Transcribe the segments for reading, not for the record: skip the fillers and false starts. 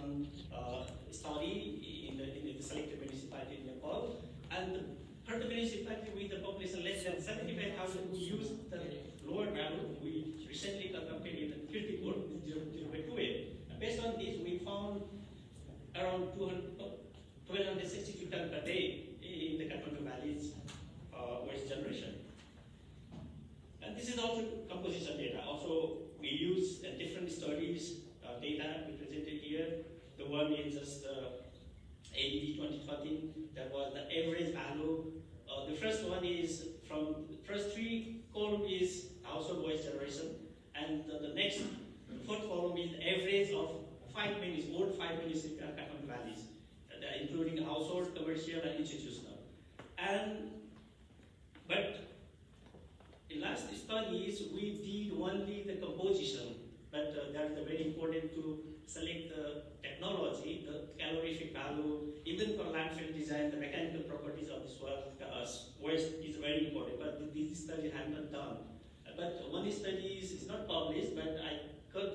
population study in the selected municipality in Nepal, and for the municipality with the population less than 75,000 who use the lower value, we recently conducted in the Kirtipur, 0.28. Based on this, we found around 1,262 tons per day in the Kathmandu Valley's waste generation. And this is also composition data. Also, we use different studies data we presented here. The one is just ADB 2013, that was the average value. The first one is from the first three column is household waste generation, and the next fourth column is the average of all five municipal Kathmandu valleys, including household, commercial, and institutional. But in last studies we did only the composition, but that is very important to select the technology, the calorific value, even for landfill design, the mechanical properties of this waste is very important, but this study has not done. But one study is not published, but I got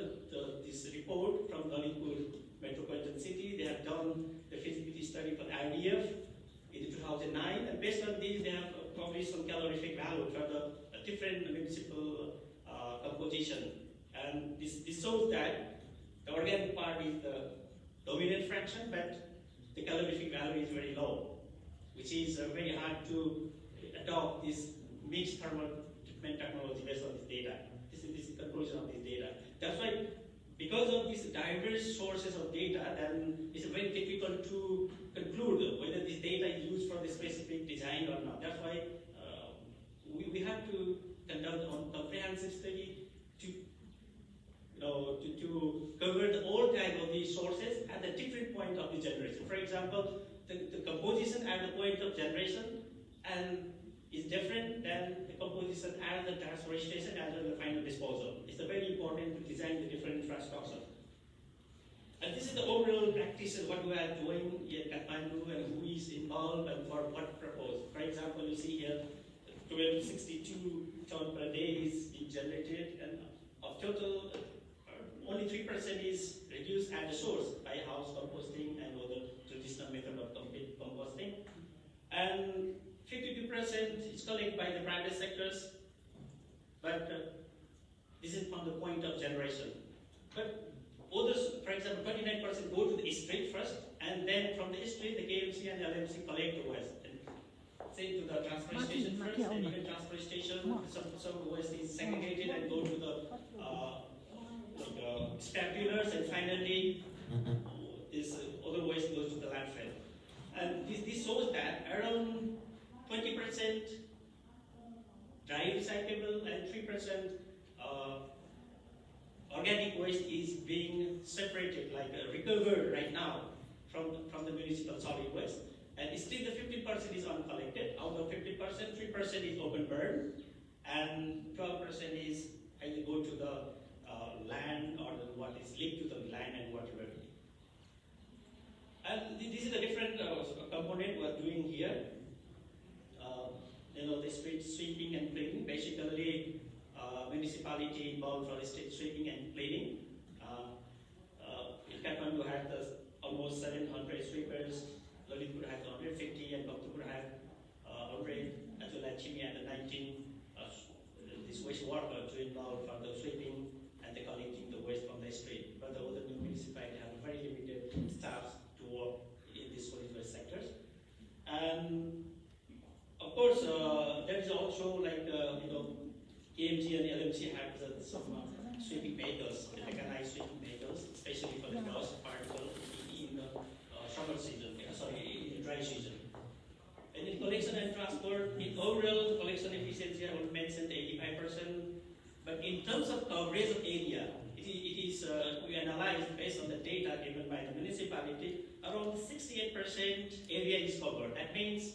this report from Lalitpur Metropolitan City. They have done the feasibility study for RDF in 2009, and based on this, they have published some calorific value for the different municipal composition. And this shows that the organic part is the dominant fraction, but the calorific value is very low, which is very hard to adopt this mixed thermal treatment technology based on this data. This is the conclusion of this data. That's why, because of these diverse sources of data, then it's very difficult to conclude whether this data is used for the specific design or not. That's why we have to conduct a comprehensive study to cover all type of these sources at the different point of the generation. For example, the composition at the point of generation and is different than the composition at the transfer station as well as the final disposal. It's very important to design the different infrastructure. And this is the overall practice of what we are doing here at Kathmandu and who is involved and for what purpose. For example, you see here 1262 tons per day is being generated, and of total only 3% is reduced at the source by house composting and other traditional method of composting. And 52% is collected by the private sectors, but this is from the point of generation. But others, for example, 29% go to the street first, and then from the street, the KMC and the LMC collect the waste. Say to the transfer station first, and even transfer station, some waste is segregated and go to the speculars, and finally this other waste goes to the landfill. And this shows that around 20% dry recyclable and 3% organic waste is being separated, like recovered right now from the municipal solid waste. And still the 15% is uncollected. Out of 50%, 3% is open burn, and 12% is either go to the land or what is linked to the land and whatever. And this is a different component we are doing here. The street sweeping and cleaning. Basically, municipality involved for street sweeping and cleaning. Kathmandu had almost 700 sweepers. Lalitpur had 150, and Madhyapur had 100, as well as Thimi had 19. This wastewater to involve for the sweeping and the collecting the waste from the street. But the other new municipalities have very limited staff to work in these solid waste sectors. And of course, there is also like KMG and LMC have some sweeping vehicles, mechanized sweeping vehicles, especially for the dust particle in the summer season, in dry season. And in collection and transport, in overall collection efficiency, I will mention 85%. But in terms of coverage of area, it is we analyzed based on the data given by the municipality, around 68% area is covered. That means,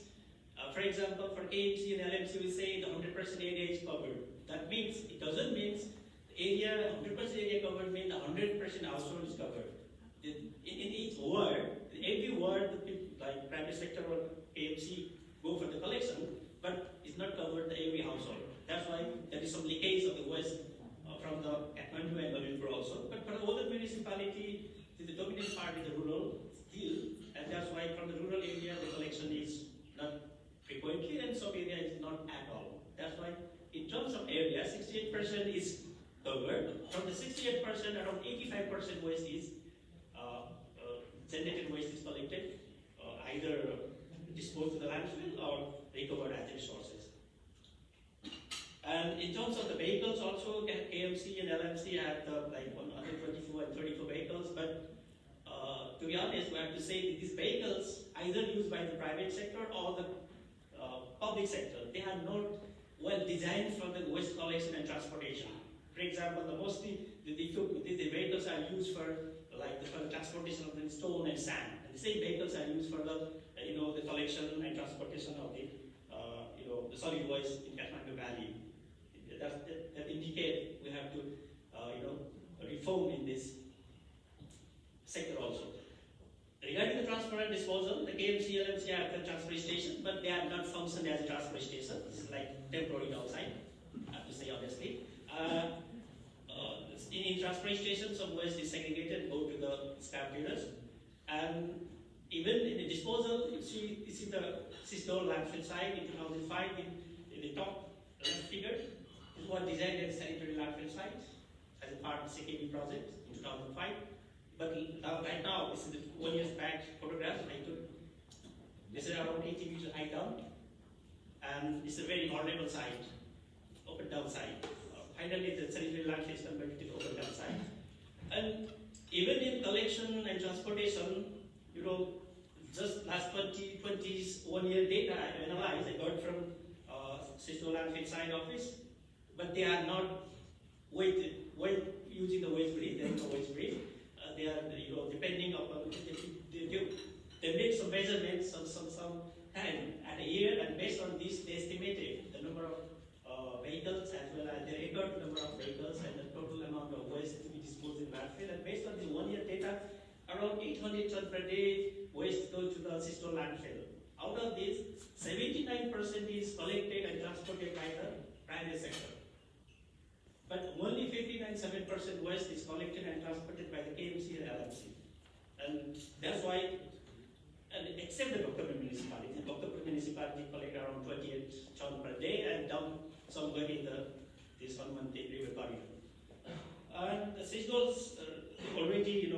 for example, for KMC and LMC, we say the 100% area is covered. That means, it doesn't mean the area, 100% area covered means 100% household is covered. In each ward, every ward, like private sector or KMC go for the collection, but it's not covered the every household. That's why there is some leakage of the waste from the Kathmandu and Lalitpur also. But for the other municipality, the dominant part is the 68% is covered. From the 68%, around 85% waste is generated waste is collected, either disposed to the landfill or recovered as resources. And in terms of the vehicles, also KMC and LMC have like 124 and 34 vehicles, but to be honest, we have to say that these vehicles either used by the private sector or the public sector. They are not well designed for the waste collection and transportation. For example, mostly the vehicles are used for the transportation of the stone and sand. And the same vehicles are used for the the collection and transportation of the solid waste in Kathmandu Valley. That indicate we have to reform in this sector also. Regarding the transport and disposal, the KMC, LMC have the transfer station, but they are not functioning as a transfer station. This is like temporary outside, I have to say honestly. In transfer station, some waste is segregated, go to the scrap dealers. And even in the disposal, you see the Sistole landfill site in 2005, in the top left figure, this was designed as a sanitary landfill site as a part of the CKB project in 2005. But right now, this is the 1 year back photograph I took. This is around 80 meters high dump, and it's a very vulnerable site, open down site. Finally, the sanitary landfill is converted to open down site. And even in collection and transportation, just last 2020's 1 year data I analyzed, I got from Sistole landfill site office, but they are not using the waste brief. There is no waste brief. They are, depending upon they make some measurements some time at a year, and based on this, they estimated the number of vehicles as well as the record number of vehicles and the total amount of waste to be disposed in landfill. And based on the 1 year data, around 800 tons per day waste goes to the Sistole landfill. Out of this, 79% is collected and transported by the private sector. But only 59.7% waste is collected and transported by the KMC and LMC. And that's why, except the Bhaktapur municipality collect around 28 tons per day and dump somewhere in this Kathmandu river corridor. And the Sistole's already,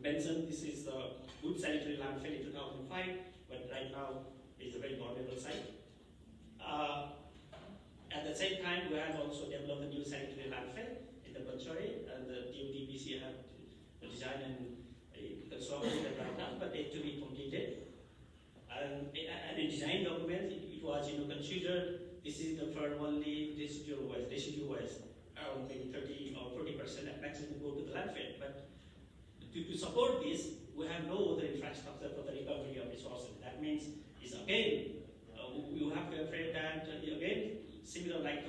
mentioned this is the good sanitary landfill in 2005, but right now it's a very vulnerable site. At the same time, we have also developed a new sanitary landfill in the Banchari, and the DBC have designed and constructed it right now, but it to be completed. And in design document, it was considered this is the for only residual waste, around maybe 30 or 40% at maximum go to the landfill. But to support this, we have no other infrastructure for the recovery of resources. That means it's again, you have to afraid that again, similar like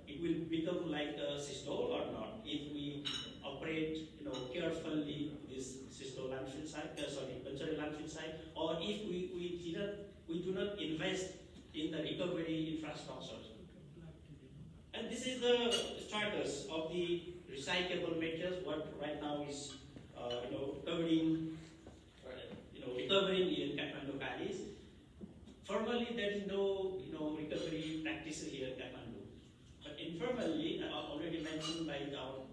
it will become like a Sistole or not if we operate carefully this Sistole landfill site, Banchari landfill site, or if we do not invest in the recovery infrastructure. And this is the status of the recyclable materials. What right now is recovering in Kathmandu valleys. Formally, there is no recovery practices here in Kathmandu. But informally, already mentioned by our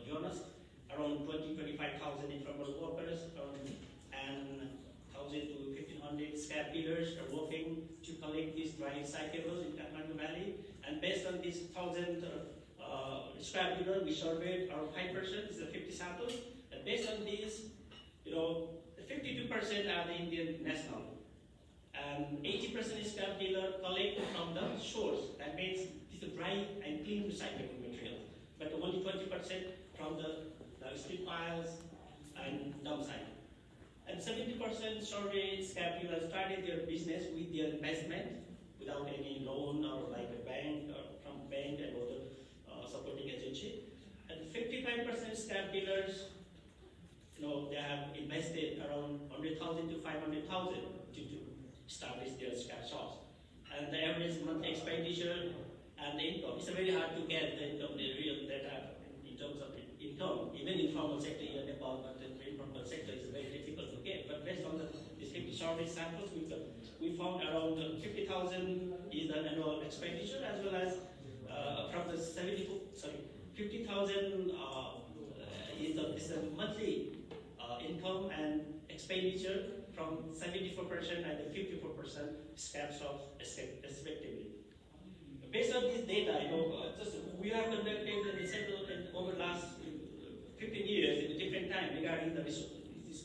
Jonas, around 25,000 informal workers and 1,000 to 1,500 scrap dealers are working to collect these dry recyclables in Kathmandu Valley. And based on these 1,000 scrap dealers, we surveyed around 5%, this is 50 samples. And based on these, 52% are the Indian national. And 80% is scrap dealer collected from the source. That means it's a dry and clean recyclable material. But only 20% from the street piles and dump site. And 70% survey scrap dealers started their business with their investment without any loan or like a bank or from bank and other supporting agency. And 55% scrap dealers, they have invested around 100,000 to 500,000 to establish their scrap shops. And the average monthly expenditure and the income, it's very hard to get the income, the real data in terms of income. Even informal sector here in Nepal, but the informal sector is very difficult to get. But based on these 50 survey samples, we found around 50,000 is the annual expenditure, as well as from the 50,000 is the monthly income and expenditure from 74% and the 54% scraps off respectively. Based on this data, we have conducted research over the last 15 years in a different time regarding this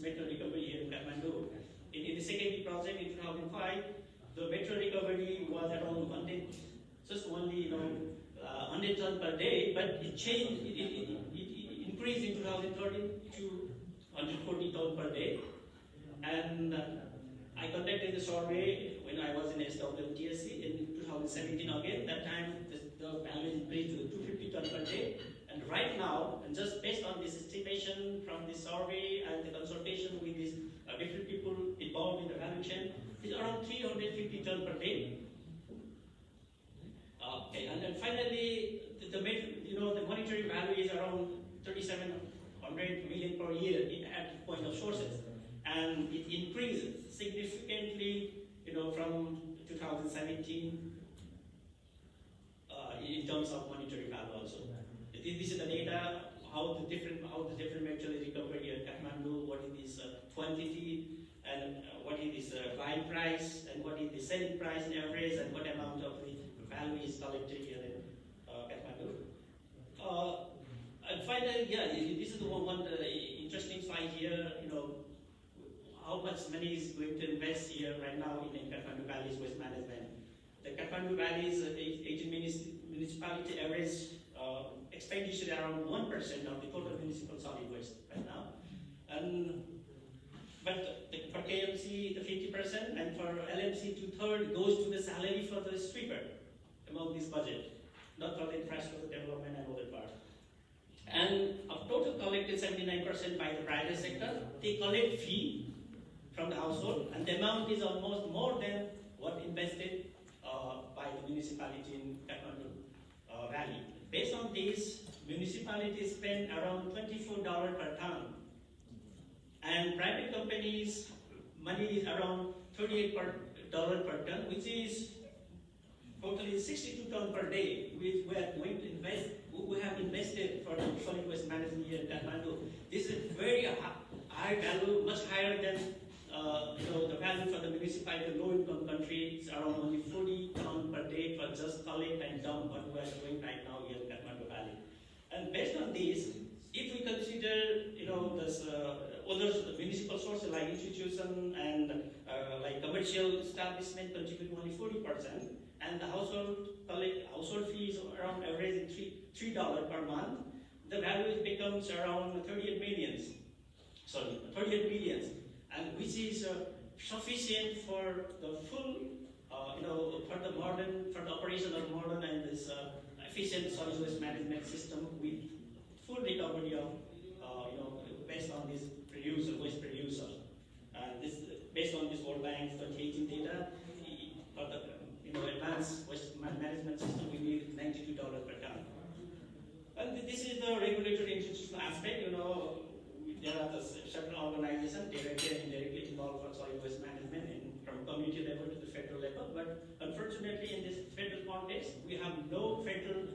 metro recovery here in Kathmandu. In the second project in 2005, the metro recovery was around 100, just only 100 tons per day, but it changed. It increased in 2013 to 140 tons per day. And I conducted the survey when I was in SWTSC in 2017 again. That time the value increased to 250 tons per day. And right now, and just based on this estimation from the survey and the consultation with these different people involved in the value chain, it's around 350 tons per day. Okay, and then finally, the monetary value is around 3,700 million per year at point of sources, and it increased significantly, from 2017 in terms of monetary value also. This is the data how the different metro recovered here in Kathmandu, what is this quantity, and what is this buying price, and what is the selling price in average, and what amount of the value is collected here in Kathmandu. And finally, this is the one interesting slide here. How much money is going to invest here right now in Kathmandu Valley's waste management. The Kathmandu Valley's 18 municipality average expenditure around 1% of the total municipal solid waste right now. But for KMC, the 50%, and for LMC, 2/3 goes to the salary for the sweeper among this budget, not for the infrastructure development and other part. And of total collected 79% by the private sector, they collect fee from the household, and the amount is almost more than what invested by the municipality in Kathmandu Valley. Based on this, municipalities spend around $24 per ton, and private companies' money is around $38 per ton, which is totally 62 tons per day. We are going to invest. We have invested for the solid waste management here in Kathmandu. This is very high value, much higher than the value for the municipality, low-income country. It's around only 40 tons per day for just collect and dump what we are doing right now here in Kathmandu Valley. And based on this, if we consider, this other municipal sources like institution and like commercial establishment contribute only 40%, and the household fees around average $3 per month, the value becomes around 38 millions, and which is sufficient for the full, for the operation of modern and this efficient solid waste management system with full recovery of, based on this waste producer. And this, based on this World Bank 2018 data, for the advanced waste management system, we need $92 per ton. And this is the regulatory institutional aspect. There are the several organizations directly and indirectly involved for solid waste management from community level to the federal level. But unfortunately, in this federal context, we have no federal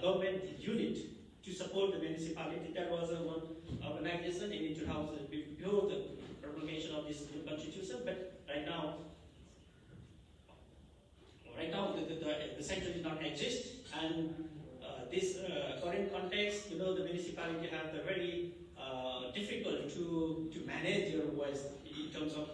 government unit to support the municipality. There was one organization in 2000 before the promulgation of this new constitution, but right now the center did not exist, and this current context, the municipality have the very difficult to manage your waste in terms of.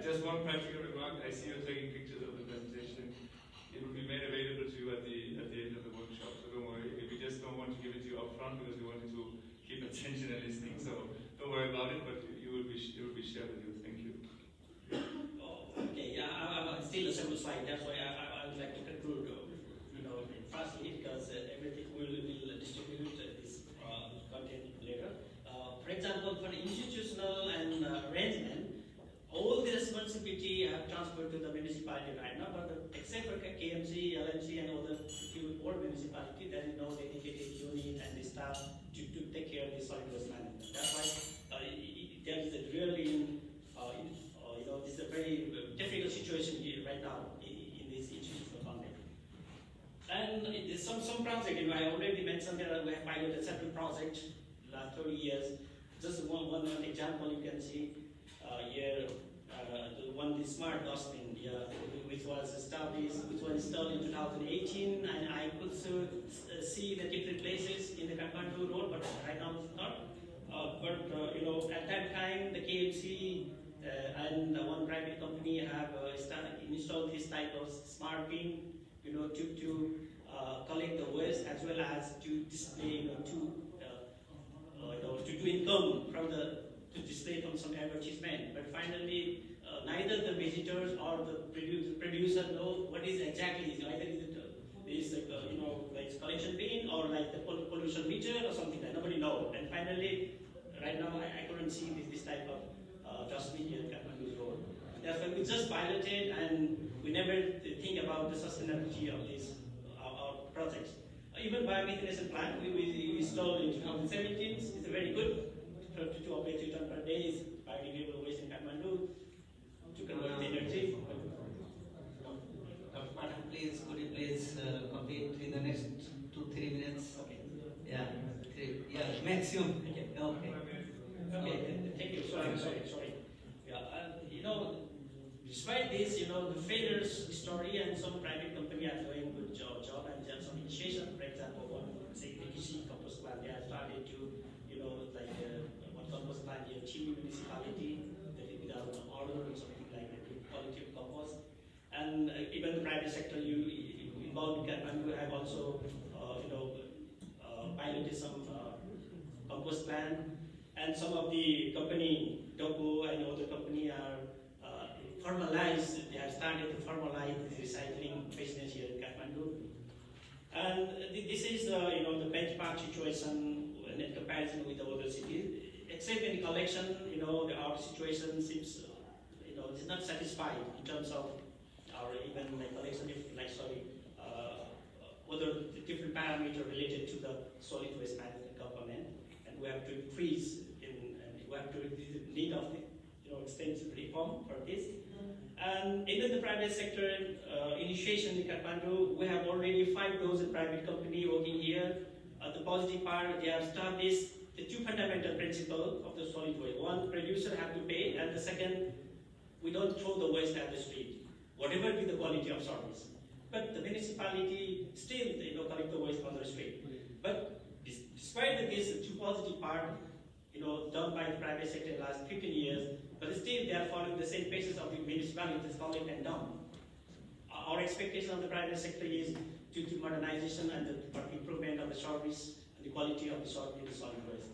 Just one practical remark. I see you're taking pictures of the presentation. It will be made available to you at the end of the workshop. So don't worry. We just don't want to give it to you up front because we want you to keep attention and listening. So don't worry about it. But it will be shared with you. Thank you. Okay. I'm still a simple slide. That's why I would like to conclude. Firstly, because everything will distribute this content later. For example, for the institutional and arrangement, all the responsibility have transferred to the municipality right now, but except for KMC, LMC, and other few more municipality, there is no dedicated unit and the staff to take care of the solid waste management. That's why now in this institutional context. And it is some project, I already mentioned that we have piloted several projects last 30 years. Just one example you can see here, the smart dustbin, which was installed in 2018, and I could see the different places in the Kathmandu road, but right now it's not. At that time, the KMC and one private company have installed this type of smart bin, to collect the waste as well as to display, to do income from to display from some advertisement. But finally, neither the visitors or the producer know what is exactly. Either is it like collection bin or like the pollution meter or something like that. Nobody knows. And finally, right now I couldn't see this type of dustbin here in Kathmandu road. Therefore, we just piloted and we never think about the sustainability of these our projects. Even biomethanation plant we installed in 2017 is very good to operate 3 tons per day is biodegradable waste in Kathmandu to convert the energy. Dr. Pathak, please, could you please complete in the next 2-3 minutes? Okay. Yeah, 3. Yeah, maximum. Okay. Okay. Thank you. Sorry. Yeah, despite this, the failures story and some private company are doing good job and there are some initiation. For example, one say PTC compost plant, they have started to, one compost plant in Thimi municipality that is without an order or something like that, with quality of compost. And even the private sector, you involved in Kathmandu have also, piloted some compost plant, and some of the company, Dopo and other company are they have started to formalize the recycling business here in Kathmandu. And this is the benchmark situation in comparison with the other cities. Except in collection, our situation seems, is not satisfied in terms of our even collection, other different parameters related to the solid waste management component, and we have to increase and we have to need of the extensive reform for this. And even the private sector initiation in Kathmandu, we have already 5,000 private companies working here. The positive part, they have established the 2 fundamental principles of the solid waste. One, producer have to pay, and the second, we don't throw the waste at the street, whatever be the quality of service. But the municipality still collect the waste on the street. But despite this 2 positive part, done by the private sector in the last 15 years, but still they are following the same paces of the municipalities, collect and dump. Our expectation of the private sector is due to modernization and the improvement of the service and the quality of the service in the solid waste.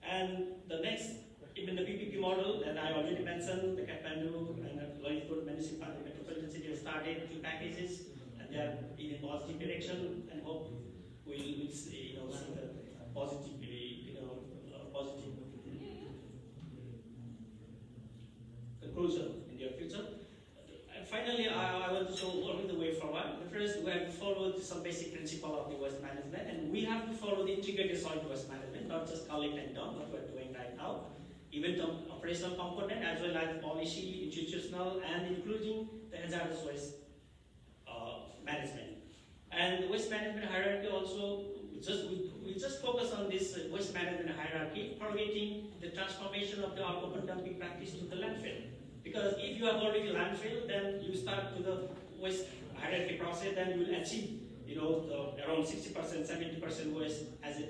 And the next, even the PPP model that I already mentioned, the Kathmandu and Lalitpur municipality metropolitan city have started 2 packages, and they are in a positive direction, and hope we'll see the positive conclusion in the future. And finally, I want to show only the way forward. First, we have to follow some basic principle of the waste management, and we have to follow the integrated solid waste management, not just collect and dump, what we're doing right now. Even the operational component as well as policy, institutional, and including the hazardous waste management. And the waste management hierarchy also, we just focus on this waste management hierarchy, forgetting the transformation of the open dumping practice to the landfill. Because if you have already landfill, then you start to the waste hierarchy process, then you will achieve, around 60%, 70% waste as to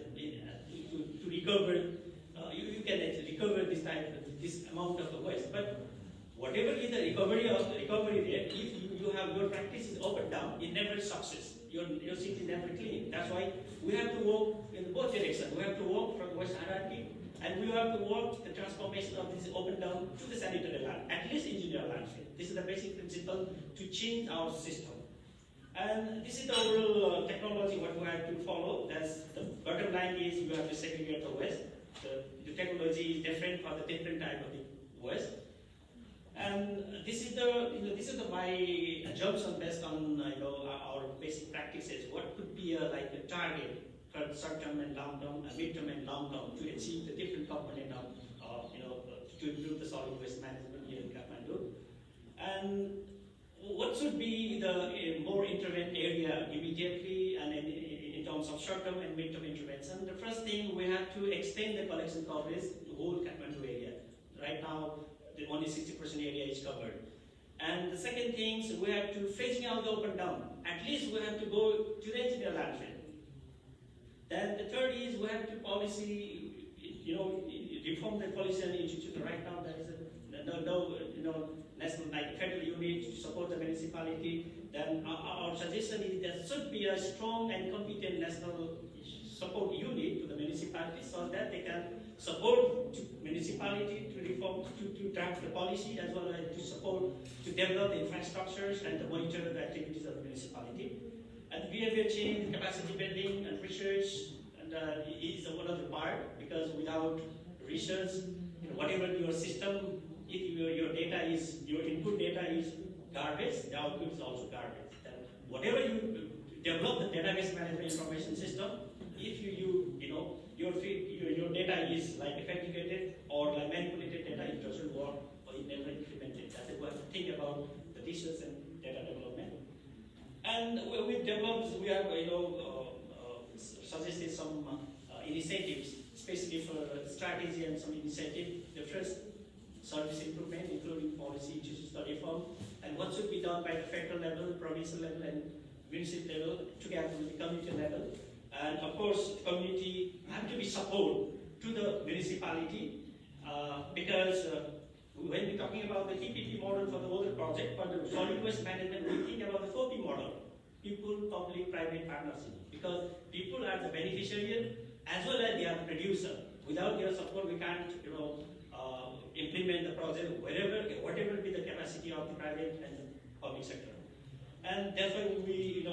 recover. You can recover this amount of the waste. But whatever is the recovery rate, if you have your practice is open dump, it never success. Your city is never clean. That's why we have to work in both directions. We have to work from the waste hierarchy, and we have to work the transformation of this open dump to the sanitary land, at least engineer landfill. This is the basic principle to change our system. And this is the overall technology what we have to follow. That's the bottom line is you have to segregate the waste. The technology is different for the different type of the waste. And this is my assumption based on our basic practices. What could be a target for short-term and long-term, mid-term and long-term to achieve the different component of to improve the solid waste management here in Kathmandu. And what should be the more intervened area immediately and in terms of short-term and mid-term intervention? The first thing, we have to extend the collection coverage to the whole Kathmandu area. Right now, only 60% area is covered. And the second thing, so we have to phasing out the open dump. At least we have to go to the engineer landfill. Then the third is we have to policy, reform the policy and institute. Right now there is no national federal unit to support the municipality. Then our suggestion is there should be a strong and competent national support unit to the municipality so that they can support municipality to reform, to draft the policy, as well as to support, to develop the infrastructures and to monitor the activities of the municipality. And behavior change, capacity building, and research, and is one of the part, because without research, whatever your system, if your data is, your input data is garbage, the output is also garbage. Then whatever you develop the database management information system, if your data is like effectuated or like manipulated data, it doesn't work or it never implemented. That's why we have to think about the research and data development. And we developed, we have suggested some initiatives, especially for strategy and some initiative. The first, service improvement, including policy institutional reform, and what should be done by the federal level, provincial level, and municipal level, together with the community level. And of course, the community have to be support to the municipality because when we're talking about the PPP model for the water project, for the solid waste management, we think about the 4P model: people, public, private partnership. Because people are the beneficiary as well as they are the producer. Without their support, we can't, implement the project whatever be the capacity of the private and the public sector. And that's why we,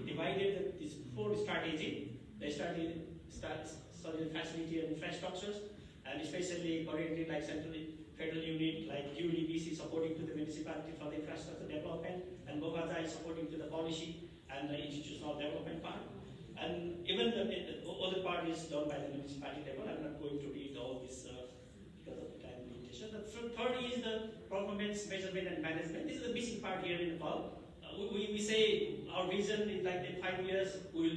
divided this 4 strategy. They studied facility and infrastructures, and especially currently like central federal unit like UDBC supporting to the municipality for the infrastructure development, and Bogaza is supporting to the policy and the institutional development part. And even the other part is done by the municipality level. I'm not going to read all this because of the time limitation. The third is the performance measurement and management. This is the missing part here in Nepal. We say our vision is like in 5 years we'll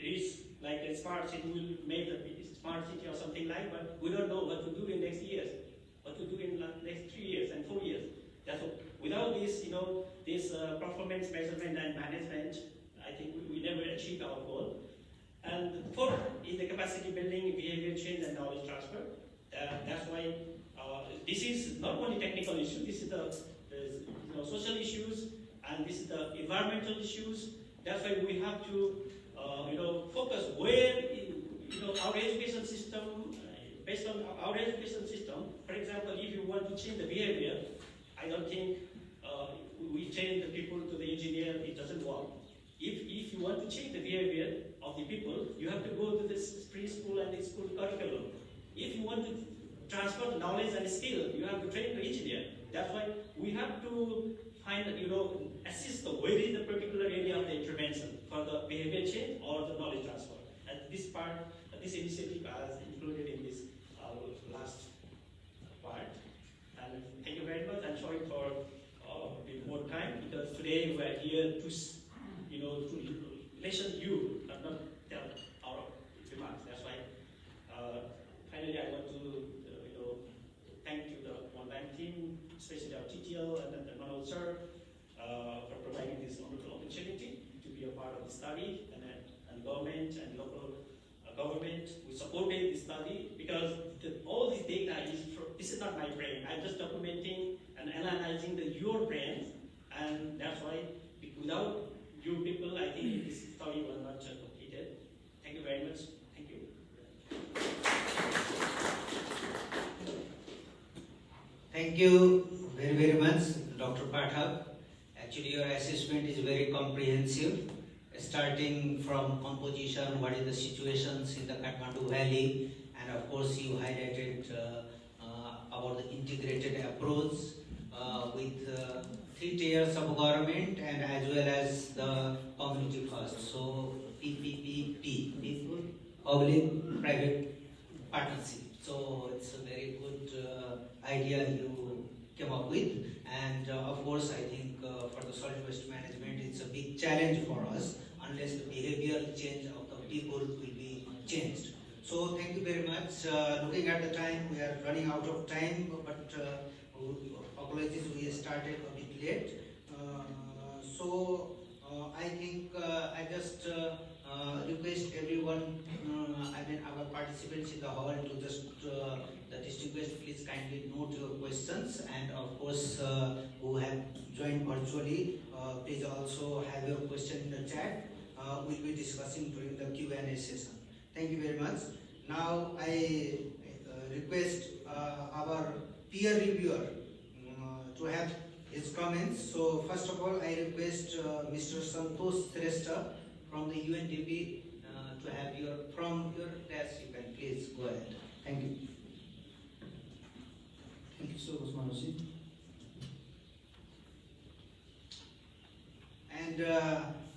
reach like a smart city, we'll make a smart city or something like, but we don't know what to do in next years, what to do in next 3 years and 4 years. That's what, without this, this performance measurement and management, I think we never achieve our goal. And the fourth is the capacity building, behavior change, and knowledge transfer. That's why this is not only technical issue. This is the social issues, and this is the environmental issues. That's why we have to focus where our education system, based on our education system. For example, if you want to change the behavior, I don't think we train the people to the engineer. It doesn't work. If you want to change the behavior of the people, you have to go to the preschool and the school curriculum. If you want to transfer the knowledge and skill, you have to train the engineer. That's why we have to find, assist where is the particular area of the intervention for the behavior change or the knowledge transfer. And this part, this initiative is included in this last part. And thank you very much. I'm sorry for a bit more time, because today we are here to listen to you, and not tell our remarks. That's why. Finally, I want to thank you the World Bank team, especially our TTL and the Manoj sir, for providing this wonderful opportunity to be a part of the study, and government and local government. We supported the study because all this data this is not my brain. I'm just documenting and analyzing your brains, and that's why without you people, I think this study was not completed. Thank you very much. Thank you. Thank you very, very much, Dr. Pathak. Actually, your assessment is very comprehensive, starting from composition, what is the situations in the Kathmandu Valley, and of course you highlighted about the integrated approach with 3 tiers of government and as well as the community first. So PPPP, people, public-private partnership. So it's a very good idea you came up with. And of course, I think for the solid waste management, it's a big challenge for us unless the behavioral change of the people will be changed. So thank you very much. Looking at the time, we are running out of time, but apologies, we started a bit late. I think I just request everyone, our participants in the hall to just, the distinguished, please kindly note your questions, and of course, who have joined virtually, please also have your question in the chat. We'll be discussing during the Q&A session. Thank you very much. Now I request our peer reviewer to have his comments. So first of all, I request Mr. Santosh Shrestha from the UNDP to have from your desk. You can please go ahead. Thank you. Thank you so much, Manoj. And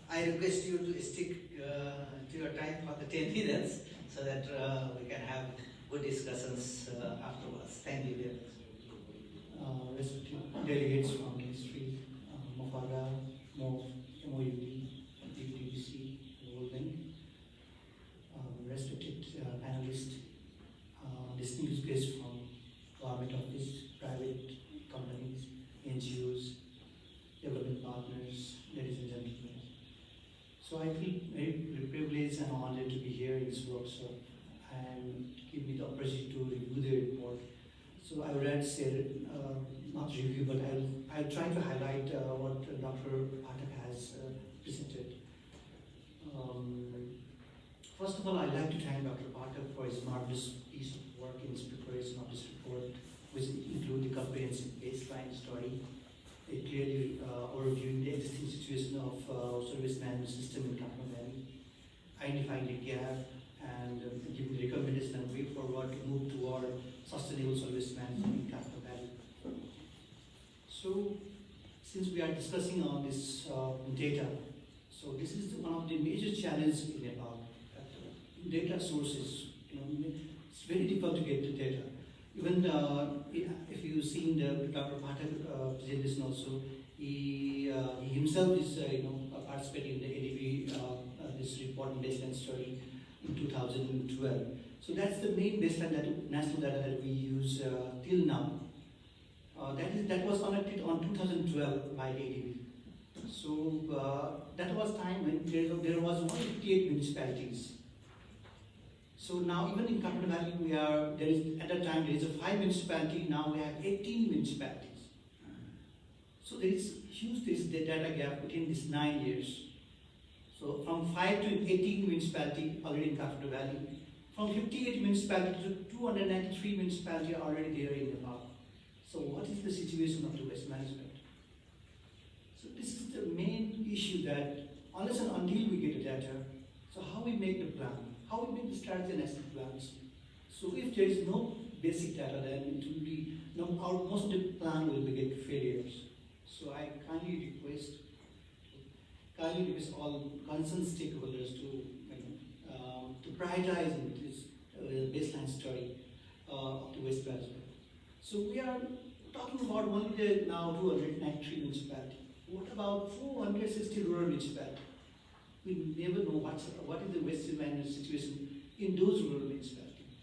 I request you to stick to your time for the 10 minutes so that we can have good discussions afterwards. Thank you very much. Respected delegates from Ministry, MOFAGA, MOUD, DTBC, World Bank, respected panelists, distinguished guests from government office, private companies, NGOs, development partners, ladies and gentlemen. So I feel very privileged and honored to be here in this workshop and give me the opportunity to review the report. So I would like to say, not review, but I'll try to highlight what Dr. Pathak has presented. First of all, I'd like to thank Dr. Pathak for his marvelous piece of work in his preparation of this report, which include the comprehensive baseline study, it clearly overviewing the existing situation of service management system in Kathmandu Valley, identifying the gap, and giving the recommendation and way forward to move toward sustainable service management in Kathmandu Valley. So, since we are discussing on this data, so this is one of the major challenges in Nepal. Data sources, it's very difficult to get the data. Even if you've seen the Dr. Pathak presentation also, he himself is participating in the ADB this report baseline study in 2012. So that's the main baseline national data that we use till now. That was conducted on 2012 by ADB. So that was time when there was 158 municipalities. So now even in Kathmandu Valley at that time there is a 5 municipality, now we have 18 municipalities. So there is huge data gap within these 9 years. So from 5 to 18 municipality already in Kathmandu Valley, from 58 municipalities to 293 municipalities are already there in Nepal. So what is the situation of the waste management? So this is the main issue, that unless and until we get the data, so how we make the plan, how we make the strategy and action plans. So if there is no basic data, then it will be, most of the plan will begin failures. So I kindly request all concerned stakeholders to prioritize in this baseline study of the waste management. So we are talking about only the now 293 municipalities. What about 460 rural municipalities? We never know what is the waste management situation in those rural municipalities.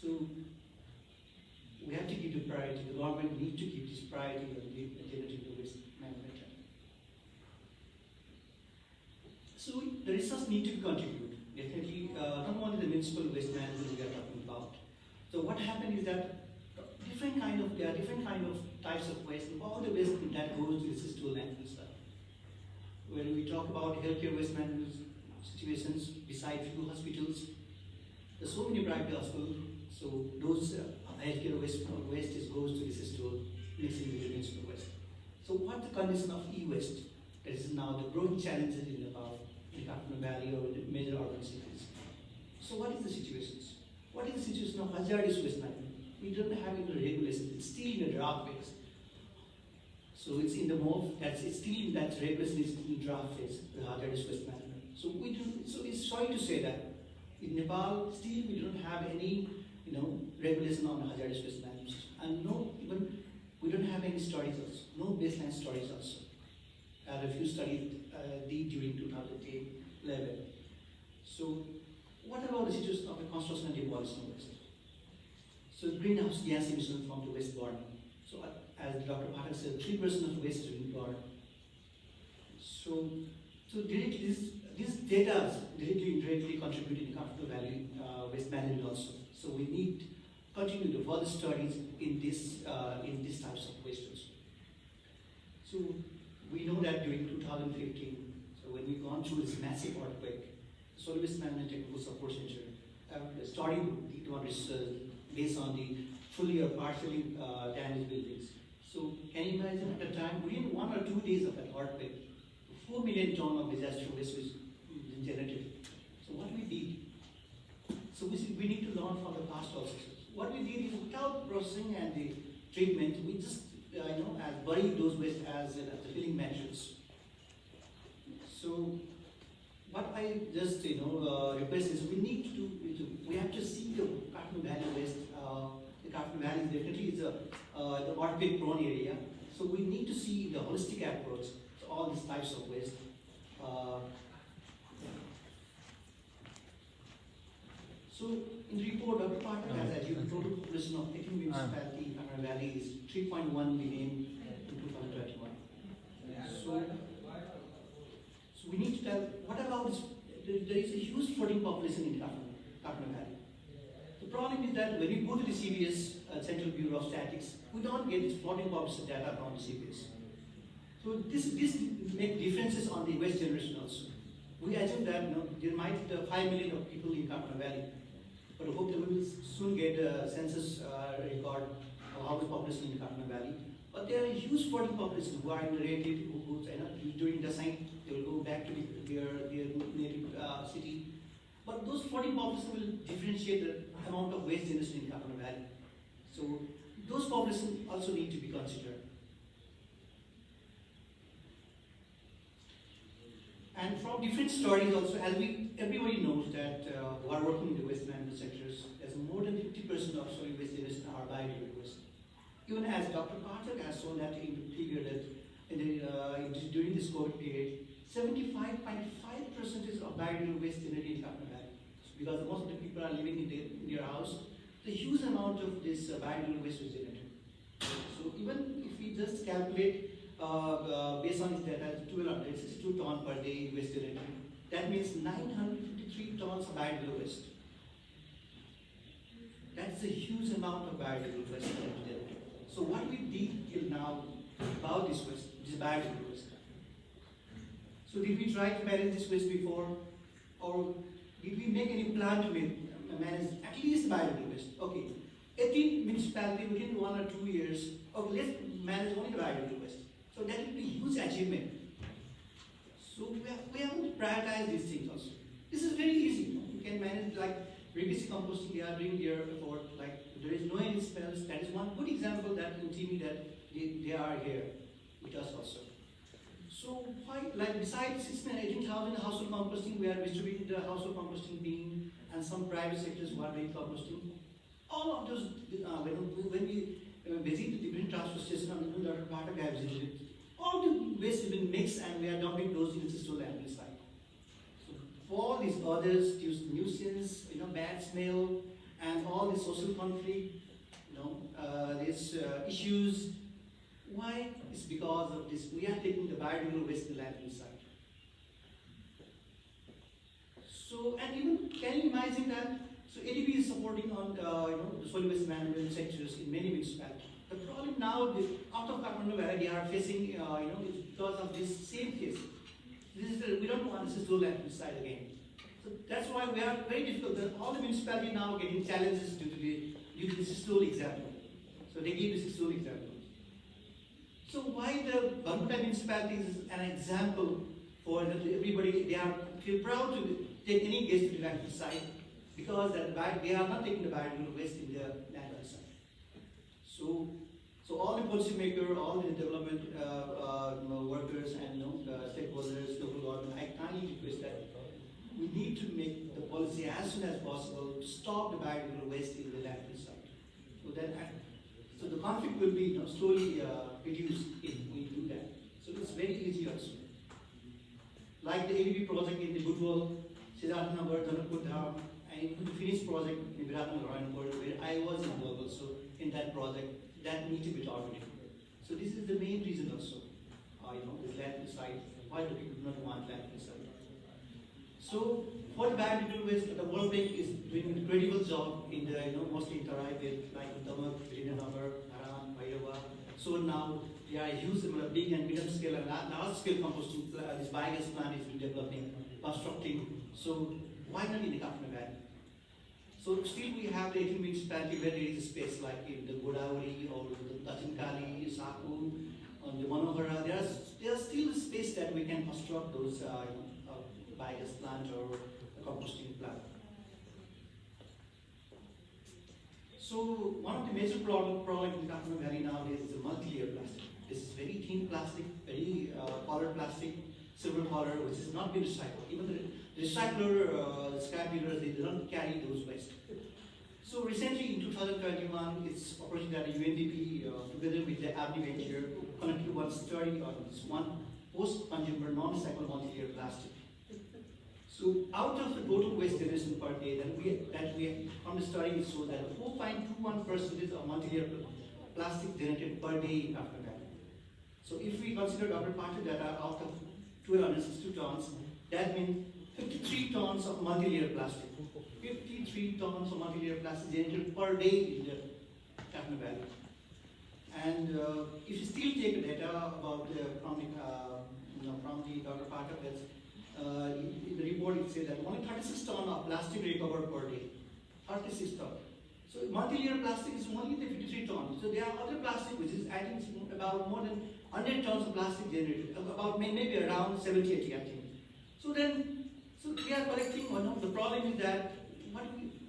So we have to give the priority. The government needs to give this priority on the agenda to the waste management. So the resource need to contribute. Definitely, not only the municipal waste management we are talking about. So what happened is that there are different kind of types of waste, and all the waste that goes to the to landfill site. When we talk about healthcare waste management situations, beside few hospitals, there's so many private hospitals, so those healthcare waste goes to the cesspool, mixing with the municipal waste. So what the condition of e-waste? That is now the growing challenges in Nepal, in Kathmandu Valley or in the major urban cities. So what is the situations? What is the situation of hazardous waste management? We don't have any regulation. It's still in the draft phase. So it's in the MOF. It's still in that regulation is in draft phase. The hazardous waste management. So it's sorry to say that in Nepal still we don't have any regulation on hazardous waste management, and no even We don't have any studies also, no baseline studies also. A few studies during 2011. So what about the situation of the construction and demolition of waste? So greenhouse gas emissions from the waste burning. So as Dr. Pathak said, 3% of the waste is being burned. So directly these data directly indirectly contribute in Kathmandu Valley waste management also. So we need to continue to further studies in these types of waste also. So we know that during 2015, so when we gone through this massive earthquake, the Solid Waste Management Technical Support Center started the one research based on the fully or partially damaged buildings. So can you imagine at the time, within 1 or 2 days of that earthquake, 4 million tons of disaster waste was generated. So what we did, so we need to learn from the past also. What we did is without processing and the treatment, we just bury those waste as the filling materials. So what I just request is we have to see the Kathmandu Valley waste. The Kathmandu Valley definitely is the earthquake prone area. So we need to see the holistic approach to all these types of waste. So in the report, Dr. Pathak has achieved the total population of 18 municipalities in Kathmandu Valley is 3.1 million in 2021. So we need to tell, what about this? There is a huge floating population in Kathmandu Valley. The problem is that when you go to the CBS, Central Bureau of Statistics, we don't get this floating population data from the CBS. So this make differences on the waste generation also. We assume that there might be 5 million of people in Kathmandu Valley, but I hope that we will soon get a census record of how the population in Kathmandu Valley. But there are a huge floating population who are in the relative, who during the sign they will go back to their native city. But those floating population will differentiate the amount of waste generation in Kathmandu Valley. So those populations also need to be considered. And from different studies also, as everybody knows that who are working in the waste management sectors, there's more than 50% of solid waste generation are biodegradable waste. Even as Dr. Pathak has shown that in the figure that during this COVID period, 75.5% of biodegradable waste generated in Kathmandu Valley. Because most of the people are living in their house, the huge amount of this biodegradable waste was generated. So even if we just calculate based on this data, 1262 tons per day waste generated, that means 953 tons of biodegradable waste. That's a huge amount of biodegradable waste generated. So what we did till now about this waste, this biodegradable waste. So did we try to manage this waste before, or did we make any plan to manage at least biodegradable waste? Okay, 18 municipalities within 1 or 2 years, okay, let's manage only the biodegradable waste. So that will be a huge achievement. So we have to prioritize these things also. This is very easy. You can manage like reducing composting, they are doing their effort, like there is no any spells. That is one good example that in TV that they are here with us also. So why, like besides 18,000 household composting, we are distributing the household composting bin and some private sectors who are doing composting. All of those, when we visit the different transfer stations, and Dr. Pathak has visited, all the waste has been mixed and we are dumping those in the system landfill site. So for all these others, nuisance, bad smell, and all the social conflict, these issues. Why? It's because of this. We are taking the biodegradable waste to the landfill site. So, and even can you imagine that? So ADB is supporting on the solid waste management sectors in many municipalities. The problem now, out of Kathmandu Valley, they are facing, it's because of this same case. We don't want this to do landfill site again. So that's why we are very difficult. All the municipalities now are getting challenges due to this stool example. So they give this stool example. So why the Banguta municipality is an example for everybody? They feel proud to take any guest to the landfill site because they are not taking the biodegradable waste in the landfill site. So all the policymakers, all the development workers and stakeholders, local government, I kindly request that we need to make the policy as soon as possible to stop the biodegradable waste in the landfill site. So that So the conflict will be slowly reduced if we do that. So it's very easy also. Like the ADB project in the Goodwill, Siddharthnagar, Dhanapur Dham, and even the Finnish project in Viratnagar, where I was involved also in that project, that needs to be targeted. So this is the main reason also, this landfill site, why do people not want landfill site? So for the biological waste, the World Bank is doing an incredible job in the mostly interact with like Damak, Virinanagar, Haran, Bhairava. So now they are using big and medium scale and large scale composting. This biogas plant is been developing, constructing. So why not in the Kathmandu Valley? So still we have the 18 municipality where there is a space like in the Godavari or the Dachinkali, Saku, on the Manohara. There's still a space that we can construct those biogas plant or a composting plant. So one of the major problem in the Kathmandu Valley nowadays is the multi-layer plastic. This is very thin plastic, very colored plastic, silver color, which has not been recycled. Even the recycler, scrap dealers, they do not carry those waste. So recently in 2021, it's operating at UNDP together with the Abdi Venture, conducted one study on this one post-consumer non-recyclable multi-layer plastic. So out of the total waste generation per day that we from the study it shows that 4.21% of multi-layer plastic generated per day in Kathmandu Valley. So if we consider Dr. Pathak data out of 1262 tons, that means 53 tons of multi-layer plastic. 53 tons of multi-layer plastic generated per day in the Kathmandu Valley. And if you still take the data about from the Dr. Pathak, that's in the report it says that only 36 tons of plastic recovered per day. 36 tons. So multi-layer plastic is only the 53 tons. So there are other plastic which is adding about more than 100 tons of plastic generated, about maybe around 70, 80 I think. So we are collecting, the problem is that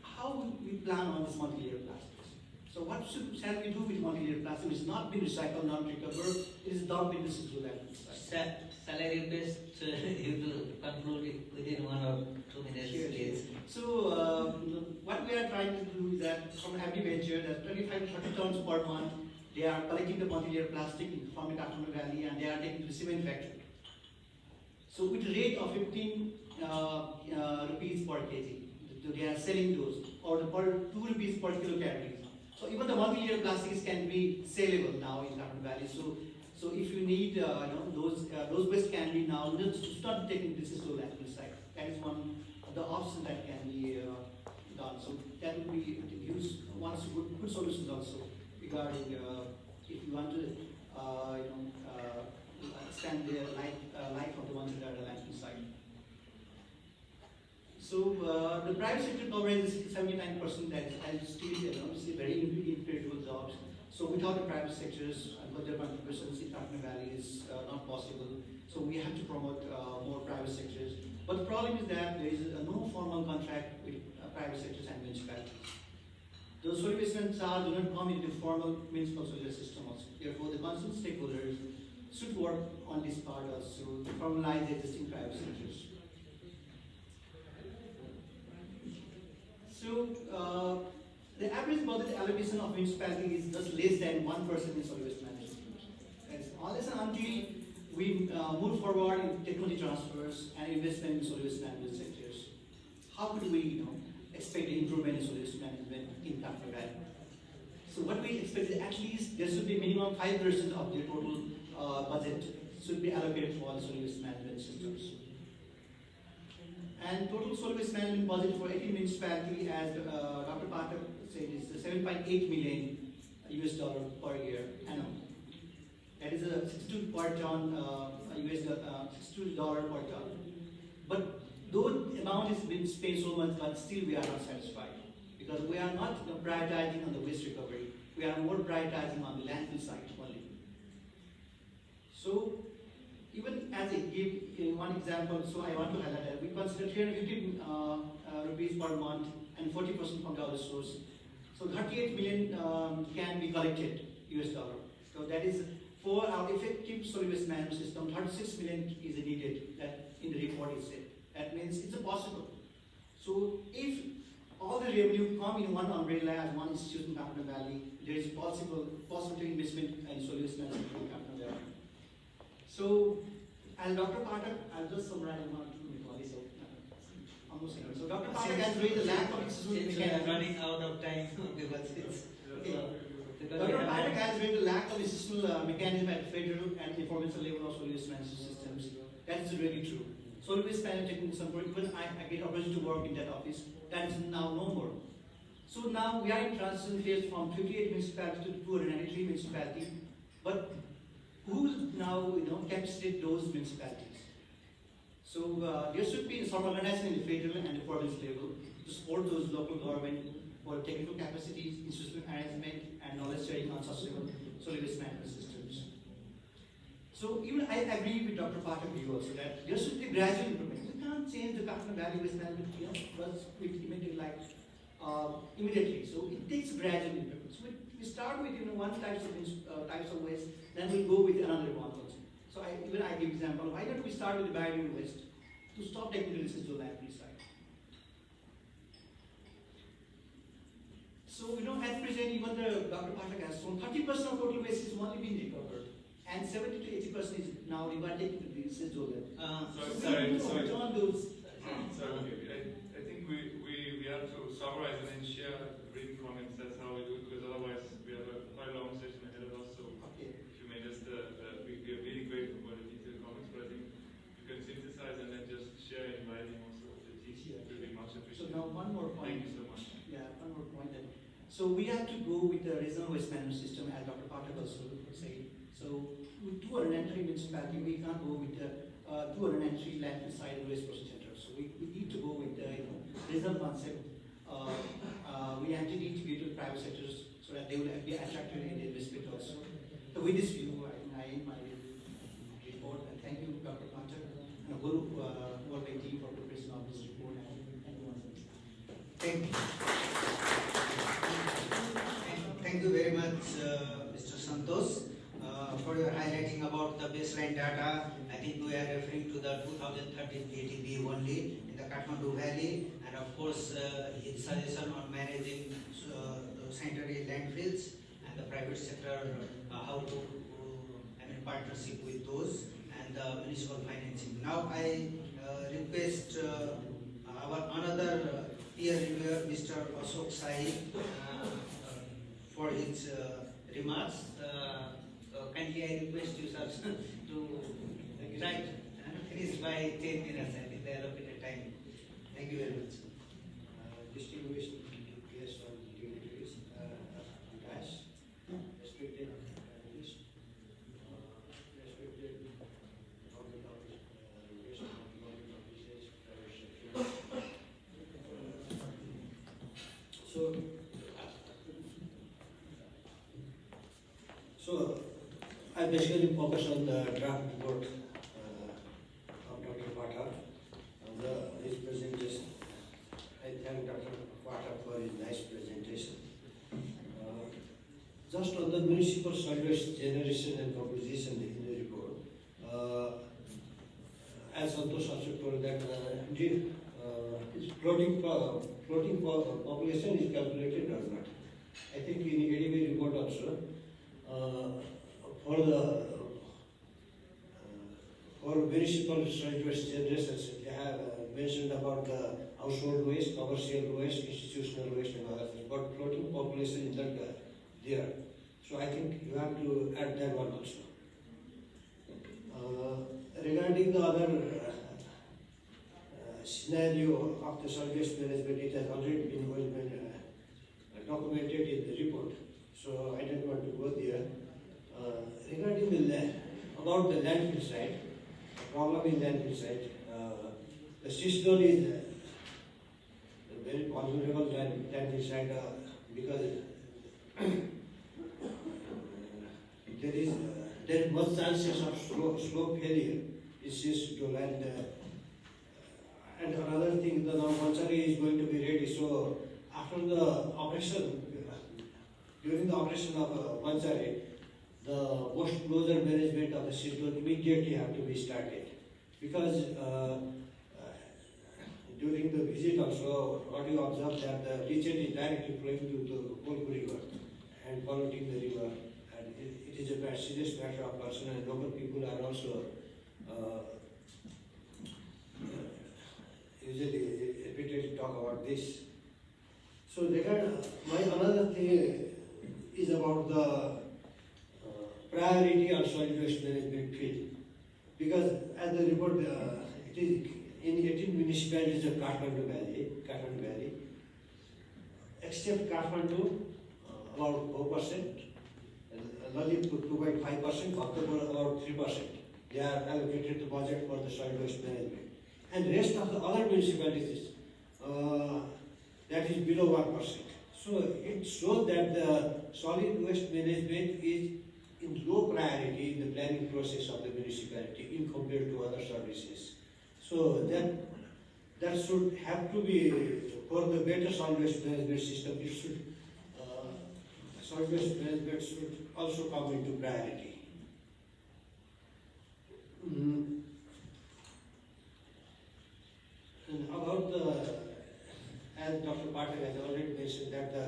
how we plan on this multi-layer plastics. So what shall we do with multi-layer plastic which has not been recycled, not recovered, it is dumped in the circular landfill. Shall I request you to conclude it within 1 or 2 minutes, please? So what we are trying to do is that from Abdi Venture, that 25 to 30 tons per month, they are collecting the multi-layer plastic from the Kathmandu Valley and they are taking to the cement factory. So with a rate of 15 rupees per kg, they are selling those, or per 2 rupees per kilo calories. So even the multi-layer plastics can be saleable now in Kathmandu Valley. So if you need those waste can be now not taken this is to landfill site. That is one of the options that can be done. So that would be use one good solutions also regarding if you want to extend the life of the ones that are the landfill site. So the private sector coverage is 79%. That is still very incredible jobs. So without the private sectors, their contributions in Kathmandu Valley is not possible. So we have to promote more private sectors. But the problem is that there is no formal contract with private sectors and municipalities. Those solid waste charge do not come into the formal municipal solid system also. Therefore, the concerned stakeholders should work on this part also to formalize the existing private sectors. So the average budget allocation of municipality is just less than 1% in solid waste management. Unless and until we move forward in technology transfers and investment in solid waste management sectors, how could we expect the improvement in solid waste management in Kathmandu Valley? So what we expect is at least there should be minimum 5% of the total budget should be allocated for the solid waste management systems. And total solid waste management budget for 18 municipality, as Dr. Pathak said, is $7.8 million per year annum. That is a 62 per ton $62 per ton. But though amount has been spent so much, but still we are not satisfied because we are not prioritizing on the waste recovery. We are more prioritizing on the landfill site only. So even as I give one example, so I want to highlight that we consider 350 rupees per month and 40% from the other source. So 38 million can be collected US dollar. So that is for our effective solid waste management system, 36 million is needed. That in the report is said. That means it's possible. So if all the actually, when you come in one umbrella as one institution in Kathmandu Valley, there is possible investment and solution in Kathmandu Valley. So, as Dr. Pathak, I'll just summarize one or two minutes. Almost saying. So, Dr. Pathak has raised the lack of institutional Since we are running out of time, because it's Dr. Pathak has raised the lack of institutional mechanism at federal and provincial level of solid waste management systems. That is really true. Solid waste management technical support, even I get opportunity to work in that office, that is now no more. So now we are in transition phase from 58 municipalities to 293 municipalities, but who will now capacitate those municipalities? So there should be some organization in the federal and the provincial level to support those local government for technical capacities, institutional arrangement, and knowledge sharing on sustainable solid waste management systems. So even I agree with Dr. Pathak view also that there should be gradual improvement. We can't change the Kathmandu Valley waste management immediately. So it takes gradual improvement. So we start with one types of waste, then we go with another one also. So I give example. Why don't we start with the biodegradable waste to stop taking the residual liability side? So at present, even the Dr. Pathak has shown 30% of total waste is only being recovered, and 70 to 80% is now taken to the residual level. Sorry. I think we have to summarize and then share written comments. That's how we do it, because otherwise we have a quite long session ahead of us. So if you may just, we are really grateful for the detailed comments, but I think you can synthesize and then just share in writing also the text. It will be much appreciated. So now one more point. Thank you so much. Yeah, one more point. So we have to go with the regional waste management system, as Dr. Pathak also said. So with 203 municipalities, we can't go with the 203 landfill side waste processing centers. So we need to go with the regional concept. We have to integrate with private sectors so that they will be attracted in the investment also. So with this view, I end my report. And thank you, Dr. Pathak, and Guru, World Bank team for preparation of this report. Thank you. Thank you very much, Mr. Santosh, for your highlighting about the baseline data. I think we are referring to the 2013 ATB only in the Kathmandu Valley, and of course, his suggestion on managing the sanitary landfills and the private sector, how to, partnership with those, and the municipal financing. Now, I request our another peer reviewer, Mr. Ashok Sai, for his remarks. Kindly I request you, sir, to try to finish by 10 minutes. I think the allocated time. Thank you very much. Distinguished guests and dignitaries, guys, respected panelists, respected government officers, government officers, private sector. So I basically focus on the draft report of Dr. Pathak and his presentation. I thank Dr. Pathak for his nice presentation. Just on the municipal solid waste generation and composition in the report, as Santosh also told that floating population is calculated or not. I think in ADB report also, for municipal solid waste generations, they have mentioned about the household waste, commercial waste, institutional waste, and other things. But floating population is not there. So I think you have to add that one also. Regarding the other scenario of the solid waste management, it has already been documented in the report. So I don't want to go there. Regarding about the landfill side, the problem in landfill side, the system is a very vulnerable landfill side because there is much chances of slow failure. It's just to land. And another thing, the mortuary is going to be ready. So after the operation, during the operation of mortuary, the post-closure management of the system immediately have to be started, because during the visit also, what you observe that the leachate is directly flowing to the Kolku river and polluting the river. And it is a very serious matter of concern, and local people are also usually repeatedly talk about this. So my another thing is about the priority on solid waste management field. Because as the report, it is in 18 municipalities of Kathmandu Valley, except Kathmandu, about 4%, Lalitpur 2.5%, Bhaktapur about 3%. They are allocated the budget for the solid waste management. And rest of the other municipalities, that is below 1%. So it shows that the solid waste management is in low priority in the planning process of the municipality in compared to other services. So that should have to be, for the better solid waste management system, it should, solid waste management should also come into priority. And about as Dr. Pathak has already mentioned, that the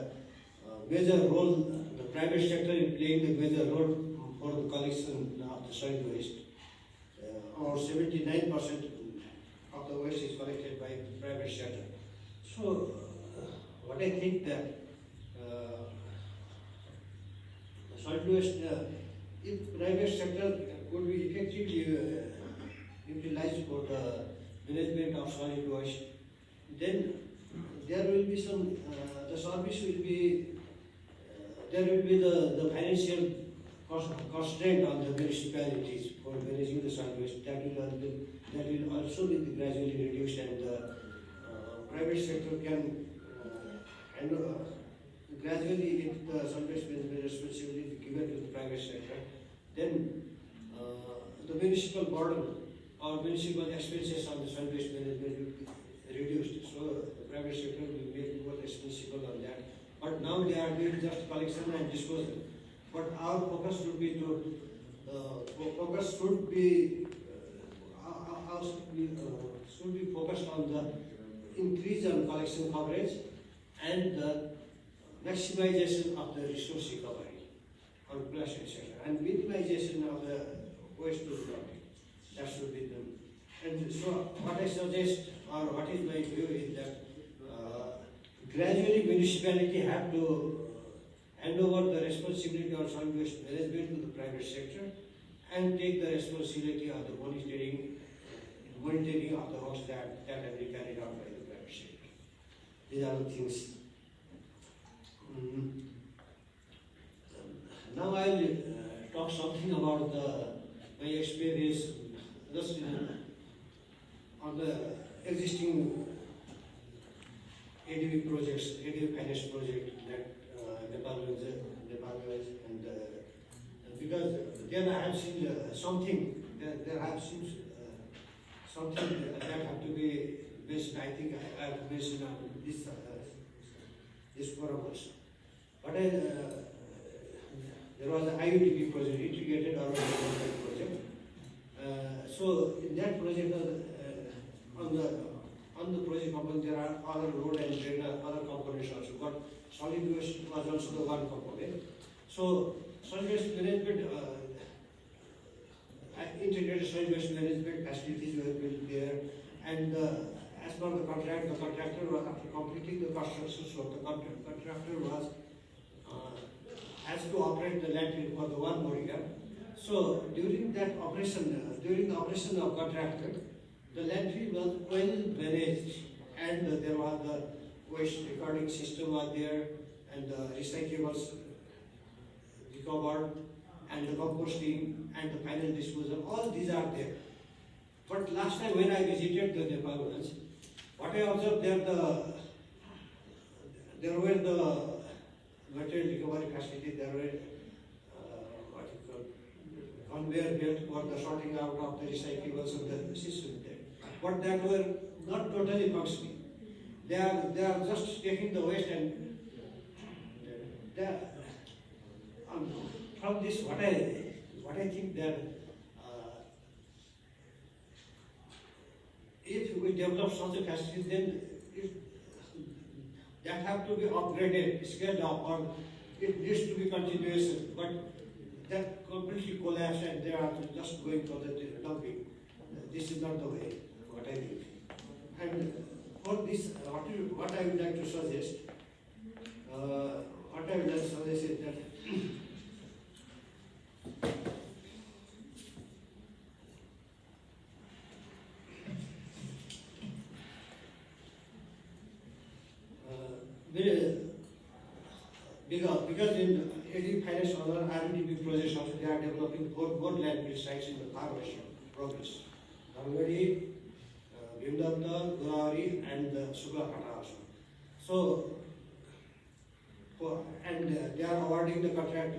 major role, the private sector is playing the major role for the collection of the solid waste. About 79% of the waste is collected by the private sector. So, what I think that solid waste, if private sector could be effectively utilized for the management of solid waste, then there will be some, the service will be, there will be the financial constraint on the municipalities for managing the solid waste. That will also be gradually reduced, and the private sector can handle gradually, if the solid waste management responsibility is given to the private sector, then the municipal burden or municipal expenses on the solid waste management will be reduced. So the private sector will be more responsible on that. But now they are doing just collection and disposal. But our focus should be to should be focused on the increase on collection coverage and the maximization of the resource recovery on collection sector and minimization of the waste to the public. That should be done. And so what I suggest, or what is my view, is that gradually municipality have to hand over the responsibility of solid waste management to the private sector and take the responsibility of the monitoring of the works that have been carried out by the private sector. These are the things. Now I will talk something about my experience just on the existing ADB projects, ADB finance project that Nepal was, and because there I have seen something, there I have seen something that have to be mentioned. I think I have to mention on this forum also. But there was an IUTP project, integrated urban development project. So in that project, on the project component, there are other road and drain, other components also. But solid waste was also the one component. So solid waste management, integrated solid waste management facilities were built there, and as per the contract, the contractor, after completing the construction scope, the contractor was has to operate the landfill for the 1 more year. So during that operation, during the operation of contractor, the landfill was well managed, and there was the waste recording system was there, and the recyclables recovered, and the composting, and the final disposal. All these are there. But last time when I visited the Nepal once, what I observed there were the material recovery facility, there were conveyor belt for the sorting out of the recyclables of the system there. But that were not totally functioning. They are just taking the waste, and from this what I think that if we develop such a facility, then that have to be upgraded, scaled up, or it needs to be continuous. But that completely collapsed, and they are just going for the dumping. This is not the way. What I think. And for this, what I would like to suggest, is that because in AD Finance or RDB projects also they are developing both landfill sites in the far western province. Dharwadi, Bhimdapta, Godavari and Sugarhata also. So, they are awarding the contract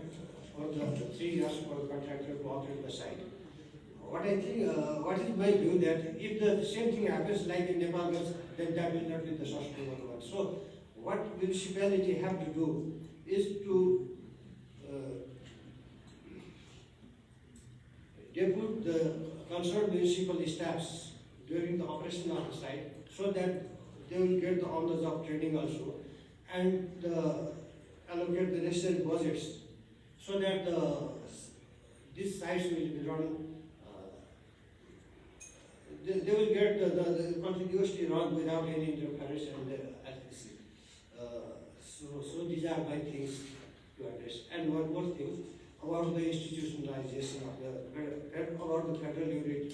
for the 3 years for the contractor to operate the site. What I think, what is my view that if the same thing happens like in Nepal, then that will not be the sustainable one. So, what municipality have to do is to depute the concerned municipal staffs during the operation of the site so that they will get the honors of training also and allocate the necessary budgets so that these sites will be run. They will get the continuously run without any interference and advocacy. So these are my things to address. And one more thing about the institutionalization of about the federal unit.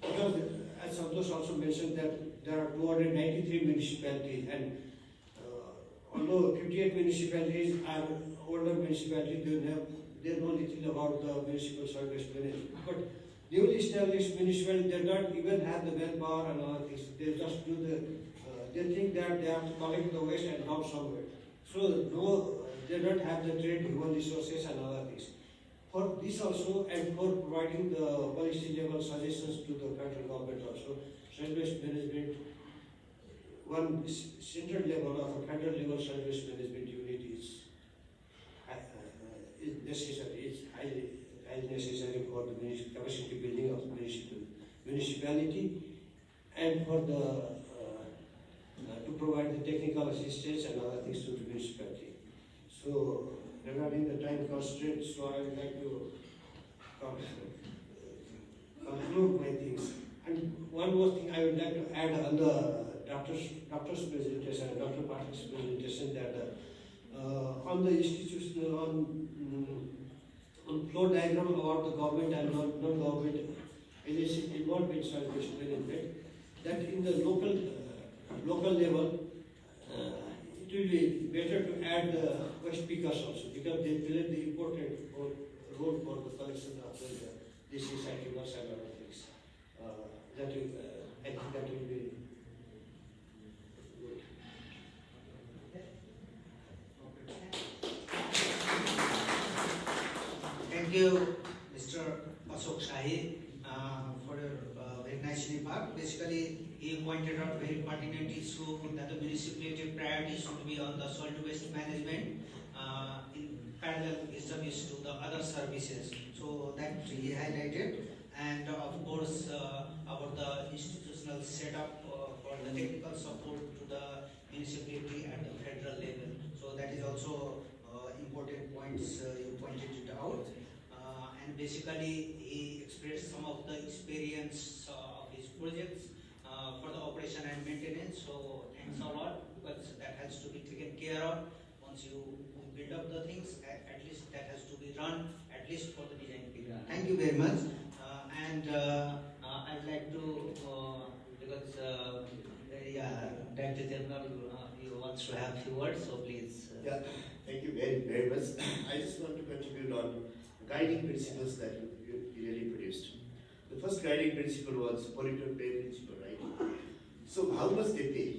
Because as Santosh also mentioned that there are 293 municipalities and although 58 municipalities are older municipalities, they know little about the municipal service management. But newly established municipalities, they don't even have the manpower and other things. They just do they think that they have to collect the waste and dump somewhere. So they don't have the trained human resources and other things. For this also, and for providing the policy level suggestions to the federal government also, solid waste management, one central level of a federal level solid waste management unit is necessary. It's highly necessary for the capacity building of the municipality and for the to provide the technical assistance and other things to the municipality. So regarding the time constraints, so I would like to conclude my things. And one more thing I would like to add on the doctor's presentation, Dr. Pathak's presentation, that on the institutional, on flow diagram about the government and non-government agencies involved in solid waste management, that in the local level, it will be better to add the waste pickers also because they play the important role for the collection of the recyclables and other things. I think that will be good. Thank you, Mr. Ashok Shahi, for your very nice remark. Basically, he pointed out very pertinent issue that the municipality priority should be on the solid waste management in parallel established to the other services. So that he highlighted, and of course about the institutional setup for the technical support to the municipality at the federal level. So that is also important points you pointed it out. And basically he expressed some of the experience of his projects for the operation and maintenance. So thanks a lot, because that has to be taken care of. Once you build up the things, at least that has to be run, at least for the design period. Thank you very much. I'd like to, because Director General, you want to have a few words, so please. Yeah, thank you very, very much. I just want to contribute on guiding principles that you really produced. The first guiding principle was polluter pay principle, right? So how much they pay?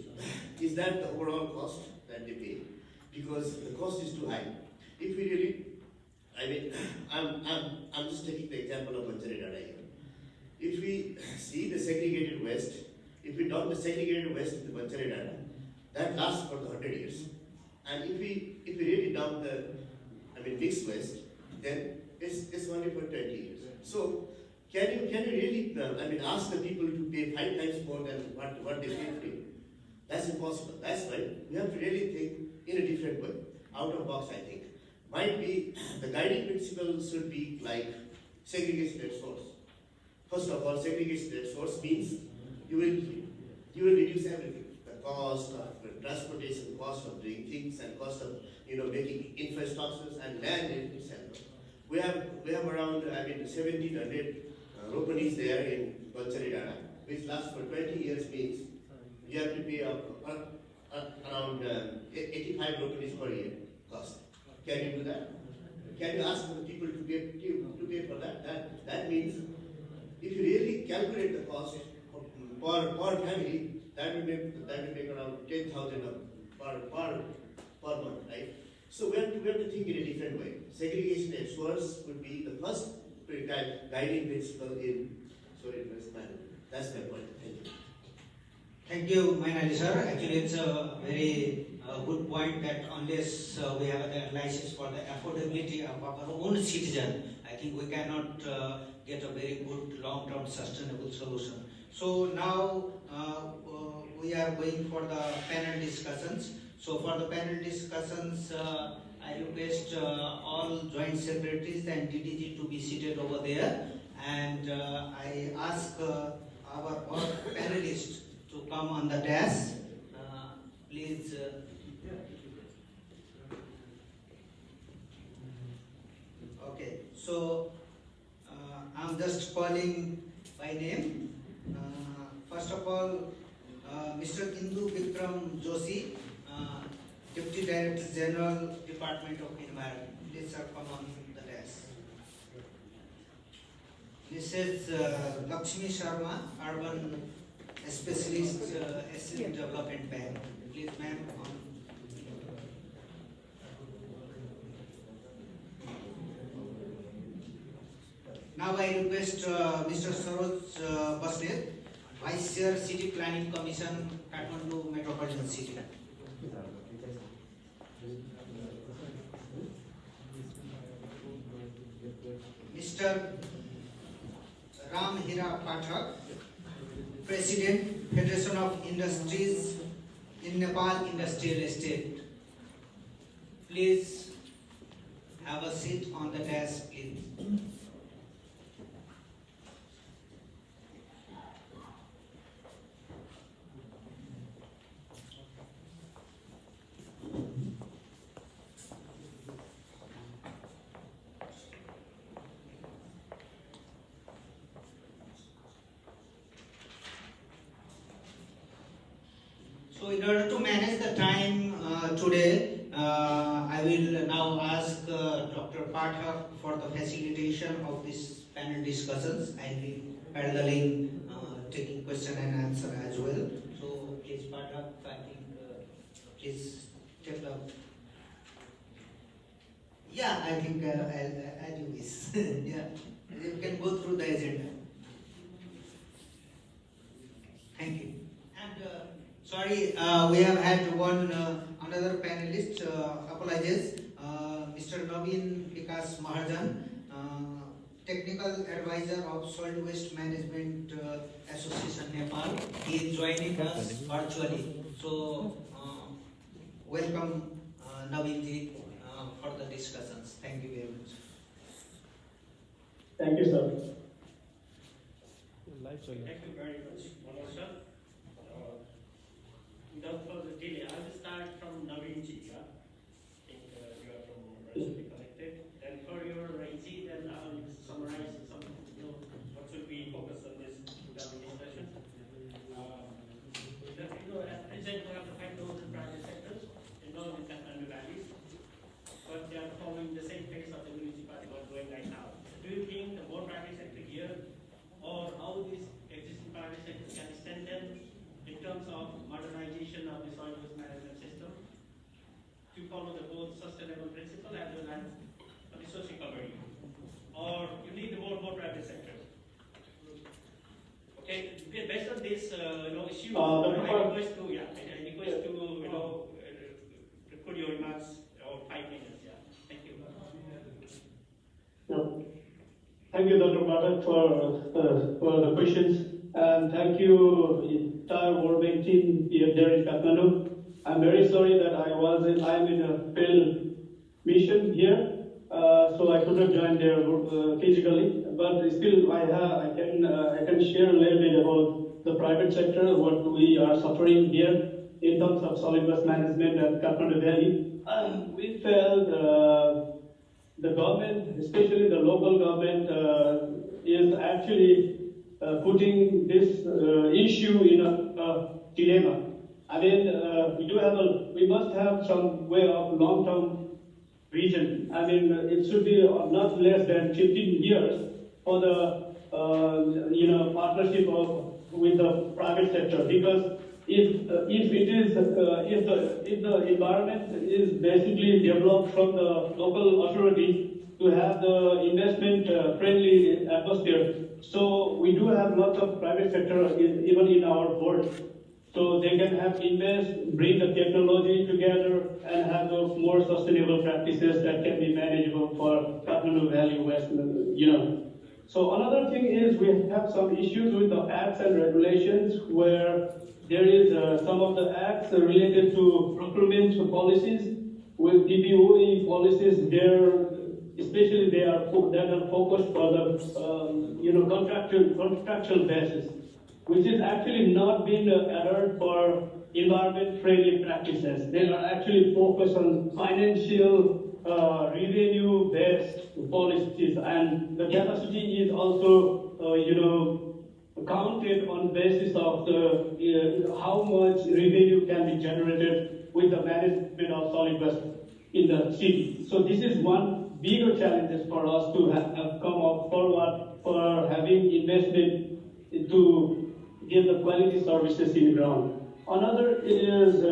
Is that the overall cost that they pay? Because the cost is too high. If we really, I'm just taking the example of Banjarada here. If we see the segregated waste, if we dump the segregated waste in the Banjarada, that lasts for the 100 years. And if we really dump the mixed waste, then it's only for 20 years. So can you really, ask the people to pay 5 times more than what they pay free? That's impossible. That's why we have to really think in a different way, out of box, I think. Might be, the guiding principle should be like segregation at source. First of all, segregation at source means you will reduce everything. The cost of transportation, cost of doing things, and cost of making infrastructures and land itself. We have around 1,700 ropanis there in Balcharidana, which lasts for 20 years, means you have to pay around 85 ropanis per year cost. Can you do that? Can you ask the people to pay for that? That means if you really calculate the cost per family, that will make around 10,000 per month, right? So we have to think in a different way. Segregation at source would be the first guiding principle in solid waste management. That's my point. Thank you. Thank you, Mainali sir. Actually, it's a very good point that unless we have the analysis for the affordability of our own citizen, I think we cannot get a very good long-term sustainable solution. So now we are going for the panel discussions. So for the panel discussions, I request all joint secretaries and DDG to be seated over there, and I ask our panelists to come on the desk. Please. Okay, so I'm just calling by name. First of all, Mr. Indu Vikram Joshi, Deputy Director General, Department of Environment. Please sir, come on the desk. Mrs. Lakshmi Sharma, Urban Specialist, Asset Development Bank. Please, ma'am. Now I request Mr. Saroj Basnet, Vice Chair, City Planning Commission, Kathmandu Metropolitan City. Mr. Ram Hira Pathak, President, Federation of Industries in Nepal Industrial Estate. Please have a seat on the desk, please. So in order to manage the time today, I will now ask Dr. Pathak for the facilitation of this panel discussions. I will be paralleling taking question and answer as well. So please Pathak, I think please take the. Yeah, I think I'll do this. Yeah, you can go through the agenda. Thank you. And sorry, we have had one another panelist. Apologies, Mr. Naveen Vikas Mahajan, Technical Advisor of Solid Waste Management Association Nepal. He is joining us virtually. So welcome, Naveen ji, for the discussions. Thank you very much. Thank you, sir. Thank you very much, Manoj sir. Without further delay, I will start from Naveen ji. Yeah? I think you are from Rajasthan connected. And for your easy, then I will summarize some, what should be focused on this discussion. At present we have the 5,000 private sectors involved in Kathmandu Valley, but they are following the same pace of the municipality what going right now. Do you think the more private sector here, or how this existing private sector can strengthen in terms of modernization of the solid waste management system to follow the both sustainable principle as well as the social recovery? Or you need more private sector? Okay, based on this issue, I request to put your remarks or 5 minutes. Yeah, thank you. No. Thank you, Dr. Pathak, for the questions. And thank you, entire World Bank team here there in Kathmandu. I'm very sorry that I'm in a failed mission here, so I could not join there physically. But still, I can share a little bit about the private sector, what we are suffering here in terms of solid waste management at Kathmandu Valley. We felt the government, especially the local government, is actually putting this issue in a dilemma. I mean, we must have some way of long-term vision. I mean, it should be not less than 15 years for the partnership with the private sector, because if the environment is basically developed from the local authorities to have the investment friendly atmosphere, so we do have lots of private sector even in our board. So they can have invest, bring the technology together, and have those more sustainable practices that can be manageable for Kathmandu Valley West. So another thing is we have some issues with the acts and regulations where there is some of the acts related to procurement policies with DPOE policies. Especially they are focused for the contractual basis, which is actually not being adhered for environment-friendly practices. They are actually focused on financial revenue-based policies, and the capacity is also counted on basis of the how much revenue can be generated with the management of solid waste in the city. So this is one bigger challenges for us to have come up forward for having investment to give the quality services in ground. Another is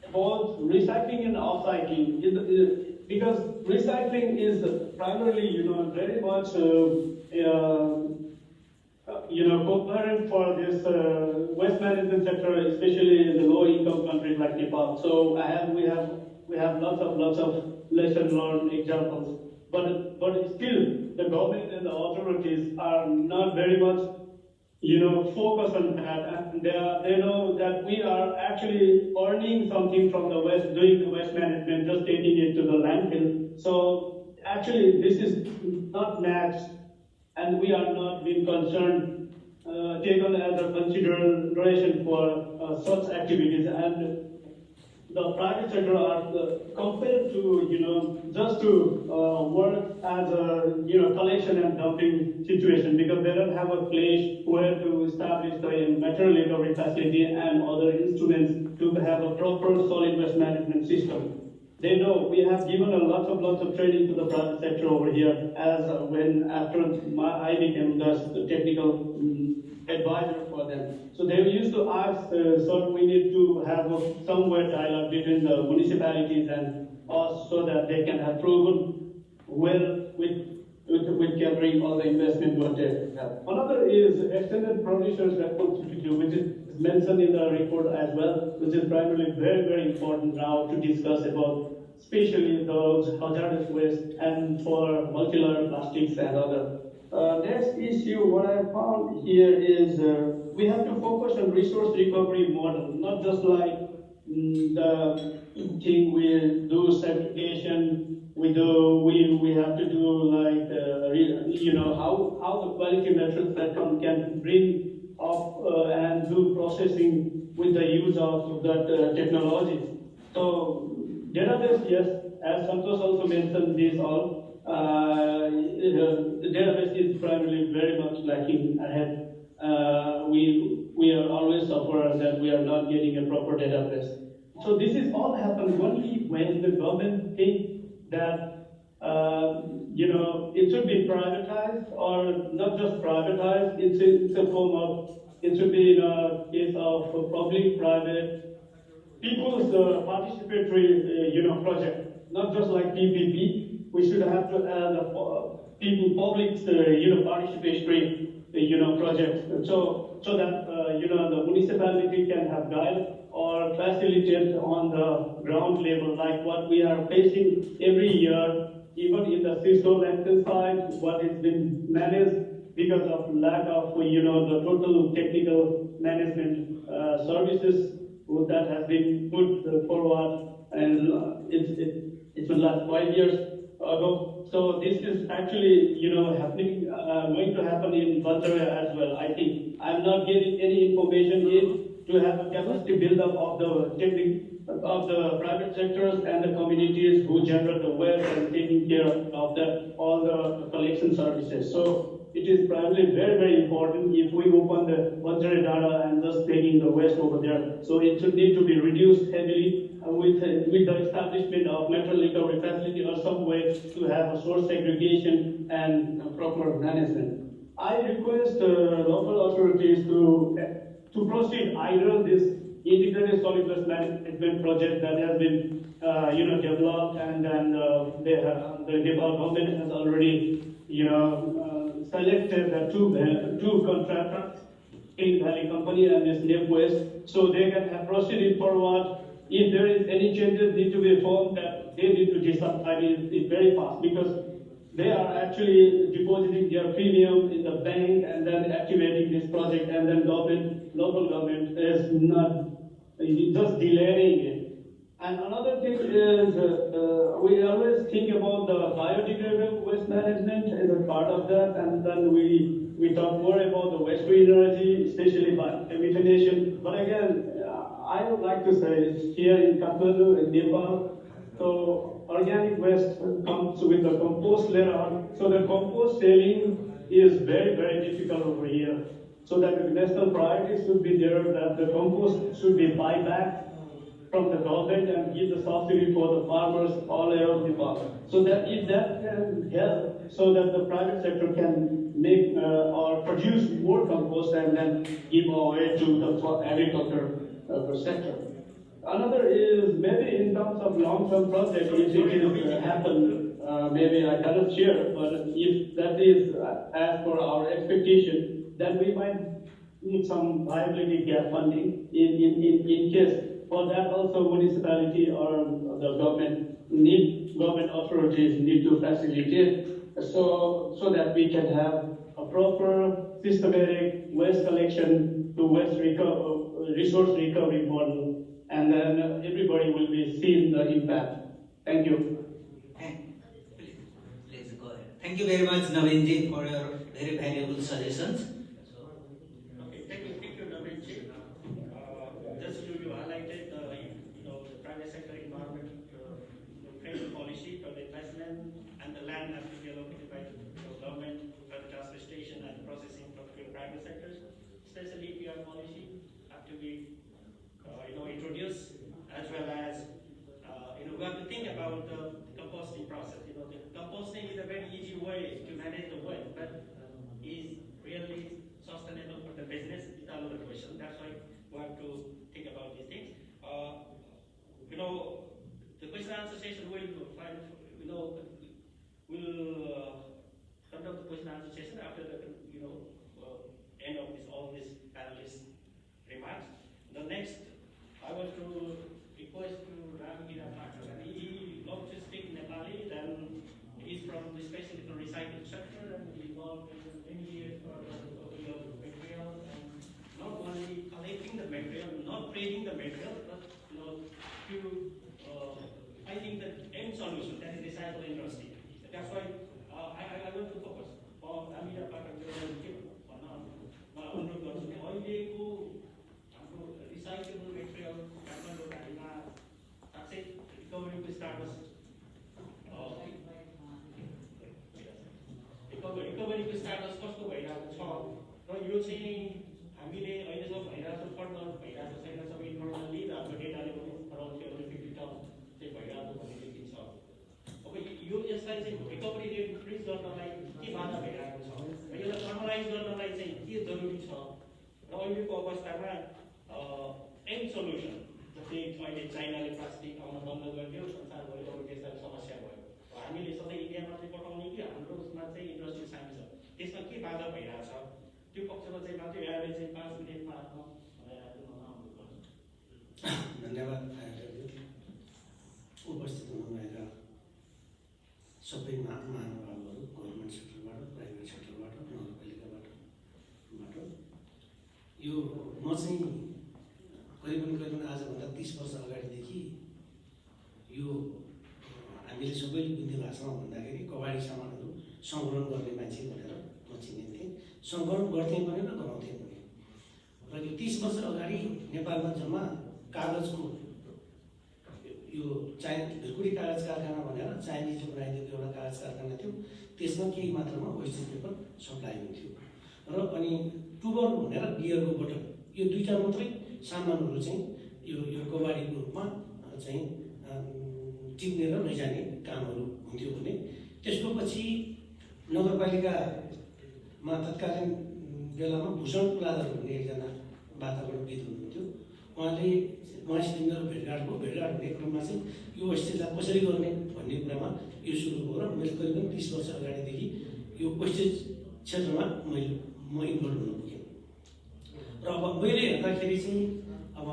about recycling and upcycling, because recycling is primarily, very much, coherent for this waste management sector, especially in the low-income countries like Nepal. So we have lots of lesson learned examples, but still the government and the authorities are not very much focused on that, and they know that we are actually earning something from the waste, doing the waste management, just taking it to the landfill. So actually this is not matched, and we are not being concerned, taken as a consideration for such activities. And the private sector are compelled to, just to work as a, collection and dumping situation, because they don't have a place where to establish the material recovery facility and other instruments to have a proper solid waste management system. They know we have given lots of training to the private sector over here, as after I became the technical advisor for them. So they used to ask, so we need to have somewhere dialogue between the municipalities and us, so that they can have proven well with gathering all the investment what they have. Another is extended producers responsibility, which is mentioned in the report as well, which is primarily very important now to discuss about, especially those hazardous waste and for multi-layer plastics and other. Next issue, what I found here is we have to focus on resource recovery model, not just like the thing we do segregation, we have to do like how the quality metrics that can bring up and do processing with the use of that technology. So database, yes, as Santosh also mentioned this all. The database is primarily very much lacking ahead. We are always suffer that we are not getting a proper database. So this is all happen only when the government thinks that it should be privatized, or not just privatized. It's a form of, it should be in a case of public-private, people's participatory project, not just like PPP. We should have to add public participatory projects, so that the municipality can have guide or facilitate on the ground level, like what we are facing every year even in the cystolectin side, what has been managed because of lack of, the total technical management services that has been put forward, and it's been last 5 years ago. So this is actually, happening, going to happen in Banjara as well. I think I'm not getting any information yet to have a capacity build up of the private sectors and the communities who generate the waste and taking care of all the collection services. So it is probably very, very important if we open the Banjara data and just taking the waste over there. So it should need to be reduced heavily with the establishment of metal recovery facility or some way to have a source segregation and proper management. I request local authorities to proceed either this integrated solid waste management project that has been developed, and then the Nepal government has already selected the two contractors, King Valley Company and this Nep West, so they can have proceeded forward. If there is any changes need to be formed, that they need to decide it very fast, because they are actually depositing their premium in the bank and then activating this project, and then local government is not just delaying it. And another thing is, we always think about the biodegradable waste management as a part of that, and then we talk more about the waste to energy, especially by methanation. But again, I would like to say here in Kathmandu, in Nepal, so organic waste comes with the compost later on. So the compost selling is very, very difficult over here. So that the national priorities should be there, that the compost should be buyback from the government and give the subsidy for the farmers all around Nepal. So that if that can help, so that the private sector can make or produce more compost and then give away to the agriculture sector. Another is maybe in terms of long-term project, if it will happen, maybe I cannot share, but if that is as per our expectation, then we might need some viability gap funding in case. For that also municipality or the government authorities need to facilitate so that we can have a proper systematic waste collection to waste resource recovery model, and then everybody will be seeing the impact. Thank you. Please go ahead. Thank you very much, Navinji, for your very valuable suggestions. Okay, thank you, Navinji. Just you highlighted the private sector environment trade policy for the investment, and the land has to be allocated by the government for the transfer station and processing for the private sectors. Especially PR policy have to be introduced, as well as we have to think about the composting process. The composting is a very easy way to manage the waste, but is really sustainable for the business is another question. That's why we have to think about these things. The question and answer session will conduct the question and answer session after the end of all these panelists' remarks. The next, I want to request to Ramgita Pathak, and he loves to speak Nepali. Then he's from the specific recycling sector, and he involved in many years for material, and not only collecting the material, not trading the material, but to I think the end solution, that is recycle industry. That's why I want to focus on Ramgita Pathak अनुरोध गर्छु अहिलेको हाम्रो recyclable material Kathmandu भ्यालीमा साँच्चै रिकभरीको status रिकभरीको status कस्तो भइरहेको छ र यो चाहिँ हामीले अहिलेसम्म भइरहेको फन्ड भइरहेको छैन। सबै इन्फर्मली र हाम्रो डेटाले पनि अराउन्ड 50 टन चाहिँ भइरहेको भन्ने देखिन्छ। अब यसलाई चाहिँ रिकभरी रेट इन्क्रिज गर्नलाई के बाधा भइरहेको छ, यसलाई नर्मलाइज गर्नलाई चाहिँ के जरुरी छ, र अहिलेको अवस्थामा एन्ड सल्युसन जस्तै अहिले चाइनाले प्लास्टिक आउन बन्द गरिदियो, संसारभरि अरू देशहरू समस्या भयो, हामीले सधैँ इन्डियामा चाहिँ पठाउने कि हाम्रो उसमा चाहिँ इन्डस्ट्री चाहिन्छ, त्यसमा के बाधा भइरहेछ त्यो पक्षमा चाहिँ मात्रै यहाँले चाहिँ 5 मिनेटमा आफ्नो धन्यवाद उपस्थित हुनुभएका सबै करिबन आजभन्दा 30 वर्ष अगाडिदेखि यो हामीले सबैले बुझ्ने भाषामा भन्दाखेरि कबाडी सामानहरू सङ्कलन गर्ने मान्छे भनेर म चिनिन्थेँ। सङ्कलन गर्थेँ भने र गराउँथेँ भने। र यो 30 वर्ष अगाडि नेपालमा जम्मा कागजको यो भिरकुडी कागज कारखाना भनेर चाइनिजले बनाइदिएको एउटा कागज कारखाना थियो। त्यसमा केही मात्रामा वेस्टेज पेपर सप्लाई हुन्थ्यो। र अनि टुबर भनेर बियरको बोतल, यो दुईटा मात्रै सामानहरू चाहिँ यो कबाडीको रूपमा चाहिँ टिप्ने र लैजाने कामहरू हुन्थ्यो भने त्यसको पछि नगरपालिकामा तत्कालीन बेलामा भूषण कुलाधर भन्ने एकजना वातावरणविद हुनुहुन्थ्यो। उहाँसित मेरो भेटघाट हुने क्रममा चाहिँ यो वेस्टेजलाई कसरी गर्ने भन्ने कुरामा यो सुरु भयो र मैले करिबन 30 वर्ष अगाडिदेखि यो वेस्टेज क्षेत्रमा म इन्भल्भ हुन पुगेँ। र अब मैले हेर्दाखेरि चाहिँ अब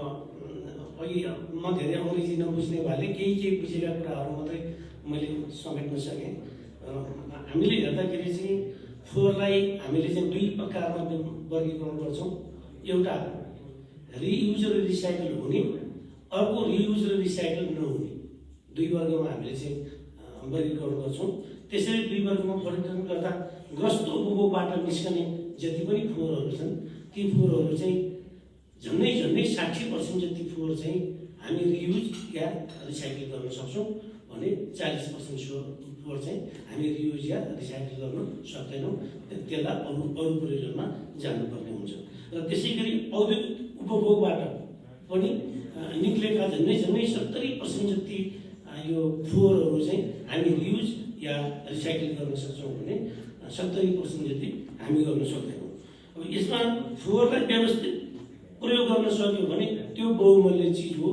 अघि म धेरै अङ्ग्रेजी नबुझ्ने भएले केही बुझेका कुराहरू मात्रै मैले समेट्न सकेँ। हामीले हेर्दाखेरि चाहिँ फोहोरलाई हामीले चाहिँ दुई प्रकारमा वर्गीकरण गर्छौँ। एउटा रियुज र रिसाइकल हुने, अर्को रियुज र रिसाइकल नहुने, दुई वर्गमा हामीले चाहिँ वर्गीकरण गर्छौँ। त्यसरी दुई वर्गमा वर्गीकरण गर्दा ग्रस्त उपभोगबाट निस्कने जति पनि फोहोरहरू छन् ती फोहोरहरू चाहिँ झन्डै 60% जति फोहोर चाहिँ हामी रियुज या रिसाइकल गर्न सक्छौँ भने 40% फोहोर चाहिँ हामी रियुज या रिसाइकल गर्न सक्दैनौँ। त्यसलाई अरू प्रयोजनमा जानुपर्ने हुन्छ। र त्यसै गरी औद्योगिक उपभोगबाट पनि निक्लेका झन्डै 70% जति यो फोहोरहरू चाहिँ हामी रियुज या रिसाइकल गर्न सक्छौँ भने 70% जति हामी गर्न सक्दैनौँ। अब यसमा फोहोरलाई व्यवस्थित प्रयोग गर्न सक्यो भने त्यो बहुमूल्य चिज हो।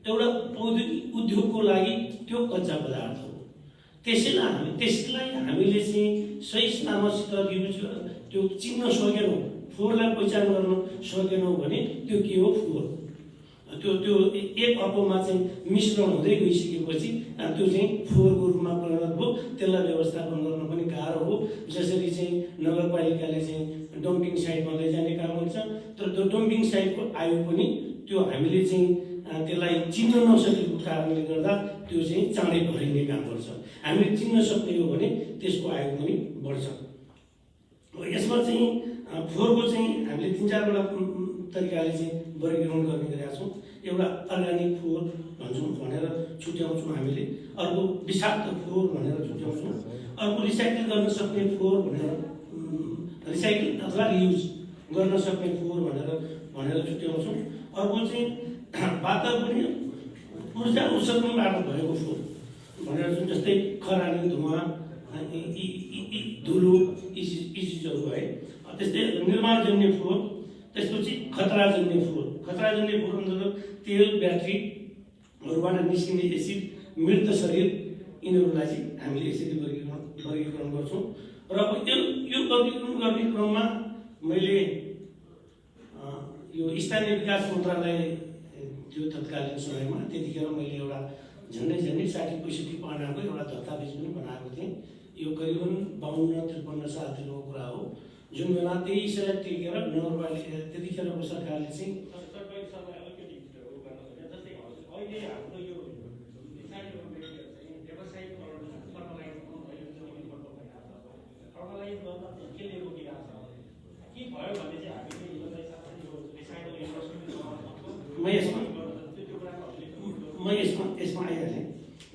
एउटा औद्योगिक उद्योगको लागि त्यो कच्चा पदार्थ हो। त्यसलाई हामीले चाहिँ सही नामसित रियुज त्यो चिन्न सकेनौँ, फोहोरलाई पहिचान गर्न सकेनौँ भने त्यो के हो? फोहोर। त्यो एक अर्कोमा चाहिँ मिश्रण हुँदै गइसकेपछि त्यो चाहिँ फोहोरको रूपमा परिणत भयो। त्यसलाई व्यवस्थापन गर्न पनि गाह्रो हो। जसरी चाहिँ नगरपालिकाले चाहिँ डम्पिङ साइटमा लैजाने काम गर्छ, तर त्यो डम्पिङ साइटको आयु पनि त्यो हामीले चाहिँ त्यसलाई चिन्न नसकेको कारणले गर्दा त्यो चाहिँ चाँडै भरिने काम गर्छ। हामीले चिन्न सक्ने हो भने त्यसको आयु पनि बढ्छ। यसमा चाहिँ फोहोरको चाहिँ हामीले 3-4वटा तरिकाले चाहिँ वर्गीकरण गर्ने गरेका छौँ। एउटा अर्ग्यानिक फोहोर भन्छौँ भनेर छुट्याउँछौँ हामीले, अर्को विषाक्त फोहोर भनेर छुट्याउँछौँ, अर्को रिसाइकल गर्न सक्ने फोहोर भनेर रिसाइकल अथवा रियुज गर्न सक्ने फोहोर भनेर छुट्याउँछौँ, अर्को चाहिँ वातावरणीय ऊर्जा उत्सर्जनबाट भएको फोहोर भनेर जुन जस्तै खरानी, धुवा, धुलो यी चिजहरू भए। त्यस्तै निर्माणजन्य फोहोर, त्यसपछि खतराजन्य फोहोर। खतराजन्य फोहोर अन्तर्गत तेल, ब्याट्रीहरूबाट निस्किने एसिड, मृत शरीर, यिनीहरूलाई चाहिँ हामीले यसरी वर्गीकरण गर्छौँ। र यो वर्गीकरण गर्ने क्रममा मैले यो स्थानीय विकास मन्त्रालय जो तत्कालीन समयमा त्यतिखेर मैले एउटा झन्डै 60-65 पानाको एउटा दस्तावेज पनि बनाएको थिएँ। यो करिबन 52-53 सालतिरको कुरा हो, जुन बेला त्यही सय टेकेर नगरपालिका त्यतिखेरको सरकारले चाहिँ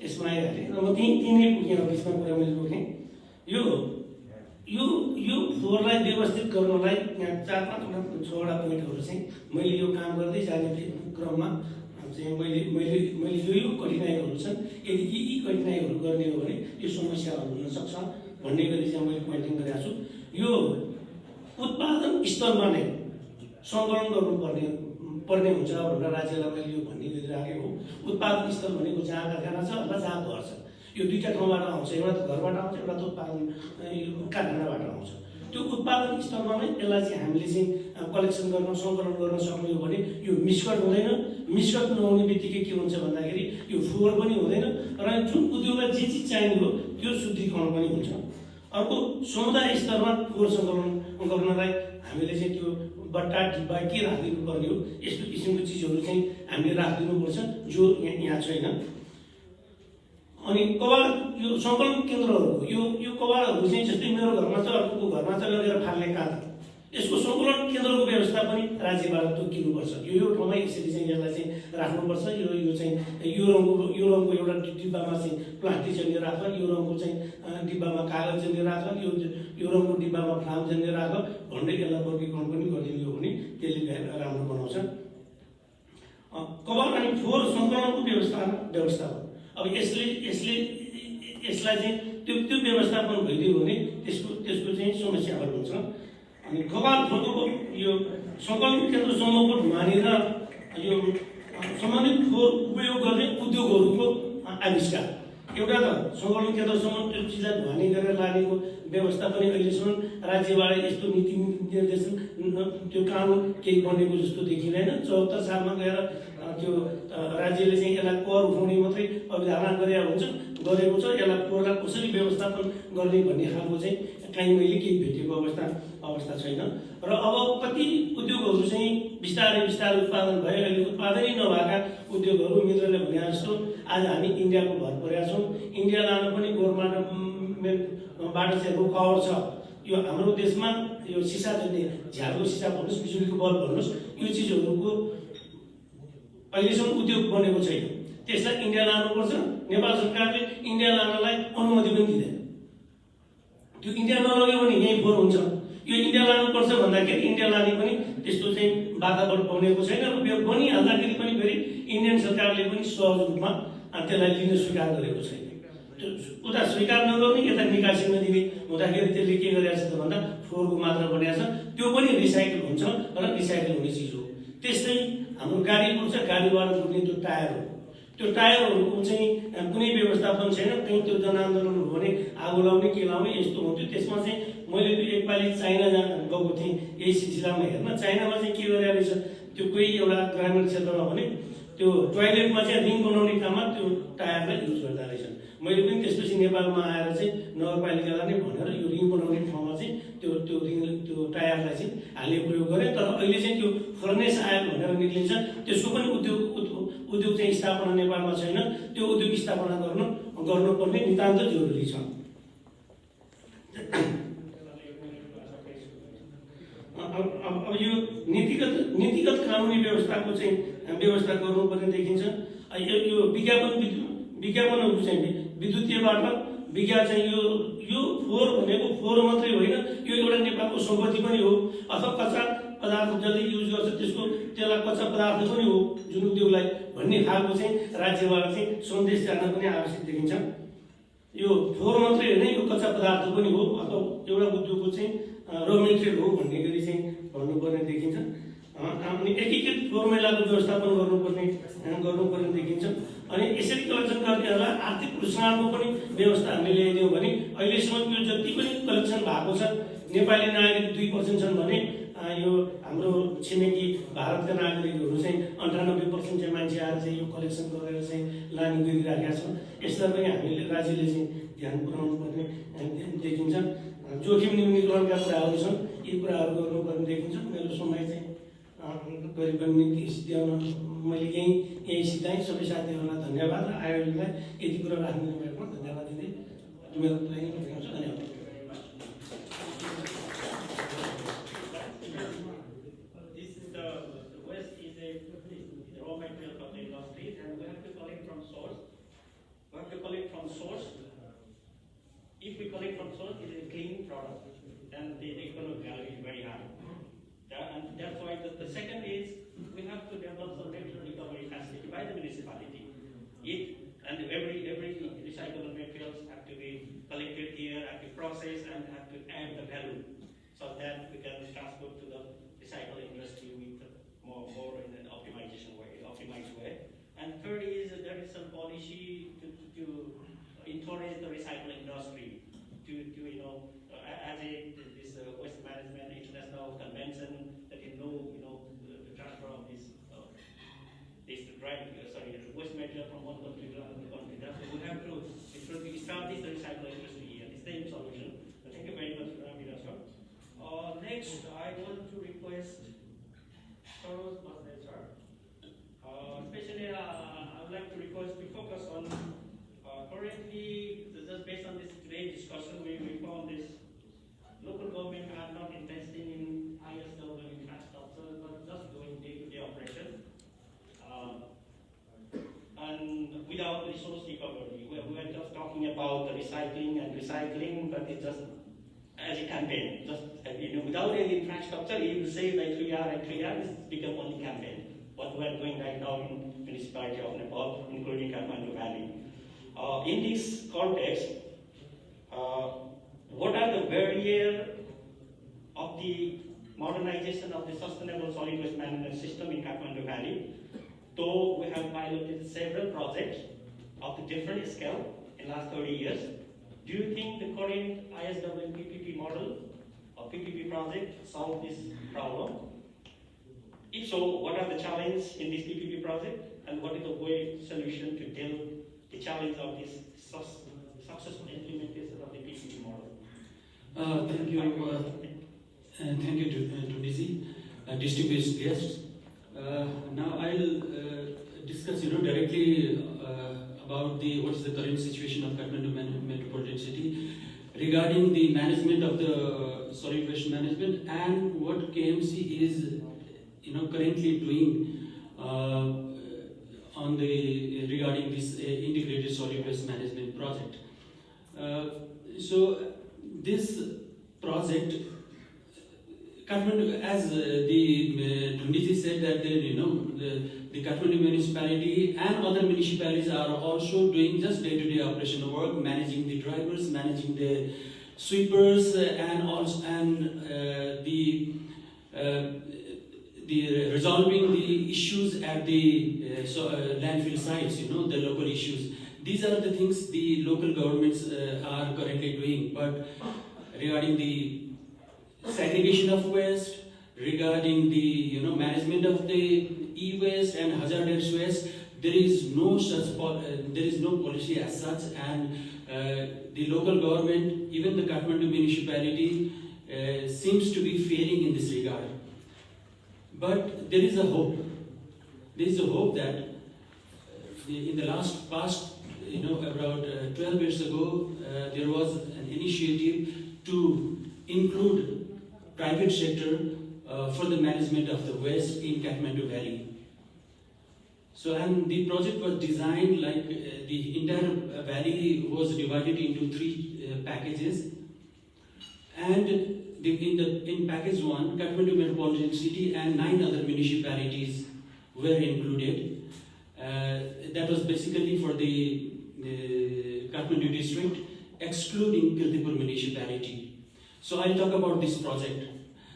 यसमा आइहालेँ र म त्यहीँ पुगेँ। बिचमा कुरा मैले रोकेँ। यो फोहोरलाई व्यवस्थित गर्नलाई यहाँ 4-5-6वटा पोइन्टहरू चाहिँ मैले यो काम गर्दै जाने क्रममा चाहिँ मैले यो कठिनाइहरू छन्, यदि यी कठिनाइहरू गर्ने हो भने यो समस्याहरू हुन सक्छ भन्ने गरी चाहिँ मैले पोइन्टिङ गरेको छु। यो उत्पादन स्तरमा नै सङ्कलन गर्नुपर्ने हुन्छ भनेर राज्यलाई मैले यो भन्ने गरिराखेको हो। उत्पादन स्थल भनेको जहाँ कारखाना छ अथवा जहाँ घर छ, यो दुईटा ठाउँबाट आउँछ। एउटा त घरबाट आउँछ, एउटा त उत्पादन कारखानाबाट आउँछ। त्यो उत्पादन स्तरमा नै यसलाई चाहिँ हामीले चाहिँ कलेक्सन गर्न, सङ्कलन गर्न सक्ने हो भने यो मिस्कट हुँदैन। मिस्कट नहुने बित्तिकै के हुन्छ भन्दाखेरि यो फोहोर पनि हुँदैन र जुन उद्योगलाई जे चिज चाहिने हो त्यो शुद्धिकरण पनि हुन्छ। अर्को समुदाय स्तरमा फोहोर सङ्कलन गर्नलाई हामीले चाहिँ त्यो बट्टा डिब्बा के राखिदिनु पर्ने हो, यस्तो किसिमको चिजहरू चाहिँ हामीले राखिदिनुपर्छ जो यहाँ छैन। अनि कबाड यो सङ्कलन केन्द्रहरूको यो कबाडहरू चाहिँ जस्तै मेरो घरमा छ, अर्कोको घरमा छ लगेर फाल्ने काँध, यसको सङ्कलन केन्द्रको व्यवस्था पनि राज्यबाट तोकिनुपर्छ। यो ठाउँमा यसरी चाहिँ यसलाई चाहिँ राख्नुपर्छ। यो चाहिँ यो रङको एउटा डिब्बामा चाहिँ प्लास्टिक जन्य राख, यो रङको चाहिँ डिब्बामा कागज जन्य राख, यो रङको डिब्बामा फ्लाम जन्य राख भन्दै यसलाई वर्गीकरण पनि गरिदिनु हो भने त्यसले राम्रो बनाउँछ। कबाड अनि फोहोर सङ्कलनको व्यवस्थापन अब यसलाई चाहिँ त्यो व्यवस्थापन भइदियो भने त्यसको चाहिँ समस्या हल हुन्छ। अनि कबाड फोहोरको यो सङ्कलन केन्द्रसम्मको ढुवानी र यो सम्बन्धित फोहोर उपयोग गर्ने उद्योगहरूको आविष्कार। एउटा त सङ्कलन केन्द्रसम्म त्यो चिजलाई ढुवानी गरेर लानेको व्यवस्था पनि अहिलेसम्म राज्यबाट यस्तो नीति निर्देशन त्यो कानुन केही बनेको जस्तो देखिँदैन। 74 सालमा गएर त्यो राज्यले चाहिँ यसलाई कर उठाउने मात्रै अवधारणा गरेको छ, यसलाई करलाई कसरी व्यवस्थापन गर्ने भन्ने खालको चाहिँ काहीँ मैले केही भेटेको अवस्था छैन। र अब कति उद्योगहरू चाहिँ बिस्तारै उत्पादन भए, अहिले उत्पादनै नभएका उद्योगहरू मित्रले भने जस्तो आज हामी इन्डियाको भर परेका छौँ। इन्डिया लान पनि गभर्मेन्टबाट चाहिँ रोकावट छ। यो हाम्रो देशमा यो सिसा जन्ने झ्यालको सिसा भन्नुहोस्, बिजुलीको बल्ब भन्नुहोस्, यो चिजहरूको अहिलेसम्म उद्योग बनेको छैन। त्यसलाई इन्डिया लानुपर्छ। नेपाल सरकारले इन्डिया लानलाई अनुमति पनि दिँदैन। त्यो इन्डिया नलग्यो भने यहीँ फोहोर हुन्छ। यो इन्डिया लानुपर्छ भन्दाखेरि इन्डिया लाने पनि त्यस्तो चाहिँ वातावरण बनेको छैन। र यो बनिहाल्दाखेरि पनि फेरि इन्डियन सरकारले पनि सहज रूपमा त्यसलाई लिन स्वीकार गरेको छैन। उता स्वीकार नगर्ने यता निकासी नदिने हुँदाखेरि त्यसले के गरेको छ त भन्दा फोहोरको मात्रा बढाएको छ। त्यो पनि रिसाइकल हुन्छ र रिसाइकल हुने चिज हो। त्यस्तै हाम्रो गाडी कुद्छ, गाडीबाट कुद्ने त्यो टायरहरूको चाहिँ कुनै व्यवस्थापन छैन। कहीँ त्यो जनआन्दोलन हो भने आगो लाउने के लाउने यस्तो हुन्थ्यो। त्यसमा चाहिँ मैले त्यो एकपालि चाइना गएको थिएँ यही सिलसिलामा हेर्न। चाइनामा चाहिँ के गरेको रहेछ, त्यो कोही एउटा ग्रामीण क्षेत्रमा भने त्यो टोयलेटमा चाहिँ रिङ बनाउने काममा त्यो टायरलाई युज गर्दा रहेछन्। मैले पनि त्यसपछि नेपालमा आएर चाहिँ नगरपालिकालाई नै भनेर यो रिङ बनाउने ठाउँमा चाहिँ त्यो टायरलाई चाहिँ हाल्ने प्रयोग गरेँ। तर अहिले चाहिँ त्यो फर्नेस आयो भनेर निक्लिन्छ। त्यसको पनि उद्योग चाहिँ स्थापना नेपालमा छैन। त्यो उद्योग स्थापना गर्नुपर्ने नितान्त जरुरी छ। अब यो नीतिगत कानुनी व्यवस्थाको चाहिँ व्यवस्था गर्नुपर्ने देखिन्छ। यो विज्ञापनहरू चाहिँ विद्युतीयबाट विज्ञान चाहिँ यो फोहोर भनेको फोहोर मात्रै होइन, यो एउटा नेपालको सम्पत्ति पनि हो। अथवा कच्चा पदार्थ जसले युज गर्छ त्यसलाई कच्चा पदार्थ पनि हो जुन उद्योगलाई भन्ने खालको चाहिँ राज्यबाट चाहिँ सन्देश जान पनि आवश्यक देखिन्छ। यो फोहोर मात्रै होइन, यो कच्चा पदार्थ पनि हो अथवा एउटा उद्योगको चाहिँ र मेटेरियल हो भन्ने गरी चाहिँ भन्नुपर्ने देखिन्छ। अनि एकीकृत फोहोर मैलाको व्यवस्थापन गर्नुपर्ने देखिन्छ। अनि यसरी कलेक्सन गर्नेहरूलाई आर्थिक प्रोत्साहनको पनि व्यवस्था हामीले ल्याइदियौँ भने अहिलेसम्म यो जति पनि कलेक्सन भएको छ, नेपाली नागरिक 2% छन् भने यो हाम्रो छिमेकी भारतका नागरिकहरू चाहिँ 98% चाहिँ मान्छे आएर चाहिँ यो कलेक्सन गरेर चाहिँ लाने गरिराखेका छन्। यसलाई पनि हामीले राज्यले चाहिँ ध्यान पुर्याउनु पर्ने देखिन्छ। जोखिम न्यूनीकरणका कुराहरू छन्, यी कुराहरू गर्नुपर्ने देखिन्छ। मेरो समय चाहिँ करिब मैले यही सिधाएँ। सबै साथीहरूलाई धन्यवाद र आयोजकलाई यति कुरा राख्ने बेलामा धन्यवाद दिँदै मेरो धन्यवाद। This is the waste is a raw material from the industry, and we have to collect from source. If we collect from source, it is a clean product, then the economic value is very high. And that's why the second is we have to develop some material recovery facility by the municipality. Every recyclable materials have to be collected here, have to be processed, and have to add the value so that we can transport to the recycle industry with more in an optimized way. And third is there is some policy to encourage the recycling industry to as this waste management international convention that the transfer of this waste material from one country to another country. Therefore, we have to establish the recycling industry here. It's the same solution. Thank you very much, Mr. Next, I want to request like to request to focus on currently, just based on this today's discussion, we found this local government are not investing in ISW infrastructure, but just doing day-to-day operation. And without resource recovery, we are just talking about the recycling, but it's just as a campaign. Just without any infrastructure, you will say like 3 years, it's become only campaign. What we are doing right now in municipality of Nepal, including Kathmandu Valley. In this context, what are the barriers of the modernization of the sustainable solid waste management system in Kathmandu Valley? Though we have piloted several projects of the different scale in the last 30 years, do you think the current ISW PPP model or PPP project solve this problem? If so, what are the challenges in this PPP project, and what is the way solution to deal the challenge of this successful implementation of the PPP model? Thank you, Tunisi, distinguished guests. Now I'll discuss, directly about what is the current situation of Kathmandu metropolitan city regarding the management of the solid waste management and what KMC is, currently doing on the regarding this integrated solid waste management project. So this project, Kathmandu, as the Tunisi said that the Kathmandu municipality and other municipalities are also doing just day-to-day operational work, managing the drivers, managing the sweepers, and also the resolving the issues at the landfill sites, the local issues. These are the things the local governments are currently doing. But regarding the segregation of waste, regarding the management of the e-waste and hazardous waste, there is no policy as such, and the local government, even the Kathmandu municipality, seems to be failing in this regard. But there is a hope. There is a hope that in the past, about 12 years ago, there was an initiative to include private sector for the management of the waste in Kathmandu Valley. So, and the project was designed like the entire valley was divided into 3 packages, and in package 1, Kathmandu metropolitan city and 9 other municipalities were included. That was basically for the Kathmandu district, excluding Kirtipur municipality. So I'll talk about this project.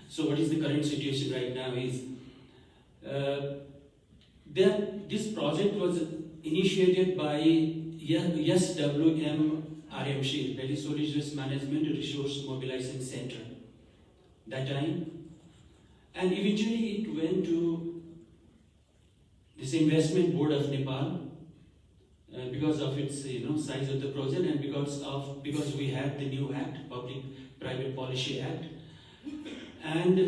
So what is the current situation right now is that this project was initiated by SWM RMC, that is Solid Waste Management Resource Mobilization Center, that time, and eventually it went to this Investment Board of Nepal because of its size of the project, and because we had the new act, Public-Private Policy Act, and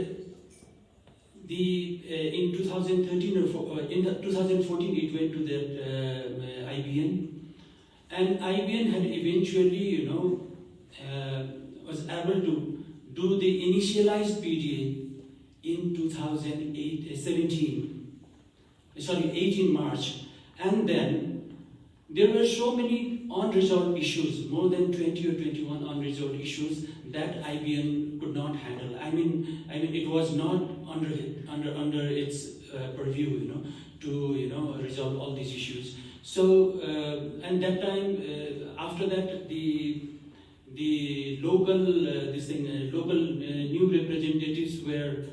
in 2013 or in 2014 it went to the IBN, and IBN had eventually was able to do the initialized PDA in 18 March, and then there were so many unresolved issues, more than 20 or 21 unresolved issues that IBN could not handle. I mean, it was not under its purview, to resolve all these issues. So, and that time, after that, the local local new representatives were.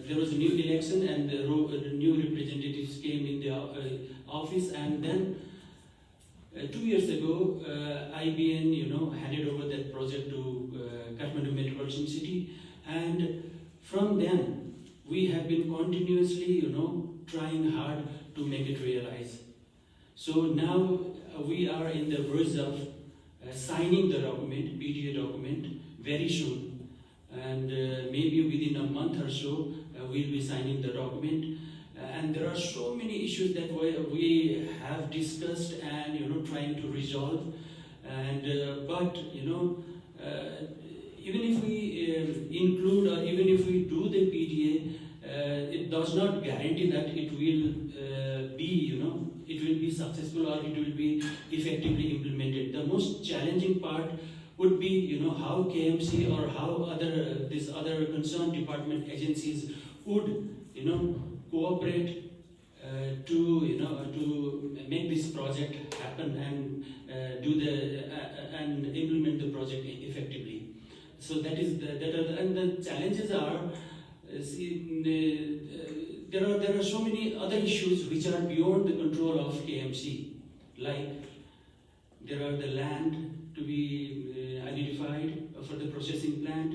There was a new election, and the new representatives came in the office, and then 2 years ago, IBN, handed over that project to Kathmandu Metropolitan City, and from then we have been continuously, trying hard to make it realize. So now we are in the verge of signing the document, PDA document, very soon, and maybe within a month or so we'll be signing the document, and there are so many issues that we have discussed and trying to resolve. And but even if we include or even if we do the PDA, it does not guarantee that it will be successful or it will be effectively implemented. The most challenging part would be how KMC or how these other concerned department agencies would cooperate to make this project happen and and implement the project effectively. So that is and the challenges are there are so many other issues which are beyond the control of KMC, like there are the land to be identified for the processing plant.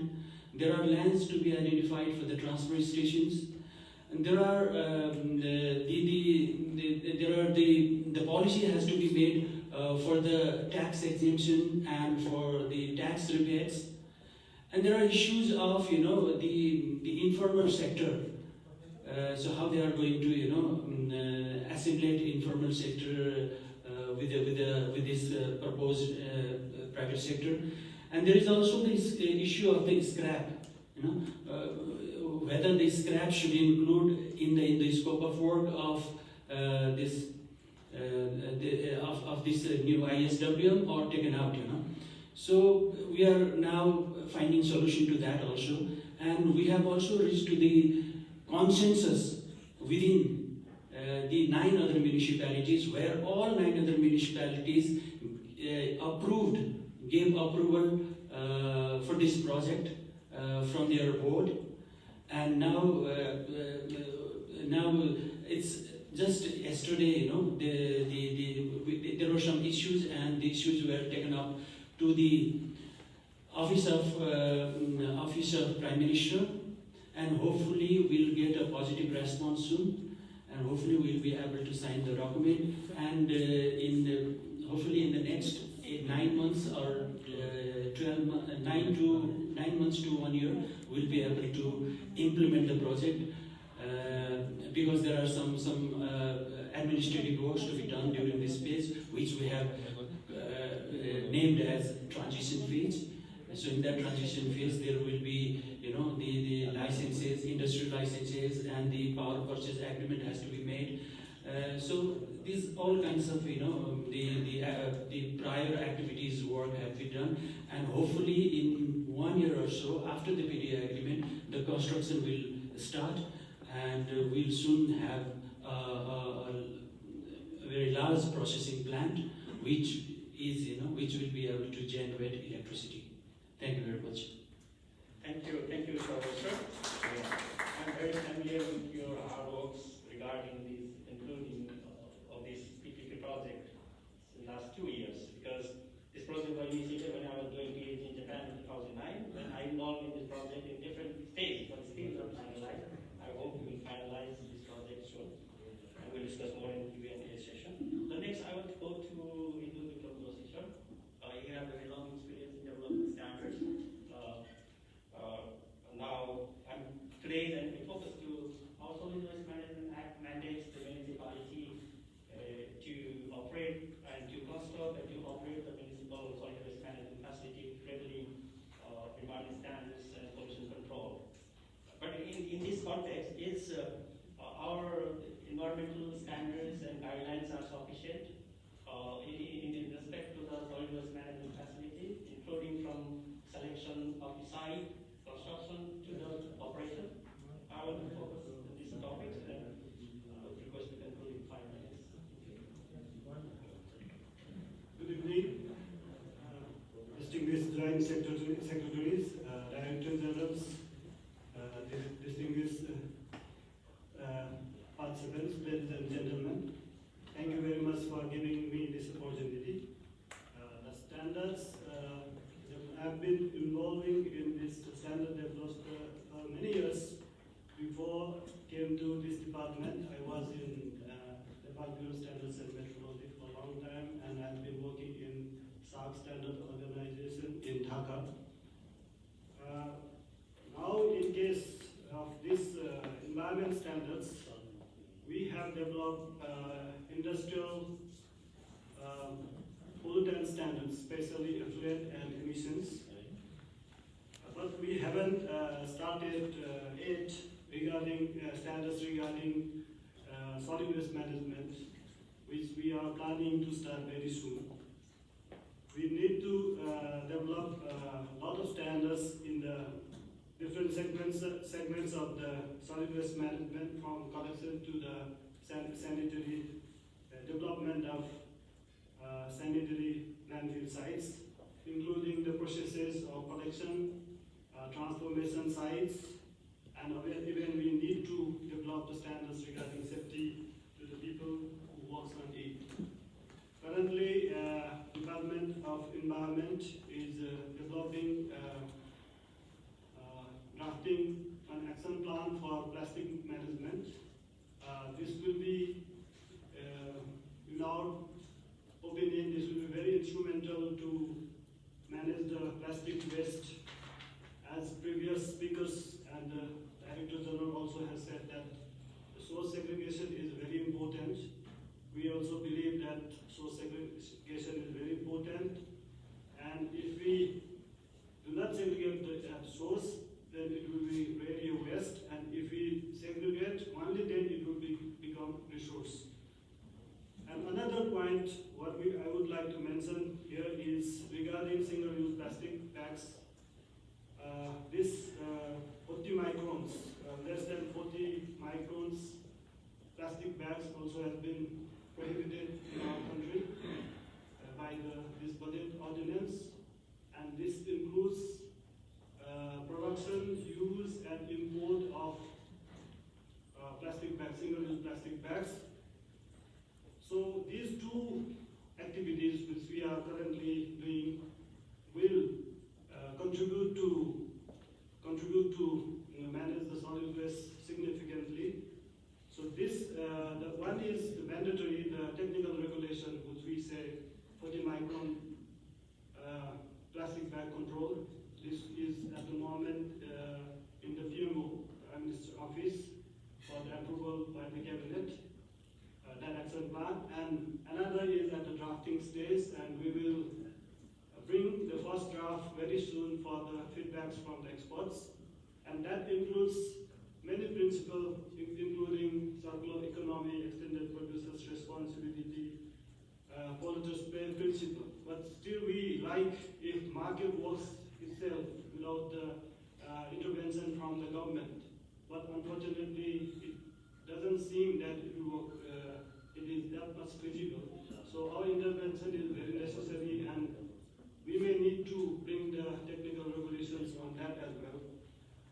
There are lands to be identified for the transfer stations. And there are the policy has to be made for the tax exemption and for the tax rebates. And there are issues of the informal sector. So how they are going to assimilate informal sector with this proposed private sector. And there is also this issue of the scrap, whether the scrap should include in the scope of work of this new ISWM or taken out, So we are now finding solution to that also, and we have also reached to the consensus within the 9 other municipalities, where all 9 other municipalities gave approval for this project from their board. And now it's just yesterday, there were some issues, and the issues were taken up to the office of Prime Minister, and hopefully we'll get a positive response soon, and hopefully we'll be able to sign the document, and hopefully in the next 9 months or 9 months to 1 year, we'll be able to implement the project, because there are some administrative works to be done during this phase, which we have named as transition phase. So in that transition phase, there will be, the licenses, industrial licenses, and the power purchase agreement has to be made. So these all kinds of, the prior activities work have been done, and hopefully in 1 year or so after the PDA agreement, the construction will start, and we'll soon have a very large processing plant, which will be able to generate electricity. Thank you very much. Thank you, Professor. I'm very familiar with your hard works regarding this, including of this PPP project in the last 2 years, because this project was initiated when I was doing PhD in Japan in 2009, when I involved in this project in different stages, but still not finalized. I hope we will finalize this project soon, and we'll discuss more in the Q&A session. So next, I want to go to individual procedure. You have a very long experience in development standards. Now, today then we focus to how Solid Waste Management Act mandates the municipality to operate and to construct and to operate the municipal solid waste management facility friendly environment standards and pollution control. But in this context, is our environmental standards and guidelines are sufficient in respect to the solid waste management facility, including from selection of the site, construction to the operation? I want to focus on these topics and request to conclude in 5 minutes. Good evening, distinguished joint secretaries, director generals, distinguished participants, ladies and gentlemen. Thank you very much for giving me this opportunity. The standards, I've been involving in this standard development for many years. Before I came to this department, I was in Department of Standards and Metrology for a long time, and I've been working in SARC Standard Organization in Dhaka. Now, in case of this environment standards, we have developed industrial pollutant standards, especially effluent and emissions. But we haven't started yet regarding standards regarding solid waste management, which we are planning to start very soon. We need to develop a lot of standards in the different segments of the solid waste management, from collection to the sanitary development of sanitary landfill sites, including the processes of collection, transformation sites, and even we need to develop the standards regarding safety to the people who work on it. Currently, Department of Environment is developing drafting an action plan for plastic management. This will be, in our opinion, this will be very instrumental to manage the plastic waste. As previous speakers and the Director General also has said that the source segregation is very important. We also believe that source segregation is very important, and if we do not segregate the source, then it will be radio waste, and if we segregate only, then it will become resource. And another point, what I would like to mention here is regarding single-use plastic bags. This 40 microns, less than 40 microns plastic bags also have been prohibited in our country by this budget ordinance, and this includes production, use, and import of plastic bags, single-use plastic bags. So these two activities which we are currently doing will contribute to manage the solid waste significantly. So this, the one is the mandatory, the technical regulation, which we say 40 micron plastic bag control. This is at the moment in the PMO, Prime Minister's office, for the approval by the cabinet, that action plan. And another is at the drafting stage, and we will bring the first draft very soon for the feedbacks from the experts. And that includes many principles, including circular economy, extended producers' responsibility, polluters pay principle. But still we like if market works itself without the intervention from the government. But unfortunately, it doesn't seem that it will work, it is that much feasible. So our intervention is very necessary, and we may need to bring the technical regulations on that as well.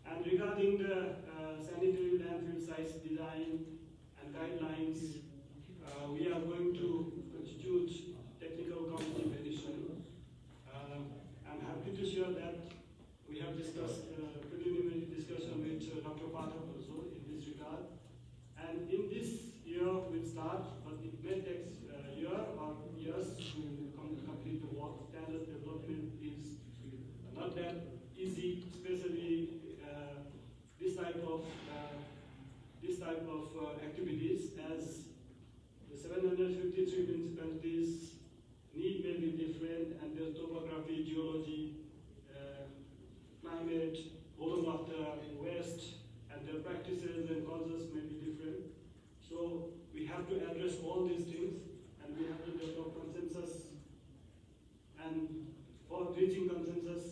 And regarding the sanitary landfill sites design and guidelines, we are going to constitute technical committee very soon. I'm happy to share that we have discussed preliminary discussion with Dr. Pathak also in this regard. And in this year we'll start, but it may take a year or years to complete the work. Standard development is not that easy, especially this type of activities, as the 753 municipalities need may be different, and their topography, geology, climate, volume of the waste, and their practices and causes may be different. So we have to address all these things, and we have to develop consensus. And for reaching consensus,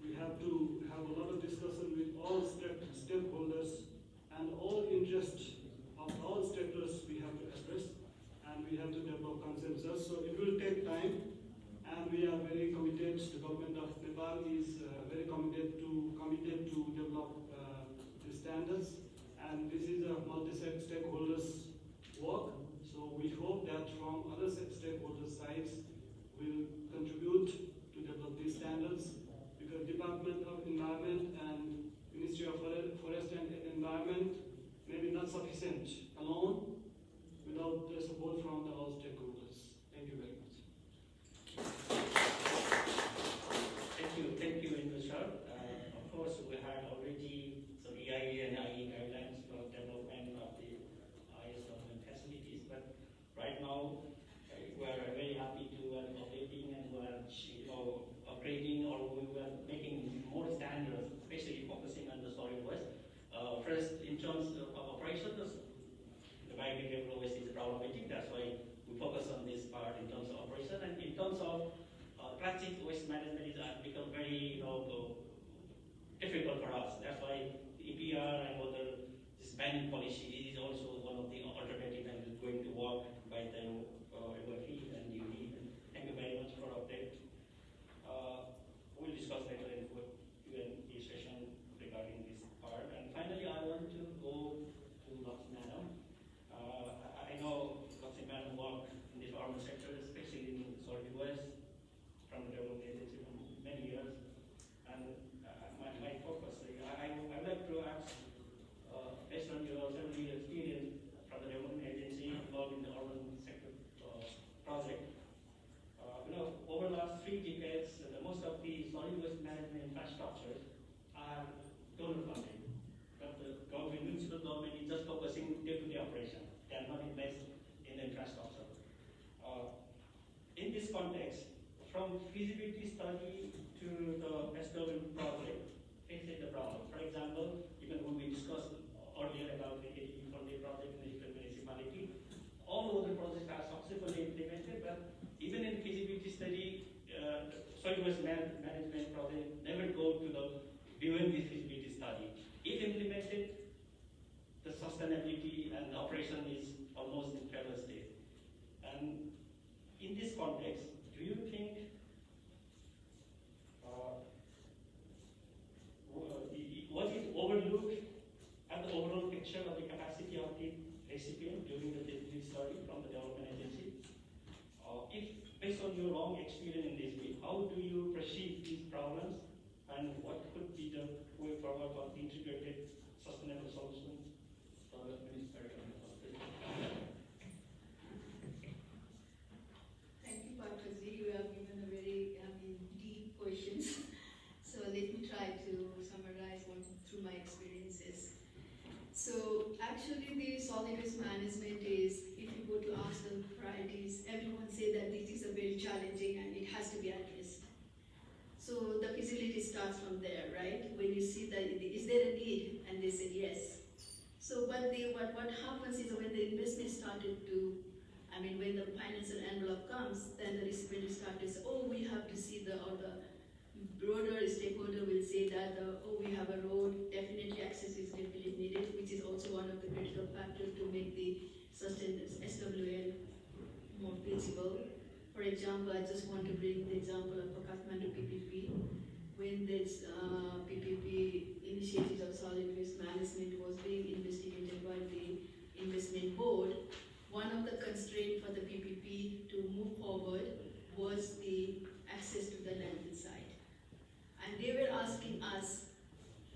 we have to have a lot of discussion with all stakeholders and all interests of all stakeholders we have to address, and we have to develop consensus. So it will take time, and we are very committed. The government of Nepal is very committed to develop the standards, and this is a multi-stakeholders work. So we hope that from other stakeholders infrastructure. In this context, from feasibility study to the SW project, facing the problem. For example, even when we discussed earlier about the ADB funding project in the different municipality, all other projects are successfully implemented, but even in feasibility study, solid waste management project never go to the beyond the feasibility study. If implemented, the sustainability and operation is almost in failure state. And in this context, do you think was it overlooked at the overall picture of the capacity of the recipient during the feasibility study from the development agency? If based on your long experience in this field, how do you perceive these problems, and what could be the way forward for the integrated sustainable solutions for the municipality? Thank you, Parthaji. You have given a very deep questions. So let me try to summarize through my experiences. So actually the solid waste management is, if you go to ask the priorities, everyone say that it is a very challenging and it has to be addressed. So the feasibility starts from there, right? When you see that, is there a need? And they said yes. So but what happens is when the investment started to, when the financial envelope comes, then the recipient started to say, oh, we have to see the broader stakeholder will say that, we have a road, definitely access is definitely needed, which is also one of the critical factors to make the sustained SWL more feasible. For example, I just want to bring the example of Kathmandu PPP. When this PPP initiative of solid waste management was being investigated by the investment board, one of the constraints for the PPP to move forward was the access to the landfill site. And they were asking us,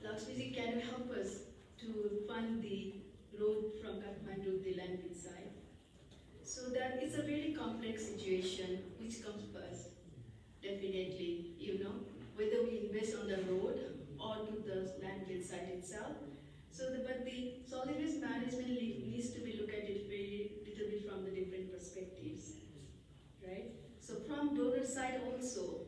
Lakshmiji, can you help us to fund the road from Kathmandu to the landfill site? So that is a very complex situation which comes first, definitely, whether we invest on the road or to the landfill site itself. So but the solid waste management needs to be looked at it very little bit from the different perspectives, right? So from donor side also,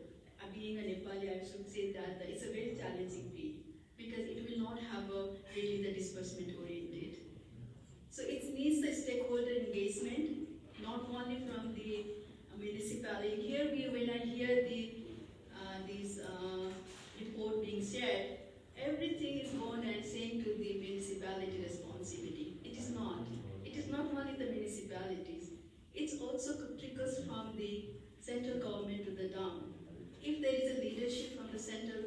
being a Nepali, I should say that it's a very challenging field because it will not have really the disbursement oriented. So it needs the stakeholder engagement, not only from the municipality. Here, when I hear this report being shared, everything is gone and saying to the municipality responsibility. It is not. It is not only the municipalities. It also trickles from the central government to the down. If there is a leadership from the center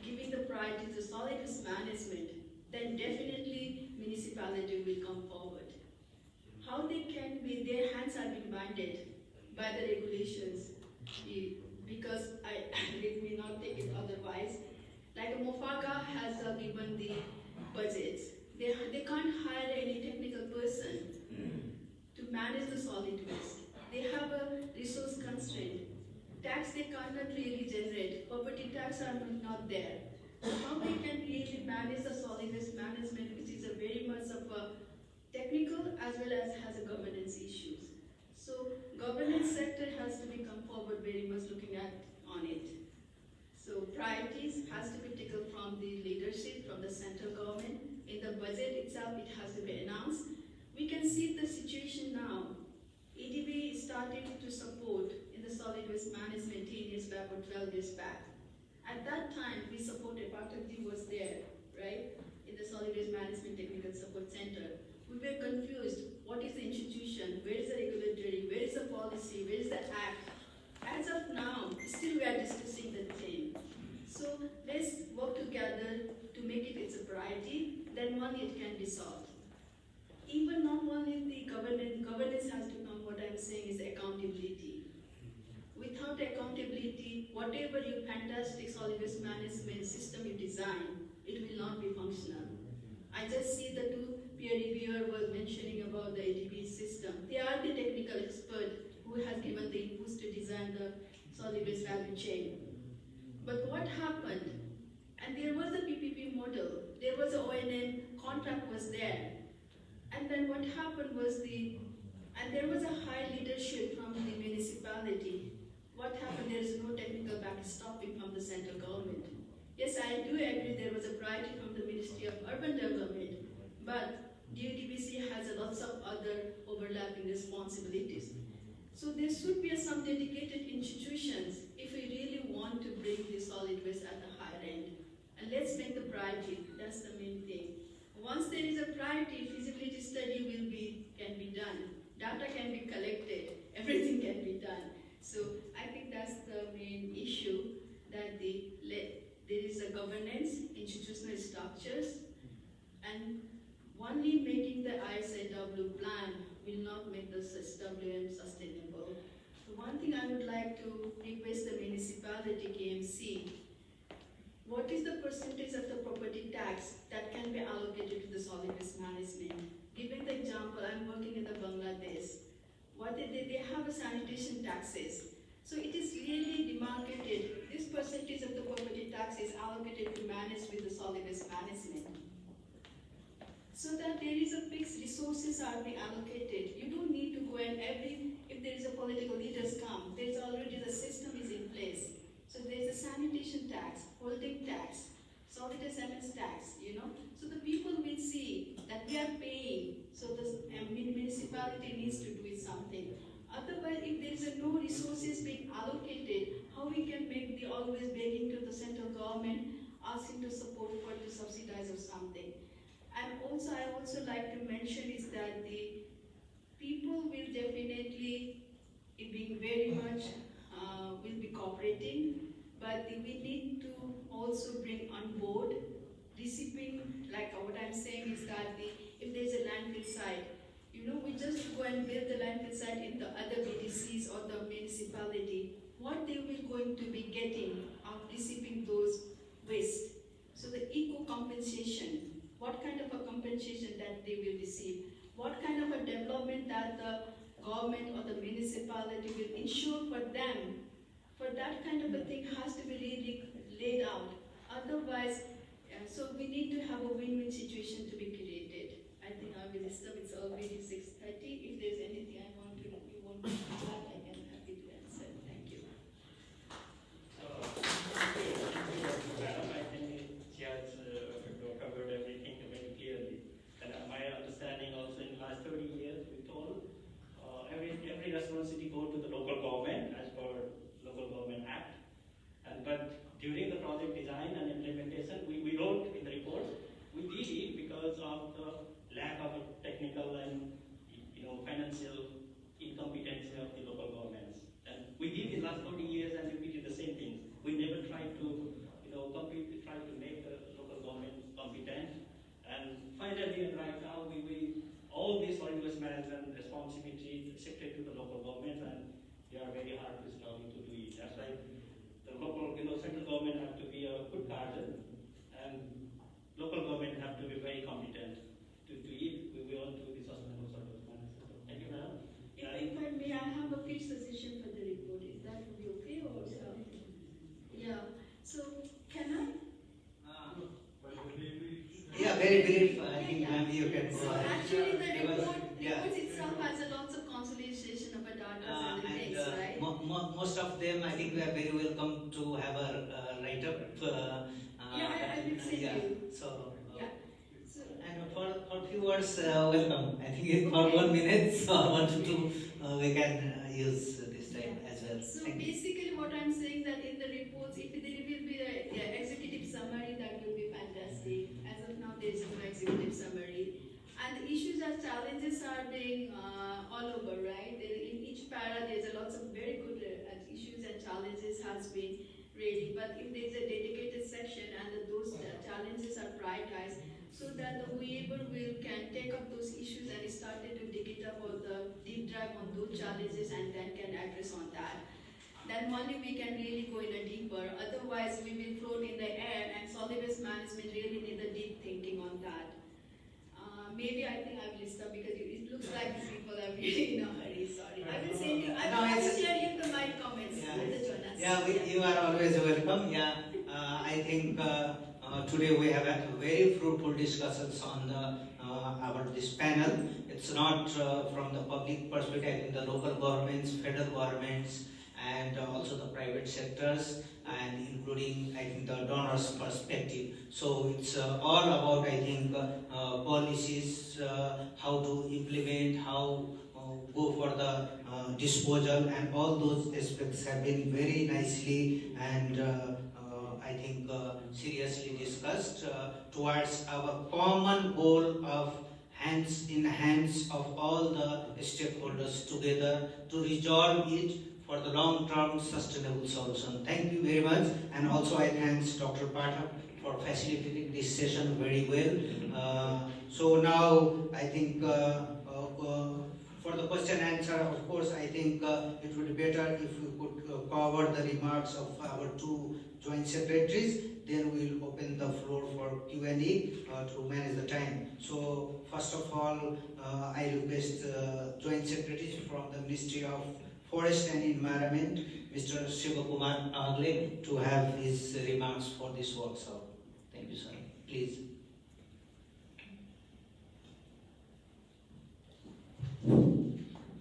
giving the priority to solid waste management, then definitely municipality will come forward. How they can be, their hands are being binded by the regulations, because let me not take it otherwise. Like Mofaga has given the budgets. They can't hire any technical person to manage the solid waste. They have a resource constraint. Tax they cannot really generate. Property tax are not there. So how they can really manage the solid waste management, which is a very much of a technical as well as has a governance issues. So governance sector has to come forward very much looking on it. So priorities has to be taken from the leadership, from the central government. In the budget itself, it has to be announced. We can see the situation now. EDB started to support in the solid waste management 10 years back or 12 years back. At that time, we supported, Parthaji was there, right? In the solid waste management technical support center. We were confused. What is the institution? Where is the regulatory? Where is the policy? Where is the act? As of now, still we are discussing the same. So let's work together to make it a priority, then only it can be solved. Even not only the governance has to come, what I'm saying is accountability. Without accountability, whatever your fantastic solid waste management system you design, it will not be functional. I just see the two peer reviewer was mentioning about the ADB system. They are the technical expert who has given the inputs to design the solid waste value chain. But what happened? And there was a PPP model. There was an O&M contract was there. And then what happened was And there was a high leadership from the municipality. What happened? There is no technical backstopping from the central government. Yes, I do agree there was a priority from the Ministry of Urban Development, but DUDBC has a lots of other overlapping responsibilities. So there should be some dedicated institutions if we really want to bring the solid waste at the higher end. And let's make the priority, that's the main thing. Once there is a priority, feasibility study can be done. Data can be collected, everything can be done. So I think that's the main issue, that there is a governance, institutional structures, and only making the ISAW plan will not make the SWM sustainable. So one thing I would like to request the municipality KMC, what is the percentage of the property tax that can be allocated to the solid waste management? Given the example, I'm working in the Bangladesh. They have a sanitation taxes. So it is really demarcated. This percentage of the property tax is allocated to manage with the solid waste management. So that there is a fixed resources are being allocated. You don't need to go and if there is a political leaders come, there's already the system is in place. So there's a sanitation tax, holding tax, solid waste tax, So the people will see that we are paying, so the municipality needs to do something. Otherwise, if there is no resources being allocated, how we can make the always begging to the central government, asking to support for to subsidize or something. And also, I also like to mention is that the people will definitely being very much will be cooperating, but we need to also bring on board receiving, like what I'm saying is that if there's a landfill site, we just go and build the landfill site in the other BDCs or the municipality, what they will going to be getting of receiving those waste. So the eco compensation, what kind of a compensation that they will receive, what kind of a development that the government or the municipality will ensure for them, for that kind of a thing has to be really laid out. Otherwise, so we need to have a win-win situation to be created. I think I will stop. It's already 6:30. If there's anything you want to add, I can happy to answer. Thank you. I think she has covered everything very clearly. And my understanding also in the last 30 years, we told every responsibility go to the local government as per Local Government Act. But during the project design and implementation, we wrote in the report, we did it because of the lack of a technical and financial incompetency of the local governments. And we did in the last 40 years and repeated the same thing. We never tried to try to make the local government competent. And finally, right now, all these solid waste management responsibility shifted to the local government, and they are very hard to struggle to do it. That's why the local, central government have to be a good guardian, and local government have to be very competent to do it. We want to be sustainable solid waste management. Thank you, madam. If I may, I have a quick suggestion for the report. Is that would be okay or so? Yeah. So can I? Yeah, very brief. I think maybe you can go So ahead. actually, the report Yeah. itself has a lots of consolidation of data and the things, right? Most of them, I think, we are very welcome to have a write-up. I will send you. So, Yeah. So, and for few words, welcome. I think for 1 minute, so I wanted to, we can use this time as well. So Thank you. basically what I'm saying that in the reports, if there will be a executive summary, that will be fantastic. As of now, there is no executive summary. And the issues and challenges are being all over, right? In each para, there's a lots of very good issues and challenges has been raised. But if there's a dedicated section and those challenges are prioritized, so that whoever can take up those issues and started to dig it up or the deep dive on those challenges and then can address on that. Then only we can really go in a deeper. Otherwise, we will float in the air, and solid waste management really need a deep thinking on that. Maybe I think I will stop because it looks like these people are really in a hurry. Sorry. I will send you. I will share you my comments. Yeah, you are always welcome. Yeah, I think today we have had very fruitful discussions on the our this panel. It's not from the public perspective, I think the local governments, federal governments, and also the private sectors, and including I think the donors' perspective. So it's all about I think policies, how to implement, how go for the disposal, and all those aspects have been very nicely and I think seriously discussed towards our common goal of hands in hands of all the stakeholders together to resolve it for the long-term sustainable solution. Thank you very much, and also I thank Dr. Pathak for facilitating this session very well. So now I think for the question answer, of course, I think it would be better if we could cover the remarks of our two joint secretaries. Then we will open the floor for Q&A to manage the time. So first of all, I request joint secretaries from the Ministry of Forest and Environment, Mr. Shivakumar Agle, to have his remarks for this workshop. Thank you, sir. Please.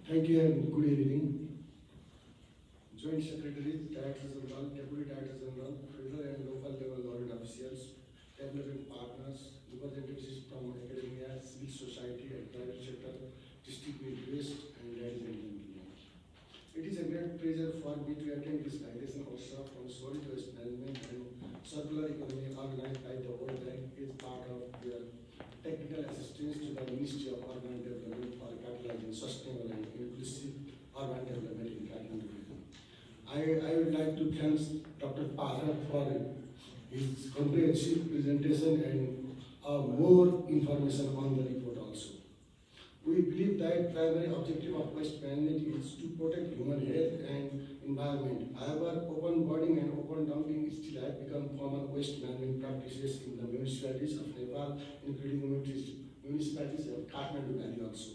Thank you and good evening. Joint Secretaries, Directors General, Deputy Directors General, federal and local level government officials, development partners, representatives from academia, civil society and private sector, district Midwest and ladies and gentlemen. It is a great pleasure for me to attend this guidance workshop on solid waste management and circular economy organized by the World Bank as part of their technical assistance to the Ministry of Urban Development for catalyzing sustainable and inclusive urban development in Kathmandu region. I would like to thank Dr. Pathak for his comprehensive presentation and more information on the report also. We believe that primary objective of waste management is to protect human health and environment. However, open burning and open dumping still have become common waste management practices in the municipalities of Nepal, including municipalities of Kathmandu Valley also.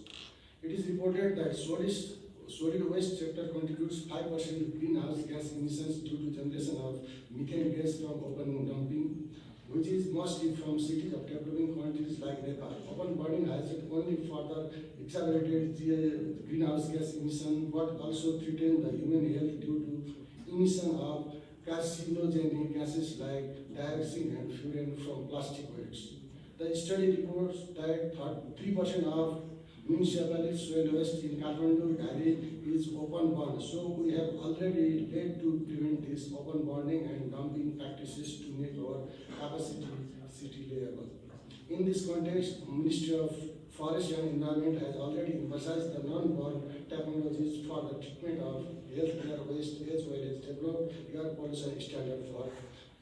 It is reported that solid waste sector contributes 5% of greenhouse gas emissions due to generation of methane gas from open dumping, which is mostly from cities of developing countries like Nepal. Open burning has only further accelerated the greenhouse gas emission, but also threatened the human health due to emission of carcinogenic gases like dioxin and furan from plastic waste. The study reports that 3% of municipal soil waste in Kathmandu Valley is open burn. So we have already led to prevent this open burning and dumping practices to make our capacity city level. In this context, Ministry of Forest and Environment has already emphasized the non-burn technologies for the treatment of healthcare waste as well as developed air pollution standard for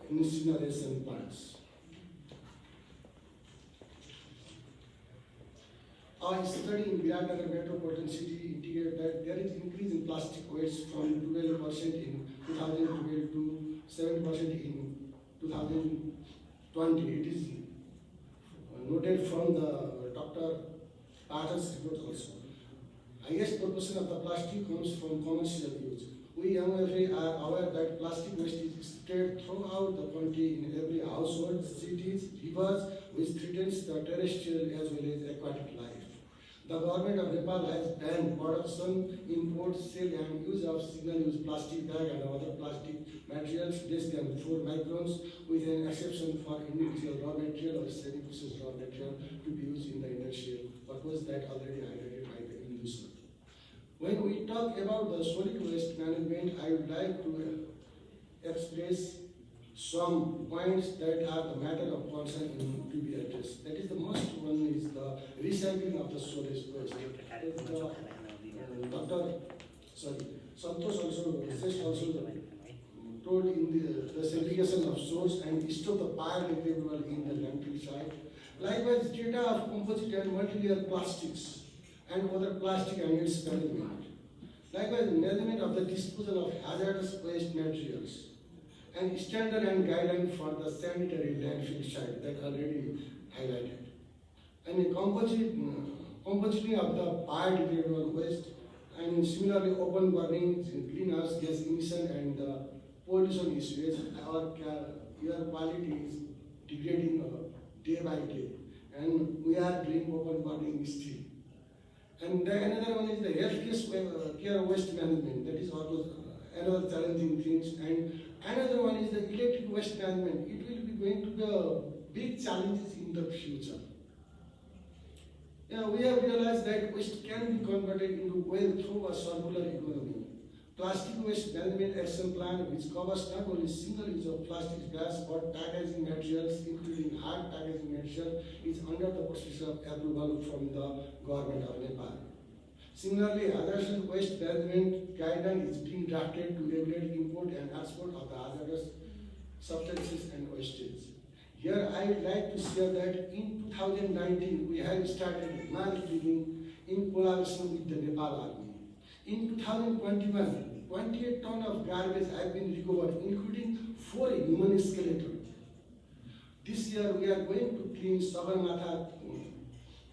incineration plants. A study in Viratnagar metropolitan city indicated that there is increase in plastic waste from 12% in 2012 to 7% in 2020. It is noted from the Dr. Pathak's report also. Highest proportion of the plastic comes from commercial use. We young are aware that plastic waste is spread throughout the country in every household, cities, rivers, which threatens the terrestrial as well as aquatic life. The government of Nepal has banned production, import, sale and use of single-use plastic bag and other plastic materials less than 4 microns, with an exception for individual raw material or semi-processed raw material to be used in the industrial purpose that already highlighted by the inducer. When we talk about the solid waste management, I would like to express some points that are the matter of concern to be addressed. That is, the most one is the recycling of the solid waste. Santosh also told in the segregation of source and store the biodegradable in the landfill site. Likewise, data of composite and multi-layer plastics and other plastic and its management. Likewise, management of the disposal of hazardous waste materials, and standard and guideline for the sanitary landfill site that already highlighted. And a compositing of the biodegradable waste, and similarly open burning, greenhouse gas emission and pollution issues. Our air quality is degrading day by day. and we are doing open burning still. And the another one is the health care waste management. That is also another challenging things. And another one is the electric waste management. It will be going to be a big challenges in the future. Yeah, we have realized that waste can be converted into wealth through a circular economy. Plastic waste management action plan, which covers not only single use of plastic bags but packaging materials, including hard packaging material, is under the process of approval from the government of Nepal. Similarly, hazardous waste management guideline is being drafted to regulate import and export of the hazardous substances and wastes. Here, I would like to share that in 2019, we have started mass cleaning in collaboration with the Nepal Army. In 2021, 28 tons of garbage have been recovered, including 4 human skeletons. This year, we are going to clean Sagarmatha,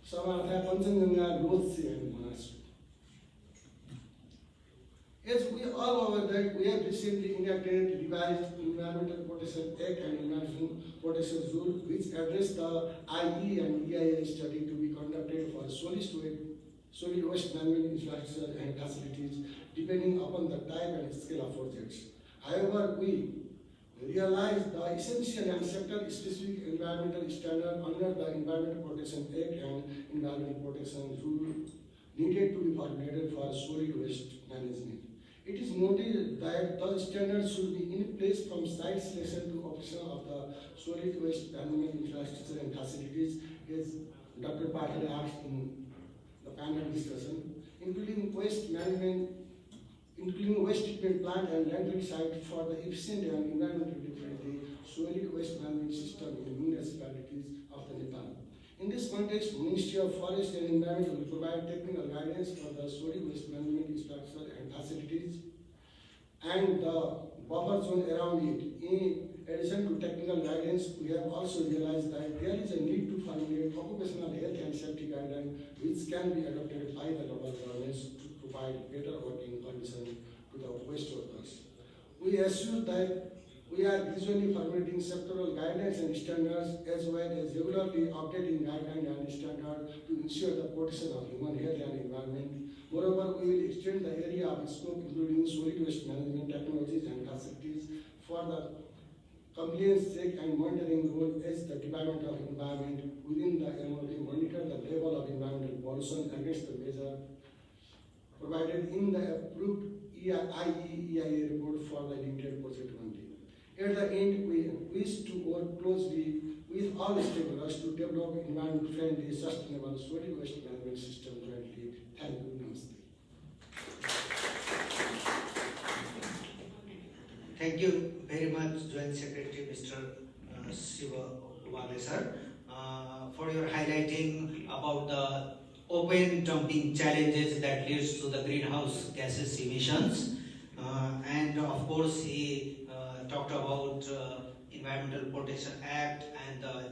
Panchanjanga, Lotse, and Manas. As we all aware that we have recently enacted revised Environmental Protection Act and Environmental Protection Rule, which address the IE and EIA study to be conducted for solid waste management infrastructure and facilities, depending upon the type and scale of projects. However, we realize the essential and sector-specific environmental standard under the Environmental Protection Act and Environmental Protection Rule needed to be formulated for solid waste management. It is noted that the standards should be in place from site selection to operation of the solid waste management infrastructure and facilities, as Dr. Patel asked in the panel discussion, including waste management, including waste treatment plant and landfill site for the efficient and environmentally friendly solid waste management system in municipalities of the Nepal. In this context, Ministry of Forest and Environment will provide technical guidance for the solid waste management infrastructure and facilities and the buffer zone around it. In addition to technical guidance, we have also realized that there is a need to formulate occupational health and safety guidelines which can be adopted by the local governments to provide better working conditions to the waste workers. We assure that we are visually formulating sectoral guidelines and standards as well as regularly updating guidelines and standards to ensure the protection of human health and environment. Moreover, we will extend the area of scope including solid waste management technologies and facilities for the compliance check and monitoring role as the Department of Environment within the MOD monitor the level of environmental pollution against the measure provided in the approved IEEIA report for the limited project only. At the end, we wish to work closely with all stakeholders to develop environment-friendly, sustainable solid waste management system jointly. Thank you. Namaste. Thank you very much, Joint Secretary Mr. Siva Wale sir, for your highlighting about the open dumping challenges that leads to the greenhouse gases emissions. And of course, he talked about Environmental Protection Act and the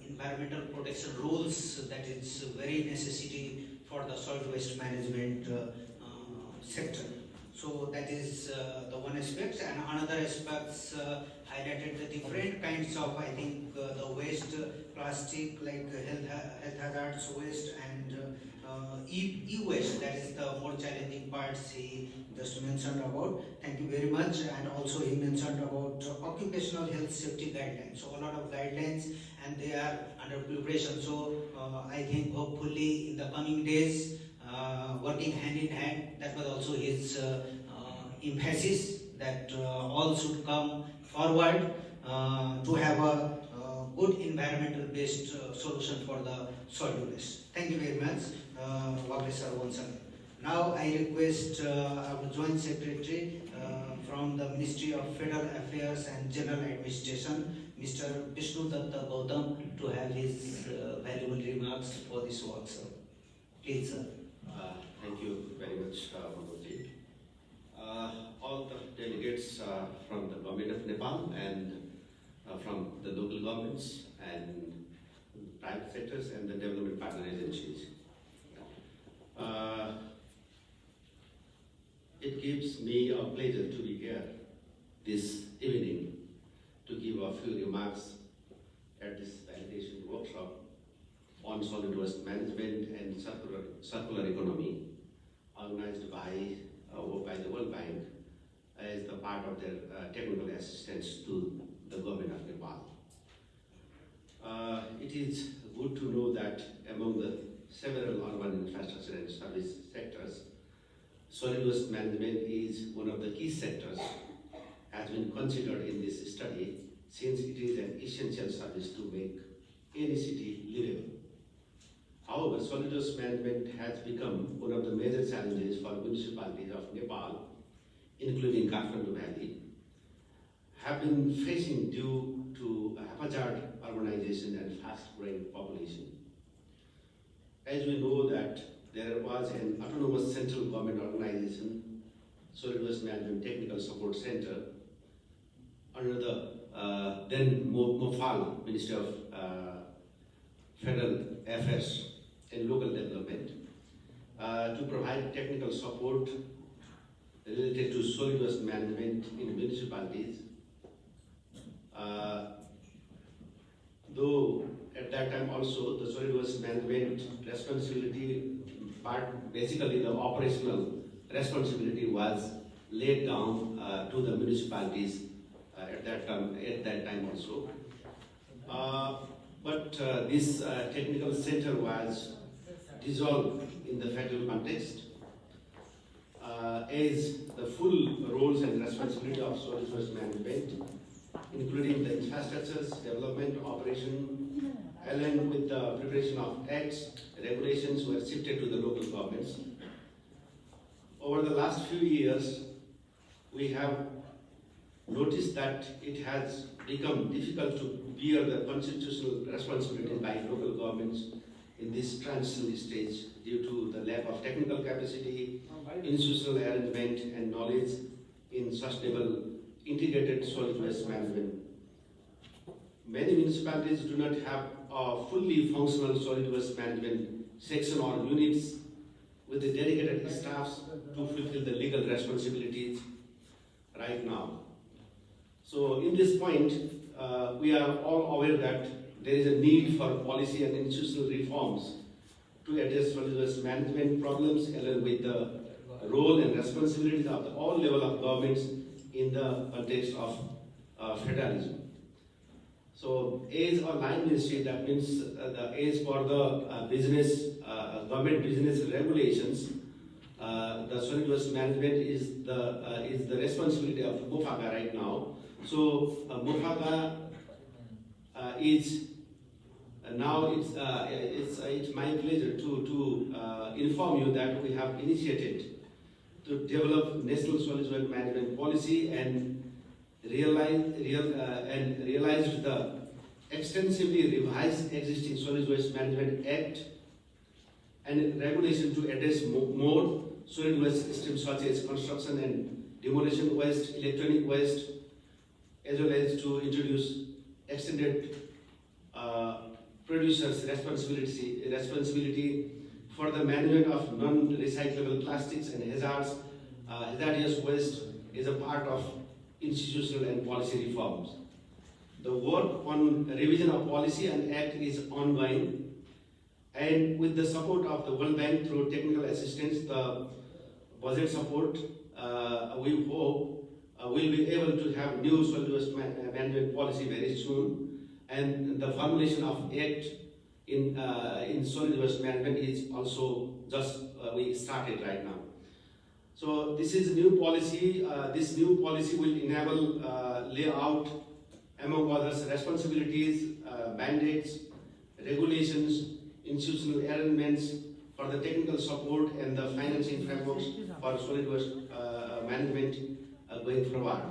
environmental protection rules that is very necessity for the solid waste management sector. So that is the one aspect, and another aspects highlighted the different kinds of, I think, the waste, plastic, like health hazards waste, and e-waste, that is the more challenging parts he just mentioned about. Thank you very much. And also he mentioned about occupational health safety guidelines. So a lot of guidelines and they are under preparation. So I think hopefully in the coming days, working hand in hand, that was also his emphasis that all should come forward to have a good environmental based solution for the solid waste. Thank you very much, Wale sir, once again. Now I request our Joint Secretary from the Ministry of Federal Affairs and General Administration, Mr. Vishnu Datta Gautam, to have his valuable remarks for this workshop. Please, sir. Thank you very much, Manojji. All the delegates from the government of Nepal and from the local governments and private sectors and the development partner agencies. It gives me a pleasure to be here this evening to give a few remarks at this validation workshop on solid waste management and circular economy, organized by the World Bank as the part of their technical assistance to the government of Nepal. It is good to know that among the several urban infrastructure and service sectors, solid waste management is one of the key sectors, has been considered in this study since it is an essential service to make any city livable. However, solid waste management has become one of the major challenges for municipalities of Nepal, including Kathmandu Valley, have been facing due to haphazard urbanization and fast-growing population. As we know that there was an autonomous central government organization, Solid Waste Management Technical Support Center, under the then MOFAL, Ministry of Federal Affairs and Local Development, to provide technical support related to solid waste management in municipalities. Though at that time also the solid waste management responsibility part, basically the operational responsibility was laid down to the municipalities at that time also. But this technical center was dissolved in the federal context as the full roles and responsibility of solid waste management, including the infrastructures, development, operation, along with the preparation of acts, regulations were shifted to the local governments. Over the last few years, we have noticed that it has become difficult to bear the constitutional responsibility by local governments in this transitional stage due to the lack of technical capacity, institutional arrangement, and knowledge in sustainable integrated solid waste management. Many municipalities do not have a fully functional solid waste management section or units with the dedicated staffs to fulfill the legal responsibilities right now. So in this point, we are all aware that there is a need for policy and institutional reforms to address solid waste management problems along with the role and responsibilities of all levels of governments in the context of federalism. So as a line ministry, that means as for the government business regulations, the solid waste management is the responsibility of MOFAGA right now. So MOFAGA is now it's my pleasure to inform you that we have initiated to develop national solid waste management policy and realized the extensively revised existing Solid Waste Management Act and regulation to address more solid waste systems such as construction and demolition waste, electronic waste, as well as to introduce extended producers' responsibility for the management of non-recyclable plastics and hazardous waste is a part of institutional and policy reforms. The work on revision of policy and act is ongoing, and with the support of the World Bank through technical assistance, the budget support, we hope we'll be able to have new solid waste management policy very soon, and the formulation of act in solid waste management is also just we started right now. So this is new policy. This new policy will enable layout, among others, responsibilities, mandates, regulations, institutional arrangements for the technical support and the financing frameworks for solid waste management going forward.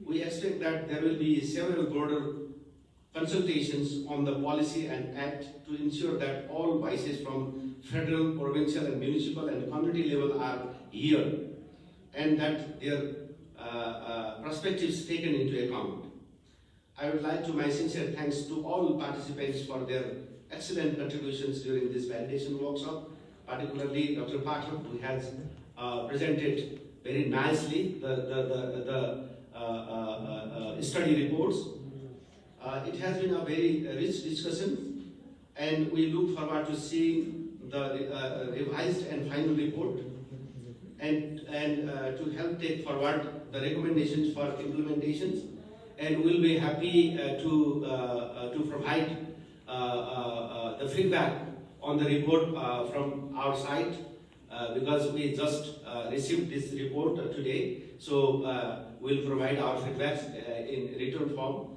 We expect that there will be several broader consultations on the policy and act to ensure that all voices from federal, provincial, and municipal and community level are here, and that their perspectives taken into account. I would like to my sincere thanks to all participants for their excellent contributions during this validation workshop, particularly Dr. Pathak, who has presented very nicely the study reports. It has been a very rich discussion, and we look forward to seeing the revised and final report, and to help take forward the recommendations for implementations. And we'll be happy to provide the feedback on the report from our side, because we just received this report today. So we'll provide our feedbacks in written form.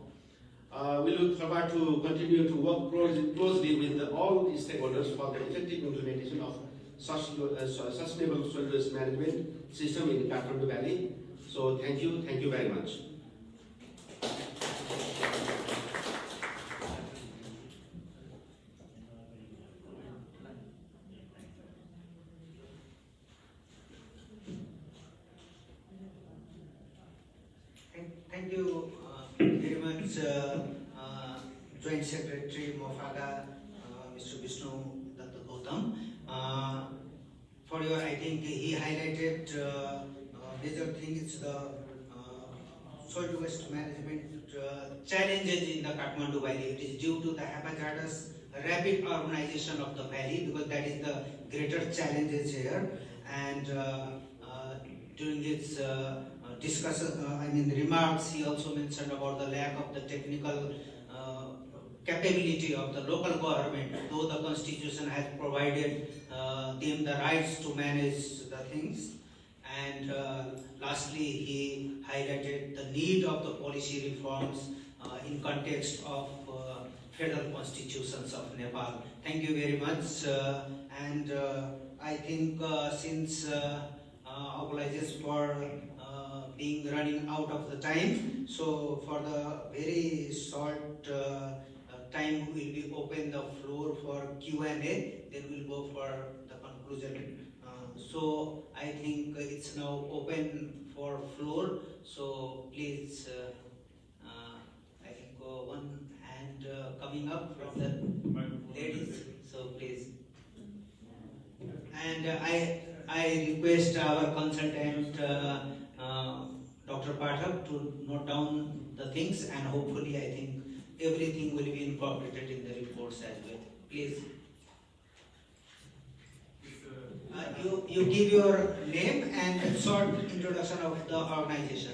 We look forward to continue to work closely with all the stakeholders for the effective implementation of sustainable solid waste management system in Kathmandu Valley. So thank you very much. Thank you very much, Joint Secretary Mofaga, Mr. Vishnu Datta Gautam, for your, I think he highlighted major things, the solid waste management challenges in the Kathmandu Valley. It is due to the haphazardous rapid urbanization of the valley, because that is the greater challenges here. And during his remarks, he also mentioned about the lack of the technical capability of the local government, though the constitution has provided them the rights to manage the things. And lastly, he highlighted the need of the policy reforms in context of federal constitutions of Nepal. Thank you very much. And I think since apologies for being running out of the time, so for the very short time we will open the floor for Q&A, then we'll go for the conclusion. So I think it's now open for floor, so please, I think one hand coming up from the ladies, so please. And I request our consultant Dr. Pathak to note down the things, and hopefully I think everything will be incorporated in the reports as well. Please. You give your name and a short introduction of the organization.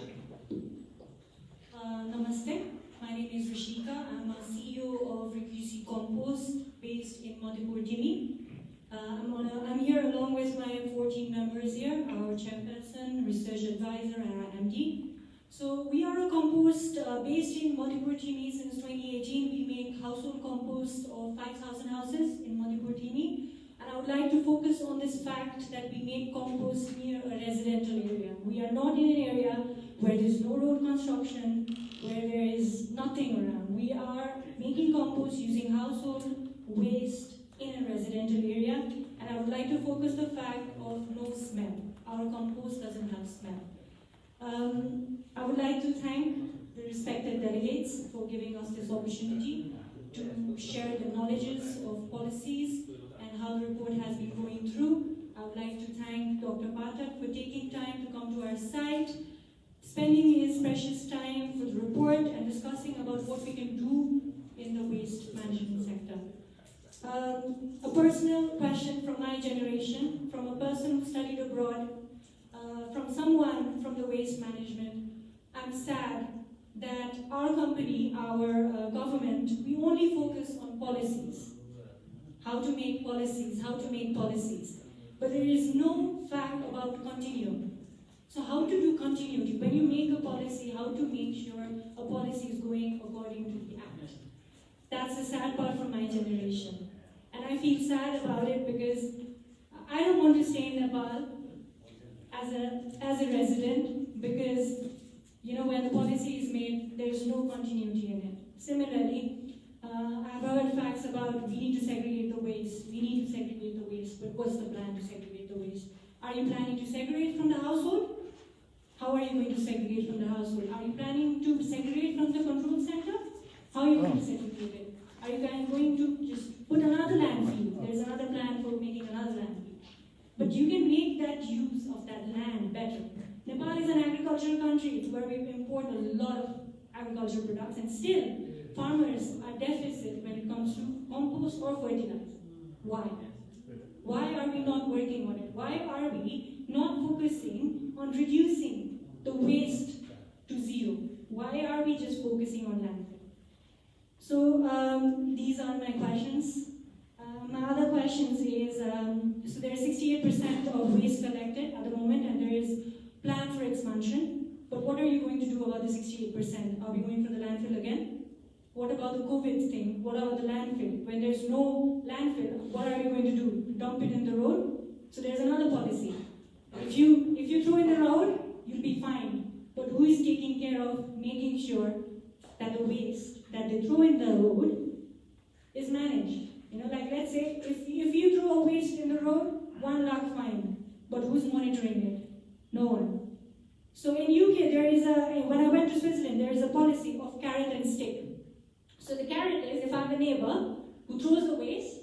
Namaste. My name is Rishika. I'm a CEO of Recusey Compost based in Madhyapur Thimi. I'm here along with my 14 members here, our chairperson, research advisor, and our MD. So we are a compost based in Madhyapur Thimi since 2018. We make household compost of 5,000 houses in Madhyapur Thimi. And I would like to focus on this fact that we make compost near a residential area. We are not in an area where there's no road construction, where there is nothing around. We are making compost using household waste in a residential area. And I would like to focus the fact of no smell. Our compost doesn't have smell. I would like to thank the respected delegates for giving us this opportunity to share the knowledges of policies and how the report has been going through. I would like to thank Dr. Pathak for taking time to come to our site, spending his precious time for the report and discussing about what we can do in the waste management sector. A personal question from my generation, from a person who studied abroad, from someone from the waste management. I'm sad that our company, our government, we only focus on policies. How to make policies, how to make policies. But there is no fact about continuum. So how to do continuity? When you make a policy, how to make sure a policy is going according to the act. That's the sad part from my generation. And I feel sad about it because I don't want to stay in Nepal as a resident, because when the policy is made, there's no continuity in it. Similarly, I've heard facts about we need to segregate the waste, but what's the plan to segregate the waste? Are you planning to segregate from the household? How are you going to segregate from the household? Are you planning to segregate from the control center? How are you going to segregate it? Are you going to just put another landfill? There's another plan for making another landfill. But you can make that use of that land better. Nepal is an agricultural country where we import a lot of agricultural products, and still farmers are deficit when it comes to compost or fertilizer. Why? Why are we not working on it? Why are we not focusing on reducing the waste to zero? Why are we just focusing on landfill? So these are my questions. My other questions is, so there is 68% of waste collected at the moment, and there is plan for expansion. But what are you going to do about the 68%? Are we going for the landfill again? What about the COVID thing? What about the landfill? When there's no landfill, what are you going to do? Dump it in the road? So there's another policy. If you throw in the road, you'll be fined. But who is taking care of making sure that the waste that they throw in the road is managed? Like let's say, if you throw a waste in the road, 1 lakh fine. But who's monitoring it? No one. So in UK, when I went to Switzerland, there is a policy of carrot and stick. So the carrot is, if I have a neighbor who throws the waste,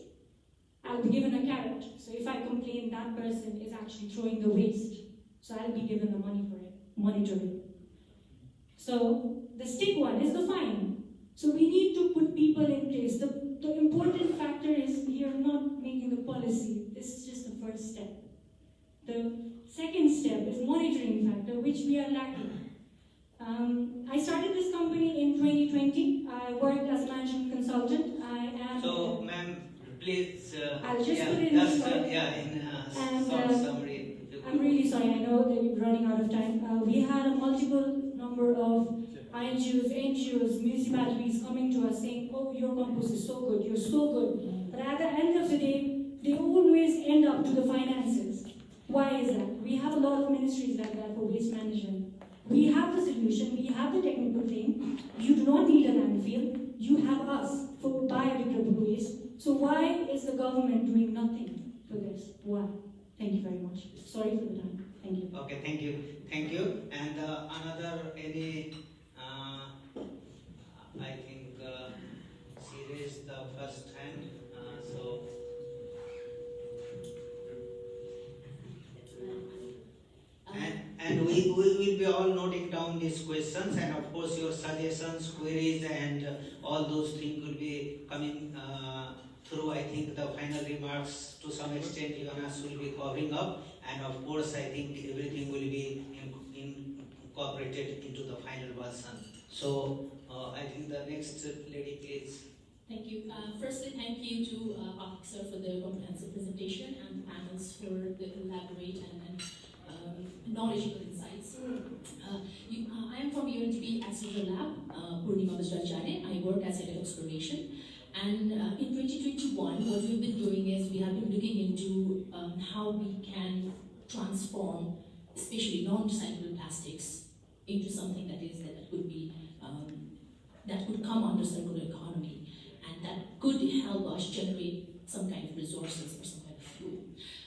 I'll be given a carrot. So if I complain, that person is actually throwing the waste. So I'll be given the money for it, monitoring. So the stick one is the fine. So we need to put people in place. The important factor is here not making the policy. This is just the first step. The second step is monitoring factor, which we are lacking. I started this company in 2020. I worked as a management consultant. I am. So, ma'am, please. I'll just put it in short summary. I'm really sorry. I know that we're running out of time. We had a multiple number of INGOs, NGOs, municipalities coming to us saying, "Oh, your compost is so good. You're so good." But at the end of the day, they always end up to the finances. Why is that? We have a lot of ministries like that for waste management. We have the solution, we have the technical thing. You do not need a landfill. You have us for biodegradable waste. So why is the government doing nothing for this? Why? Thank you very much. Sorry for the time. Thank you. Okay, thank you. Thank you. And I think she raised the first hand. And we will be all noting down these questions, and of course your suggestions, queries, and all those things will be coming through. I think the final remarks to some extent Jonas will be covering up, and of course I think everything will be incorporated into the final version. So I think the next lady, please. Thank you. Firstly, thank you to Officer for the comprehensive presentation and the panels for the elaborate and knowledgeable insights. I am from UNTB Accessor Lab, Purnima Vajracharya. I work as head of exploration. And in 2021, what we've been doing is we have been looking into how we can transform, especially non-recyclable plastics, into something that could be that could come under circular economy, and that could help us generate some kind of resources or some kind of fuel.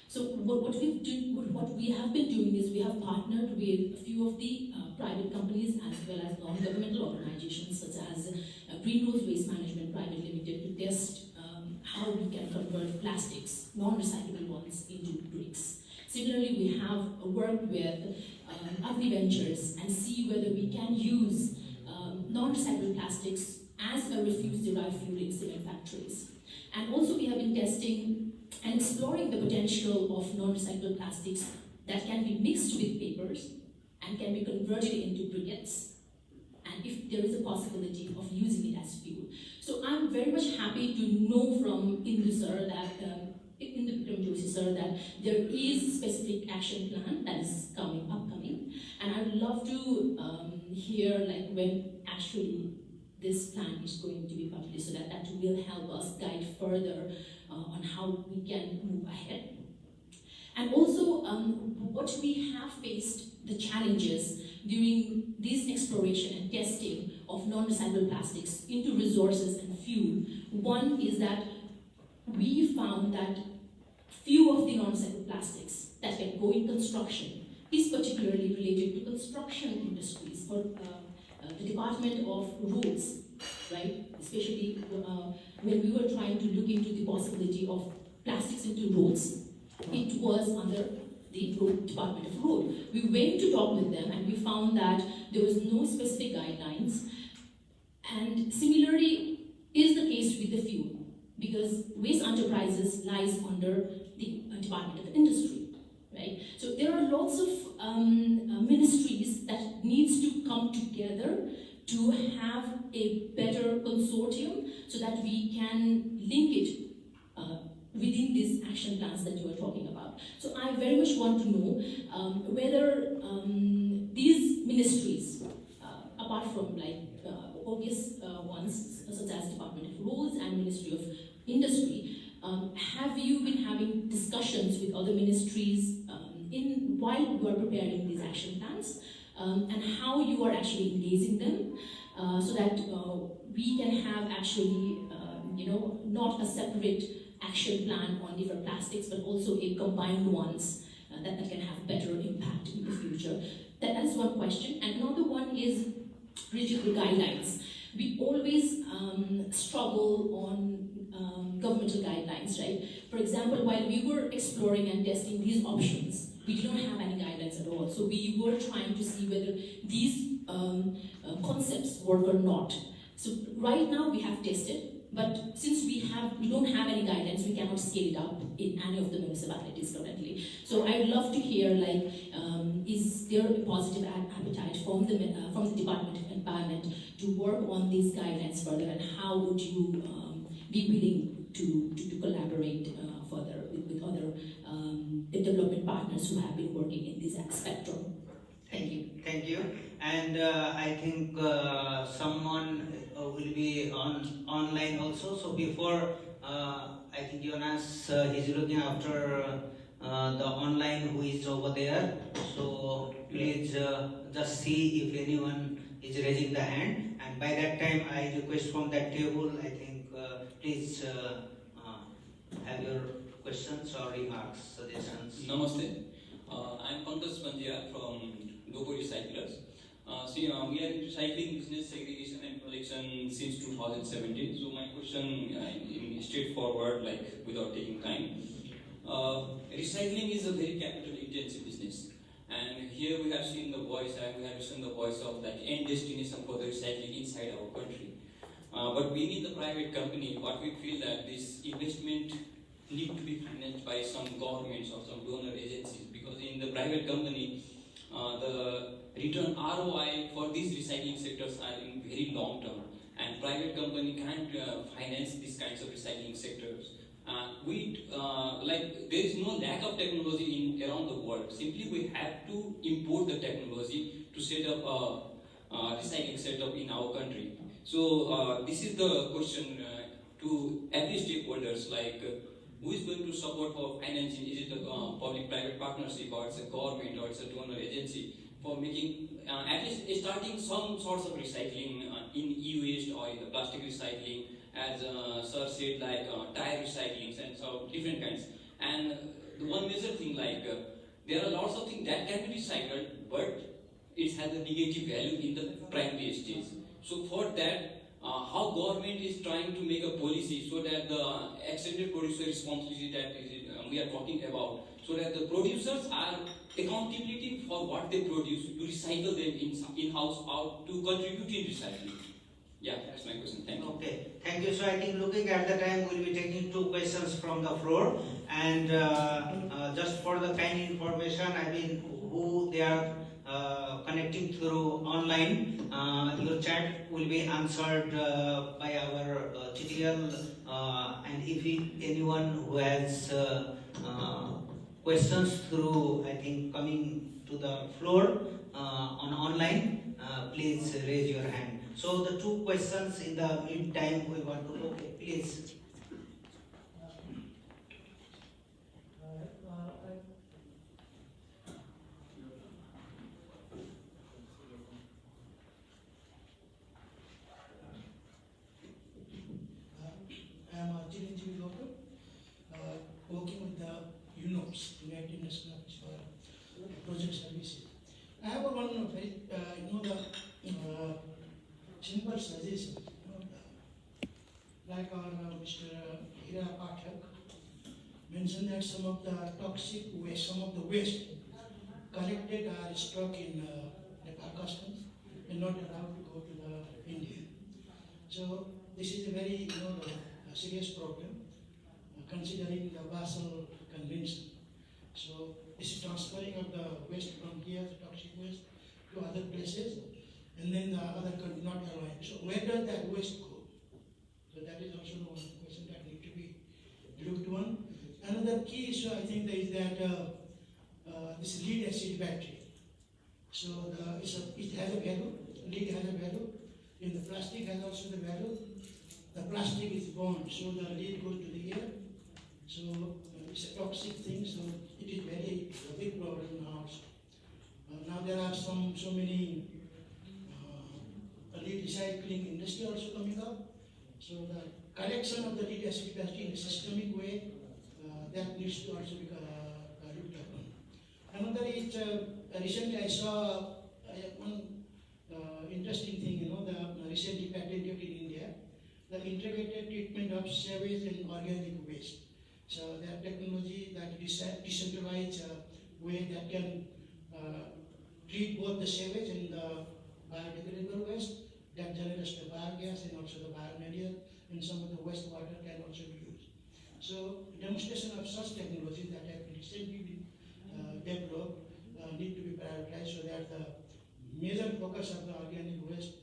So what we have been doing is we have partnered with a few of the private companies as well as non-governmental organizations such as Green Rules Waste Management Private Limited to test how we can convert plastics, non-recyclable ones, into bricks. Similarly, we have worked with Agri Ventures and see whether we can use non-recyclable plastics as a refuse-derived fuel in cement factories. And also we have been testing and exploring the potential of non-recyclable plastics that can be mixed with papers and can be converted into briquettes, and if there is a possibility of using it as fuel. So I'm very much happy to know from Indu sir that sir that there is a specific action plan that is upcoming, and I would love to hear when actually this plan is going to be published, so that will help us guide further on how we can move ahead. And also, what we have faced, the challenges during this exploration and testing of non-recyclable plastics into resources and fuel. One is that we found that few of the non-recyclable plastics that can go in construction is particularly related to construction industries or the Department of Roads, right? Especially when we were trying to look into the possibility of plastics into roads, it was under the Department of Road. We went to talk with them and we found that there was no specific guidelines And similarly is the case with the fuel, because waste enterprises lies under the Department of Industry, right? So there are lots of ministries that needs to come together to have a better consortium so that we can link it within these action plans that you are talking about. So I very much want to know whether these ministries, apart from like obvious ones such as Department of Roads and Ministry of Industry, have you been having discussions with other ministries while you are preparing these action plans, and how you are actually engaging them so that we can have actually not a separate action plan on different plastics, but also a combined ones that can have better impact in the future. That is one question. And another one is related to guidelines. We always struggle on governmental guidelines, right? For example, while we were exploring and testing these options, we did not have any guidelines at all. So we were trying to see whether these concepts work or not. So right now we have tested, but since we don't have any guidelines, we cannot scale it up in any of the municipalities currently. So I'd love to hear, like, is there a positive appetite from the Department of Environment to work on these guidelines further, and how would you be willing to collaborate further with other development partners who have been working in this spectrum? Thank you. Thank you. And I think someone will be online also. So before, I think Jonas, he's looking after the online who is over there. So please just see if anyone is raising the hand. And by that time, I request from that table, I think, please have your questions or remarks, suggestions. Namaste. I'm Pankaj Pandya from Logo Recyclers. We are in recycling business, segregation and collection since 2017. So my question in straightforward, like without taking time. Recycling is a very capital intensive business. And here we have seen the voice, and we have seen the voice of like end destination for the recycling inside our country. But we need the private company, what we feel that this investment need to be financed by some governments or some donor agencies, because in the private company, the return ROI for these recycling sectors are in very long term, and private company can't finance these kinds of recycling sectors. There is no lack of technology around the world. Simply we have to import the technology to set up a recycling setup in our country. So this is the question to every stakeholders, like who is going to support for financing? Is it a public-private partnership, or it's a government, or it's a donor agency for making at least starting some sorts of recycling in e-waste or in the plastic recycling, as sir said, like tire recycling and so different kinds. And the one major thing, like there are lots of things that can be recycled, but it has a negative value in the primary stage. So for that, how government is trying to make a policy so that the extended producer responsibility that we are talking about, so that the producers are accountability for what they produce, to recycle them in-house or to contribute in recycling. Yeah, that's my question. Thank you. Okay, thank you. So I think looking at the time, we'll be taking 2 questions from the floor. And just for the kind information, I mean, who they are connecting through online, your chat will be answered by our tutorial. And if anyone who has questions through, I think, coming to the floor on online, please raise your hand. So the 2 questions in the meantime we want to, okay, please. I am a Chiranjeevi Local, working with the UNOPS, United Nations Office for Project Services. I have one very, simple suggestion. Like our Mr. Hira Pathak mentioned that some of the toxic waste, some of the waste collected are stuck in Nepal customs and not allowed to go to the India. So this is a very serious problem, considering the Basel Convention. So this is transferring of the waste from here, the toxic waste, to other places, and then the other country not allowing. So where does that waste go? So that is also one question that need to be looked on. Another key issue I think is that this lead acid battery. So it has a value, lead has a value, and the plastic has also the value. The plastic is burned, so the lead goes to the air. So it's a toxic thing, so it is a big problem now. Now there are so many lead recycling industry also coming up. So the collection of the lead acid battery in a systemic way, that needs to also be looked upon. Another is, recently I saw one interesting thing, the recently patented in India, the integrated treatment of sewage and organic waste. So that technology, that decentralized way that can treat both the sewage and the biodegradable waste, that generates the biogas and also the biomaterial, and some of the wastewater can also be used. So demonstration of such technologies that have recently been developed need to be prioritized so that the major focus of the organic waste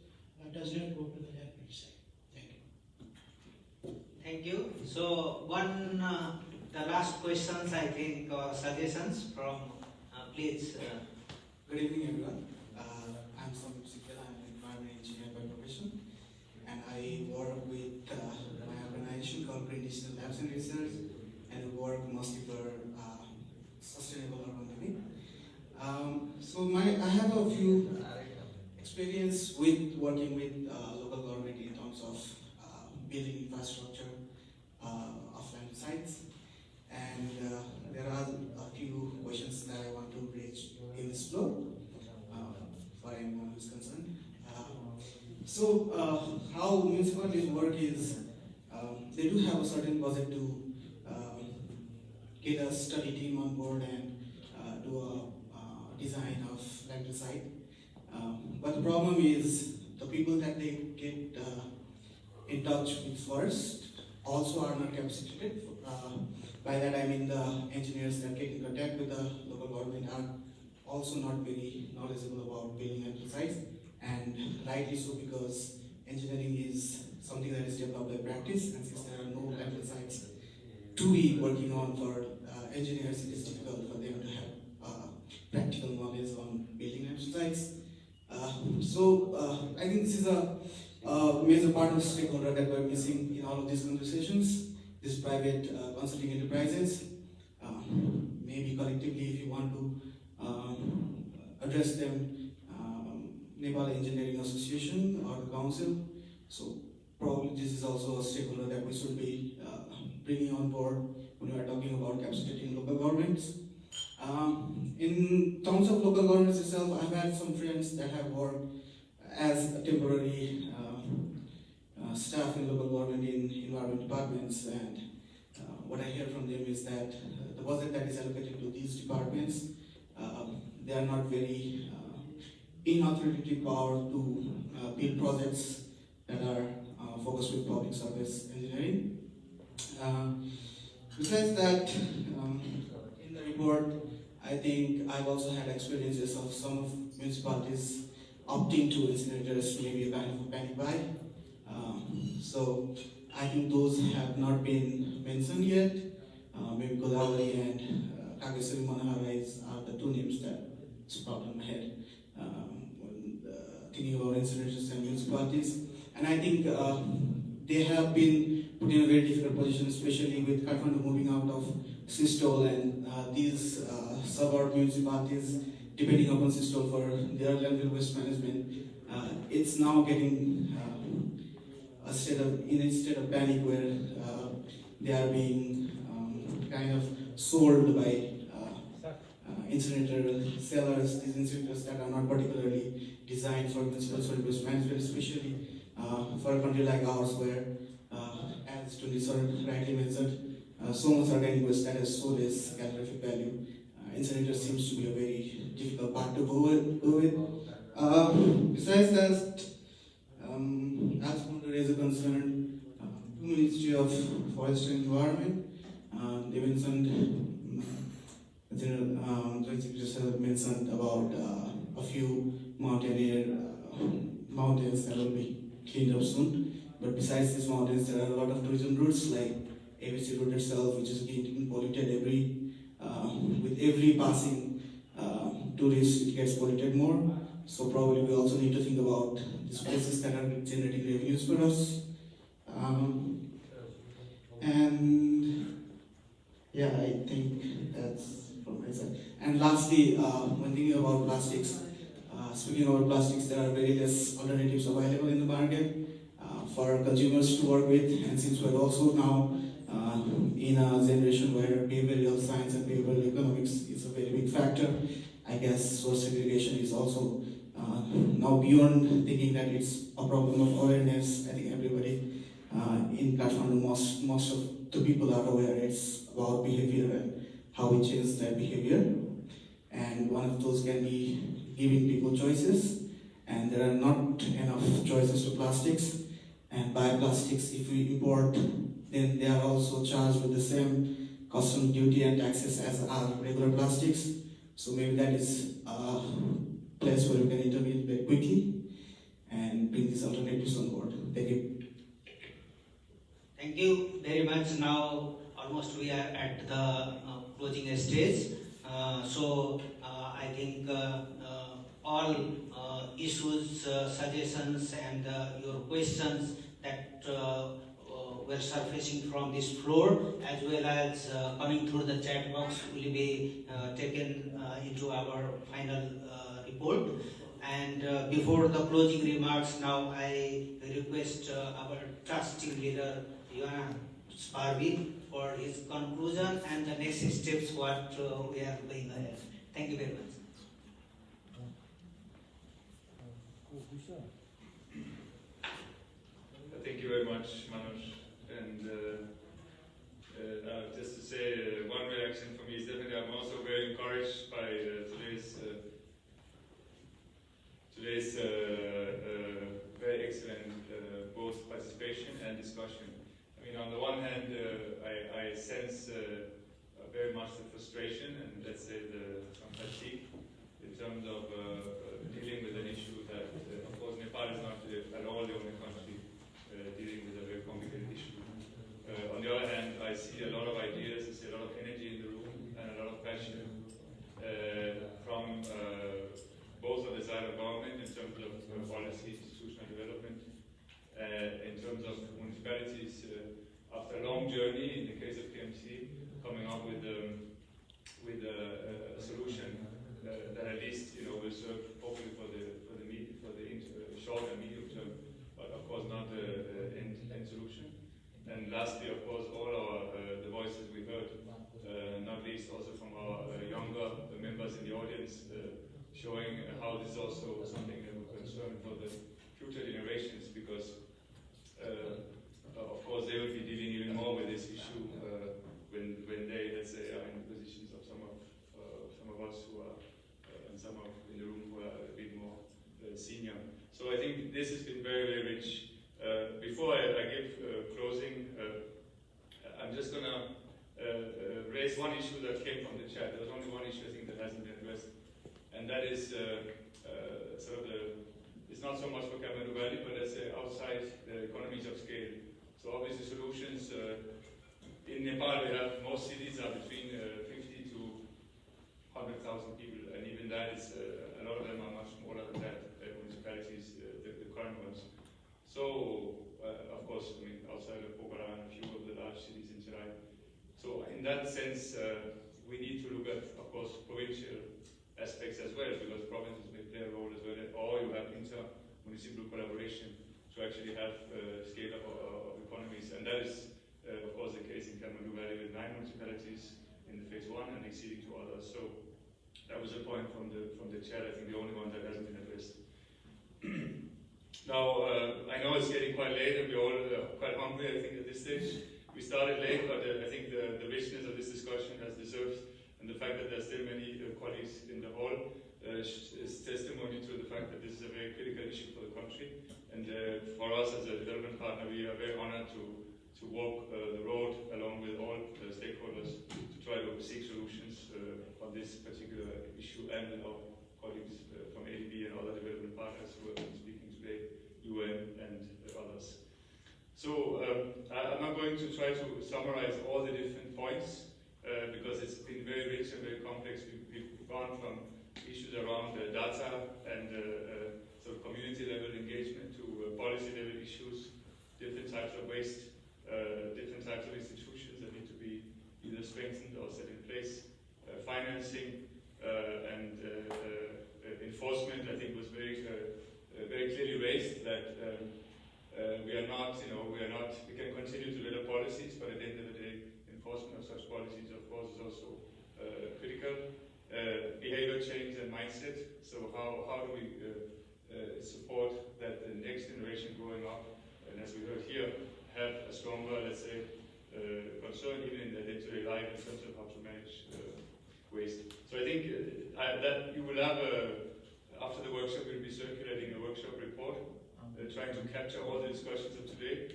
does not go to the landfill side. Thank you. Thank you. So the last questions I think or suggestions from please. Good evening everyone. I'm Samit Sikela. I'm an environment engineer by profession, and I work with my organization called Green Digital Labs and Research, and we work mostly for sustainable urban living. I have a few experience with working with local government in terms of building infrastructure of land sites, and there are a few questions that I want to raise in this floor for anyone who's concerned. How municipalities work is they do have a certain budget to get a study team on board and do a design of landfill site. But the problem is the people that they get in touch with first also are not capacitated. By that I mean the engineers that get in contact with the local government are also not very knowledgeable about building landfill sites, and rightly so, because engineering is something that is developed by practice, and since there are no landfill sites to be working on for engineers, it is difficult for them to have practical knowledge on building landfill sites. I think this is a major part of stakeholder that we're missing in all of these conversations. These private consulting enterprises, maybe collectively if you want to address them, Nepal Engineering Association or the council. So probably this is also a stakeholder that we should be bringing on board when we are talking about capacitating local governments. In terms of local governments itself, I've had some friends that have worked as a temporary staff in local government in environment departments, and what I hear from them is that the budget that is allocated to these departments, they are not very in authoritative power to build projects that are focused with public service engineering. Besides that, in the report, I think I've also had experiences of some of municipalities opting to incinerators, maybe a kind of a panic buy. So I think those have not been mentioned yet. Maybe Godavari and Kagesari Manaharais are the two names that's popped in my head when thinking about incinerators and municipalities. And I think they have been put in a very difficult position, especially with Kathmandu moving out of Sistol, and these suburb municipalities depending upon Sistol for their landfill waste management. It's now getting a state of panic where they are being kind of sold by incinerator sellers, these incinerators that are not particularly designed for municipal solid waste management, especially for a country like ours where, as Tony sir rightly mentioned, so much organic waste that has so less calorific value. Incinerator seems to be a very difficult part to go with. Besides that, as there is a concern forest and environment. They mentioned, Joint Secretary mentioned about a few mountains that will be cleaned up soon. But besides these mountains, there are a lot of tourism routes like ABC route itself, which is getting polluted with every passing tourist, it gets polluted more. So probably we also need to think about these places that are generating revenues for us. And yeah, I think that's from my side. And lastly, when thinking about plastics, speaking about plastics, there are very less alternatives available in the market for consumers to work with. And since we're also now in a generation where behavioral science and behavioral economics is a very big factor, I guess source segregation is also now beyond thinking that it's a problem of awareness. I think everybody in Kathmandu, most of the people are aware it's about behavior and how we change that behavior. And one of those can be giving people choices, and there are not enough choices for plastics. And bioplastics, if we import, then they are also charged with the same custom duty and taxes as our regular plastics. So maybe that is a place where we can intervene very quickly and bring these alternatives on board. Thank you. Thank you very much. Now, almost we are at the closing stage. I think all issues, suggestions, and your questions that were surfacing from this floor, as well as coming through the chat box, will be taken into our final report. And before the closing remarks, now I request our trusting leader, Joanna Sparby, for his conclusion and the next steps what we are going ahead. Thank you very much. Thank you very much, Manoj. And just to say, one reaction for me is definitely I'm also very encouraged by today's very excellent both participation and discussion. I mean, on the one hand, I sense very much the frustration and let's say some fatigue in terms of dealing with an issue that, of course, Nepal is not at all the only country dealing with a very complicated issue. On the other hand, I see a lot of ideas, I see a lot of energy in the room and a lot of passion from both on the side of government in terms of policy, institutional development, in terms of municipalities. After a long journey, in the case of KMC, coming up with a solution that at least will serve hopefully for the short and medium term, but of course not the end solution. And lastly, of course, all the voices we heard, not least also from our younger members in the audience, showing how this is also something that we're concerned for the future generations, because of course they will be dealing even more with this issue when they, let's say, are in the positions of some of us who are, and some of in the room who are a bit more senior. So I think this has been very, very rich. Before I give closing, I'm just going to raise one issue that came from the chat. There was only one issue I think that hasn't been addressed, and that is it's not so much for Kathmandu Valley, but let's say outside the economies of scale. So obviously solutions, in Nepal we have, most cities are between 50 to 100,000 people, and even that is, a lot of them are much smaller than that, municipalities, the current ones. So, of course, I mean, outside of Pokhara and a few of the large cities in Chennai. So in that sense, we need to look at, of course, provincial aspects as well, because provinces may play a role as well, or you have inter-municipal collaboration to actually have scale of economies. And that is, of course, the case in Kathmandu Valley with 9 municipalities in the phase 1 and exceeding 2 others. So that was a point from the chair, I think the only one that hasn't been addressed. Now, I know it's getting quite late and we're all quite hungry, I think, at this stage. We started late, but I think the richness of this discussion has deserved, and the fact that there are still many colleagues in the hall is testimony to the fact that this is a very critical issue for the country. And for us as a development partner, we are very honored to walk the road along with all the stakeholders to try to seek solutions on this particular issue, and with our colleagues from ADB and other development partners who have been speaking today, UN and others. So I'm not going to try to summarize all the different points because it's been very rich and very complex. We've gone from issues around data and sort of community level engagement to policy level issues, different types of waste, different types of institutions that need to be either strengthened or set in place, financing and enforcement. I think was very clearly raised that we can continue to develop policies, but at the end of the day, enforcement of such policies, of course, is also critical. Behavior change and mindset. So how do we support that the next generation growing up, and as we heard here, have a stronger, let's say, concern even in their day-to-day life in terms of how to manage waste. So I think that you will have after the workshop, we'll be circulating a workshop report trying to capture all the discussions of today.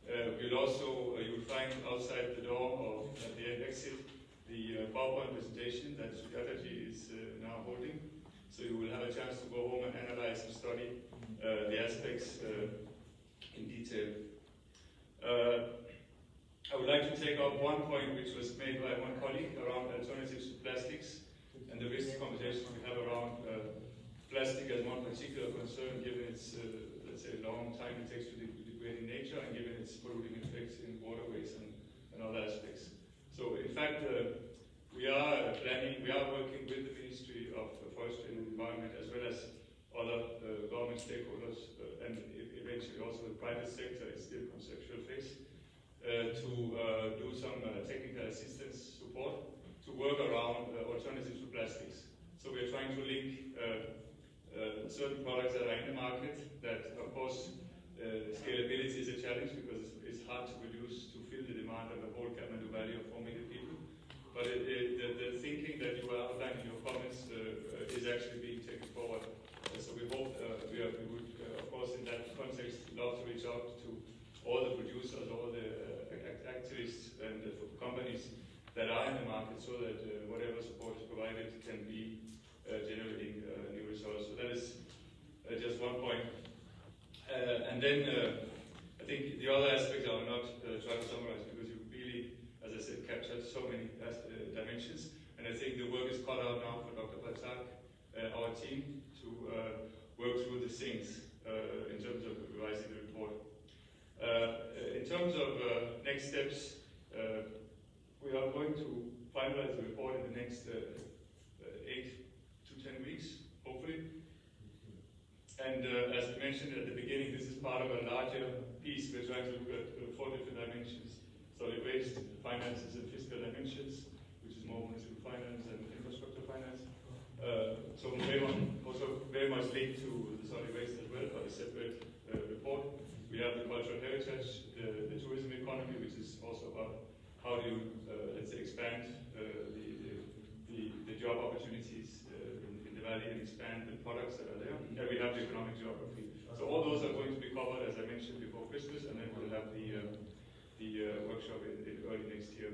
You will find outside the door or at the exit the PowerPoint presentation that Sukataji is now holding. So you will have a chance to go home and analyze and study the aspects in detail. I would like to take up one point which was made by one colleague around alternatives to plastics and the risk conversations we have around plastic as one particular concern, given its let's say long time it takes to degrade in nature and given its polluting effects in waterways and other aspects. So in fact, we are working with the Ministry of Forestry and Environment as well as other government stakeholders and eventually also the private sector. It's still conceptual phase to do some technical assistance support to work around alternatives to plastics. So we're trying to link certain products that are in the market that, of course, scalability is a challenge because it's hard to produce to fill the demand of the whole Kathmandu Valley of 4 million people. But the thinking that you outlined in your comments is actually being taken forward. So we hope we would, of course, in that context, love to reach out to all the producers, all the activists and the companies that are in the market so that whatever support is provided can be generating new results. So that is just one point. And then I think the other aspects I will not try to summarize because you really, as I said, captured so many dimensions. And I think the work is cut out now for Dr. Patak, our team, to work through the things in terms of revising the report. In terms of next steps, we are going to finalize the report in the next 8 to 10 weeks, hopefully. And as I mentioned at the beginning, this is part of a larger piece. We're trying to look at 4 different dimensions: solid waste, finances, and fiscal dimensions, which is more municipal finance and infrastructure finance. So also very much linked to the solid waste as well, but a separate report. We have the cultural heritage, the tourism economy, which is also about how do you, let's say, expand the job opportunities in the valley and expand the products that are there. And we have the economic geography. So all those are going to be covered, as I mentioned, before Christmas, and then we'll have the workshop in early next year.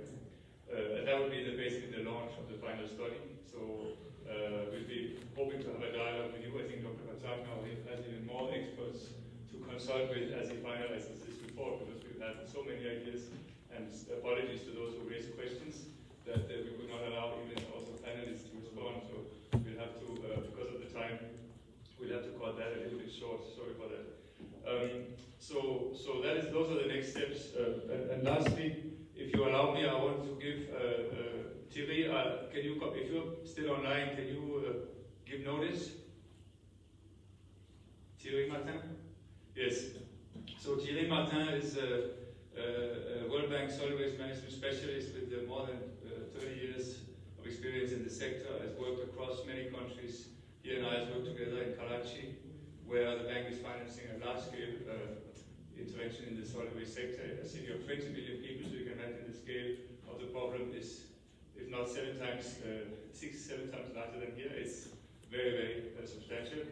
And that would be basically the launch of the final study. So we'll be hoping to have a dialogue with you. I think Dr. Patak now has even more experts to consult with as he finalizes this report, because we've had so many ideas, and apologies to those who raised questions that we could not allow even also panelists to respond. So we'll have to, because of the time, we'll have to cut that a little bit short. Sorry for that. So those are the next steps. And lastly, if you allow me, I want to give Thierry, can you, if you're still online, can you give notice? Thierry Martin? Yes. So Thierry Martin is a World Bank solid waste management specialist with more than 30 years of experience in the sector, has worked across many countries. He and I have worked together in Karachi, where the bank is financing a large-scale intervention in the solid waste sector. A city of 20 million people, so you can imagine the scale of the problem is, if not 6-7 times larger than here. It's very, very substantial.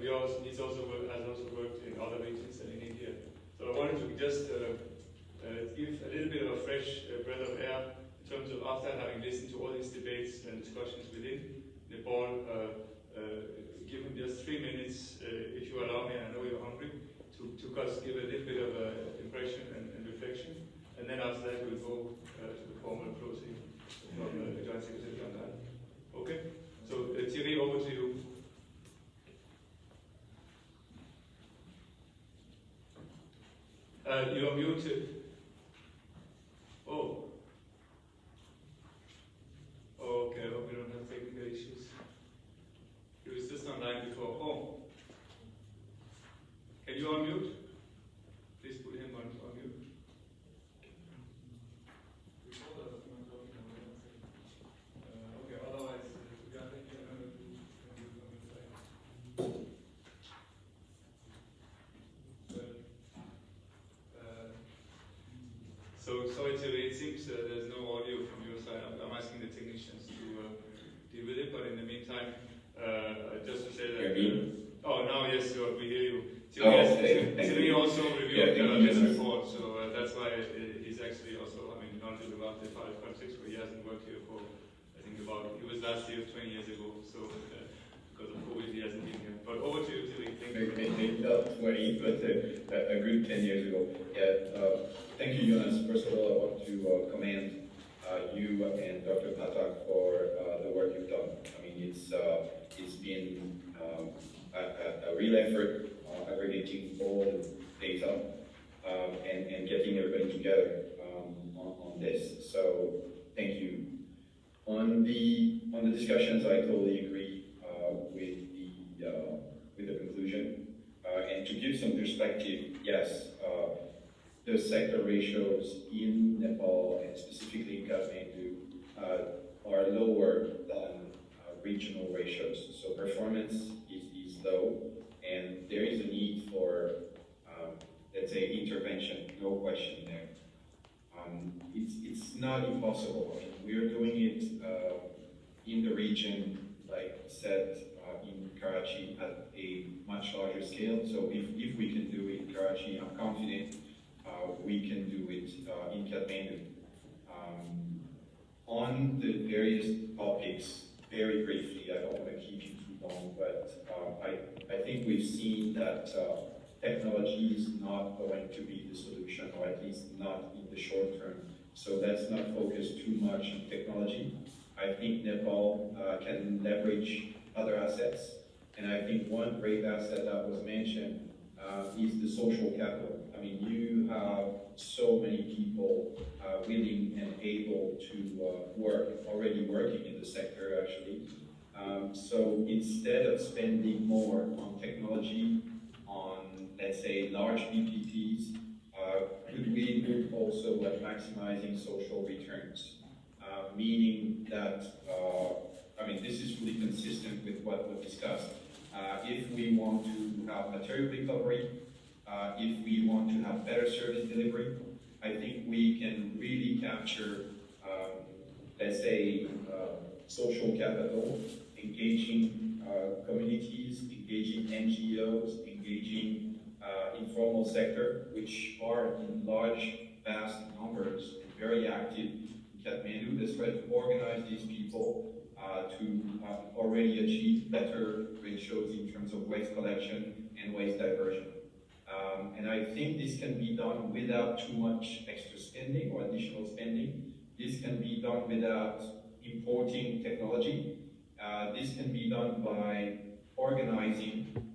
He's also has also worked in other regions and in India. So I wanted to just give a little bit of a fresh breath of air in terms of after having listened to all these debates and discussions within Nepal, give him just 3 minutes, if you allow me, I know you're hungry, to give a little bit of impression and reflection. And then after that, we'll go to the formal closing from the Joint Secretary General. Okay? So, Thierry, over to you. You're muted. Oh. Okay, I hope we don't have technical issues. He was just online before. Oh. Can you unmute? Please put him on mute. Okay, otherwise, we are taking another So sorry, Thierry, it seems there's no audio from your side. I'm asking the technicians to deal with it, but in the meantime, just to say that. Oh, now yes, we hear you. Thierry also reviewed this report, so that's why he's actually also, knowledgeable about the Nepal context, but he hasn't worked here for, I think he was last year 20 years ago, so because of COVID he hasn't been here. But over to you, Thierry. Thank you. Maybe not 20, but a good 10 years ago. Yeah. Thank you, Jonas. First of all, I want to commend you and Dr. Pathak for the work you've done. It's been a real effort aggregating all the data and getting everybody together on this. So thank you. On the discussions, I totally agree with the conclusion. And to give some perspective, yes, the sector ratios in Nepal and specifically in Kathmandu are lower than regional ratios. So performance is low, and there is a need for, let's say, intervention, no question there. It's not impossible. We're doing it in the region, like said, in Karachi at a much larger scale. So if we can do it in Karachi, I'm confident we can do it in Kathmandu. On the various topics, very briefly, I don't want to keep you too long, but I think we've seen that technology is not going to be the solution, or at least not in the short term. So let's not focus too much on technology. I think Nepal can leverage other assets, and I think one great asset that was mentioned is the social capital. You have so many people willing and able to work, already working in the sector actually. So instead of spending more on technology, on, let's say, large PPPs, could we look also at maximizing social returns? Meaning that, this is fully consistent with what was discussed. If we want to have material recovery, if we want to have better service delivery, I think we can really capture, let's say, social capital, engaging communities, engaging NGOs, engaging informal sector, which are in large, vast numbers, and very active in Kathmandu. Let's try to organize these people to already achieve better ratios in terms of waste collection and waste diversion. And I think this can be done without too much extra spending or additional spending. This can be done without importing technology. This can be done by organizing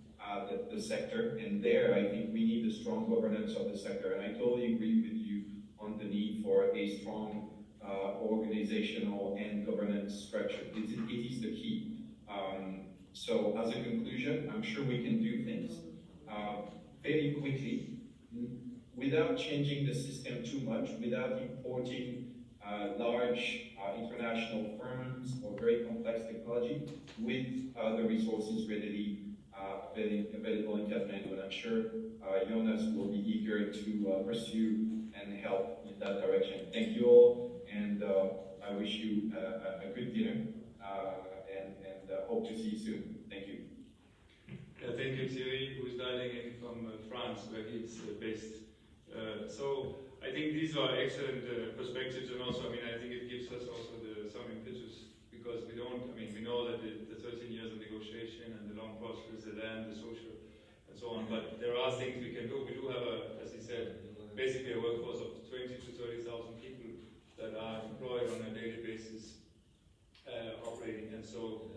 the sector, and there I think we need a strong governance of the sector. And I totally agree with you on the need for a strong organizational and governance structure. It is the key. So as a conclusion, I'm sure we can do things very quickly, without changing the system too much, without importing large international firms or very complex technology, with the resources readily available in Kathmandu. And I'm sure Jonas will be eager to pursue and help in that direction. Thank you all, and I wish you a good dinner, and hope to see you soon. Thank you. Thank you, Thierry, who is dialing in from France, where he's based. So I think these are excellent perspectives, and also, I think it gives us also some impetus, because we know that the 13 years of negotiation and the long process, the land, the social, and so on, but there are things we can do. We do have, as he said, basically a workforce of 20 to 30,000 people that are employed on a daily basis, operating, and so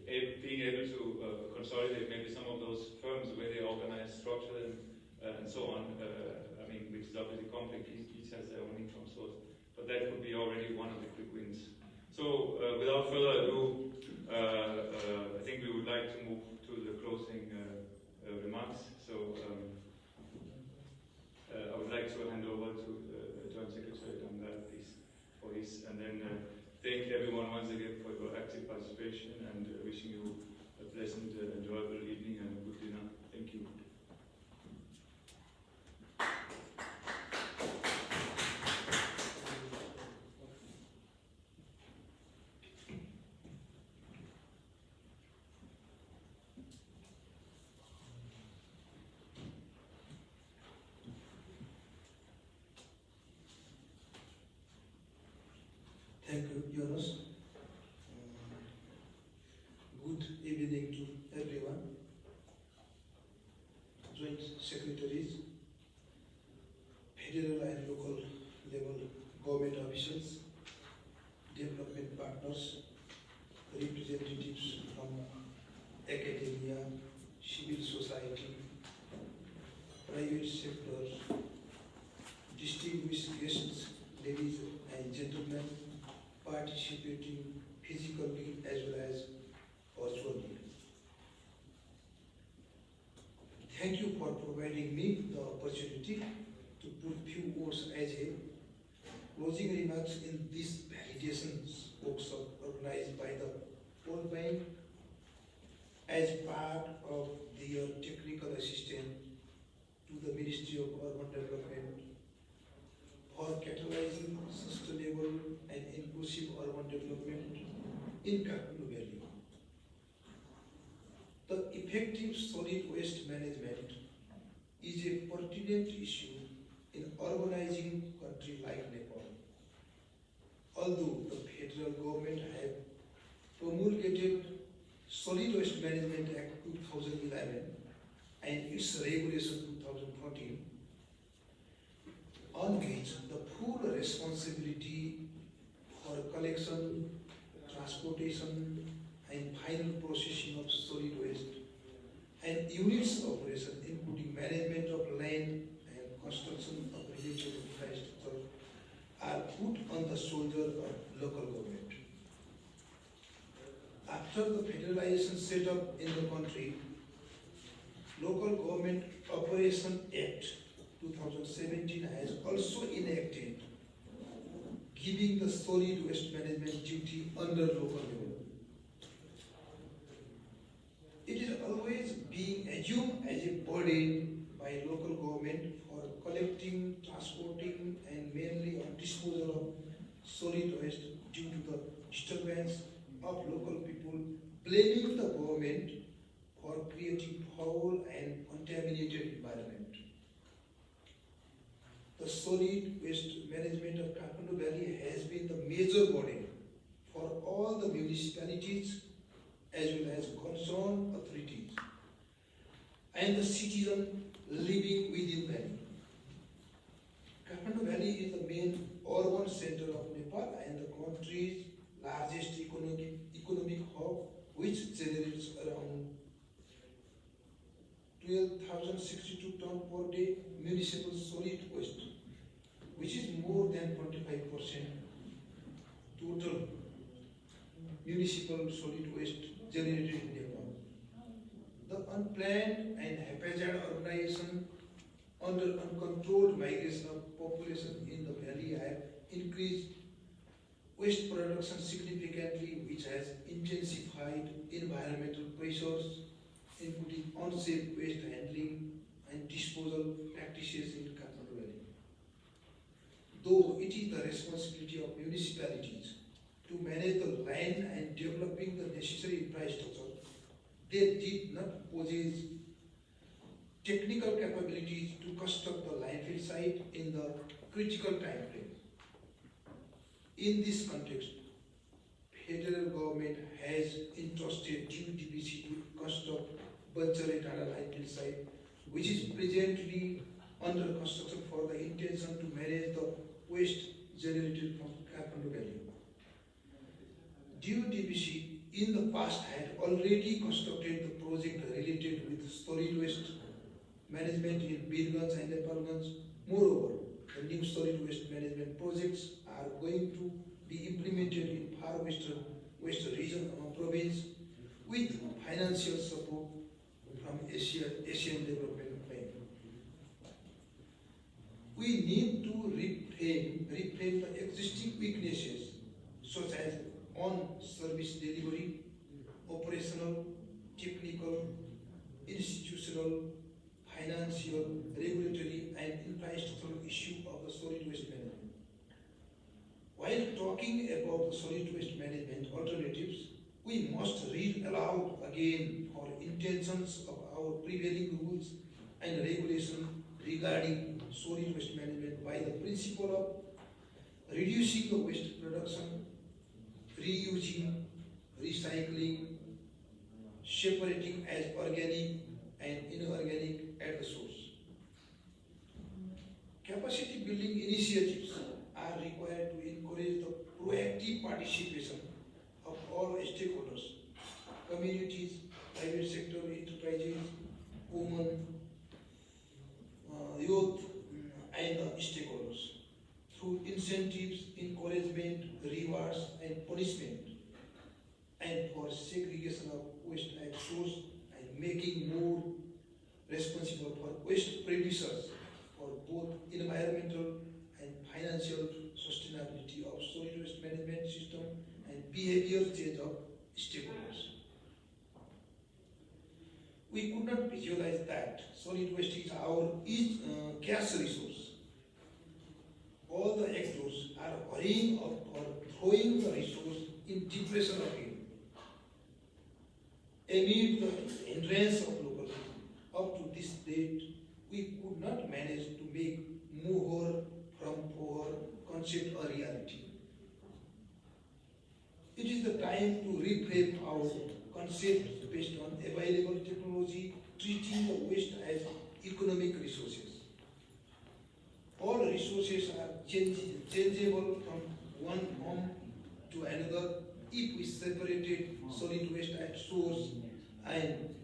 being able to consolidate maybe some of those firms, the way they organize, structure, and so on, which is obviously complex, each has their own income source, but that could be already one of the quick wins. So without further ado, I think we would like to move to the closing remarks. So I would like to hand over to Joint Secretary Damdar, please, for his, and then thank everyone once again for your active participation, and wishing you a pleasant, enjoyable evening and a good dinner. Thank you. Thank you, Jonas. Good evening to everyone. Joint secretaries, federal and local level government officials, development partners, representatives from academia, civil society, private sector, distinguished guests, ladies and gentlemen, participating physically as well as virtually. Thank you for providing me the opportunity to put few words as a closing remarks in this validation workshop organized by the World Bank as part of their technical assistance to the Ministry of Urban Development for catalyzing sustainable and inclusive urban development in Kathmandu Valley. The effective solid waste management is a pertinent issue in urbanizing country like Nepal. Although the federal government have promulgated Solid Waste Management Act 2011 and its regulation 2014, on which the full responsibility for collection, transportation, and final processing of solid waste and units operation, including management of land and construction of related infrastructure, are put on the shoulder of local government. After the federalization set up in the country, Local Government Operation Act 2017 has also enacted, giving the solid waste management duty under local level. It is always being assumed as a burden by local government for collecting, transporting, and mainly on disposal of solid waste due to the disturbance of local people, blaming the government for creating foul and contaminated environment. The solid waste management of Kathmandu Valley has been the major burden for all the municipalities as well as concerned authorities and the citizens living within Valley. Kathmandu Valley is the main urban center of Nepal and the country's largest economic hub, which generates around 12,062 tons per day municipal solid waste, which is more than 25% total municipal solid waste generated in Nepal. The unplanned and haphazard urbanization under uncontrolled migration of population in the valley have increased waste production significantly, which has intensified environmental pressures, including unsafe waste handling and disposal practices in Kathmandu Valley. Though it is the responsibility of municipalities to manage the land and developing the necessary infrastructure, they did not possess technical capabilities to construct the landfill site in the critical time frame. In this context, federal government has entrusted DBC to construct Banchare Tala landfill site, which is presently under construction for the intention to manage the waste generated from Kathmandu Valley. DBC in the past had already constructed the project related with solid waste management in Birganj and Nepalganj. Moreover, the new solid waste management projects are going to be implemented in far western region of province with financial support from Asian Development Bank. We need to reframe the existing weaknesses such as on-service delivery, operational, technical, institutional, financial, regulatory, and infrastructural issue of the solid waste management. While talking about the solid waste management alternatives, we must read aloud again for intentions of our prevailing rules and regulations regarding solid waste management by the principle of reducing the waste production, reusing, recycling, separating as organic and inorganic at the source. Capacity building initiatives are required to encourage the proactive participation of all stakeholders, communities, private sector, enterprises, women, youth, and stakeholders through incentives, encouragement, rewards, and punishment, and for segregation of waste at source and making more responsible for waste producers for both environmental and financial sustainability of solid waste management system and behavior change of stakeholders. We could not visualize that solid waste is our cash resource. All the actors are hurrying up or throwing the resource in depletion of it. Amid the hindrance of locality, up to this date, we could not manage to make mover from poor concept a reality. It is the time to reframe our concept based on available technology, treating the waste as economic resources. All resources are changeable from one form to another if we separated solid waste at source and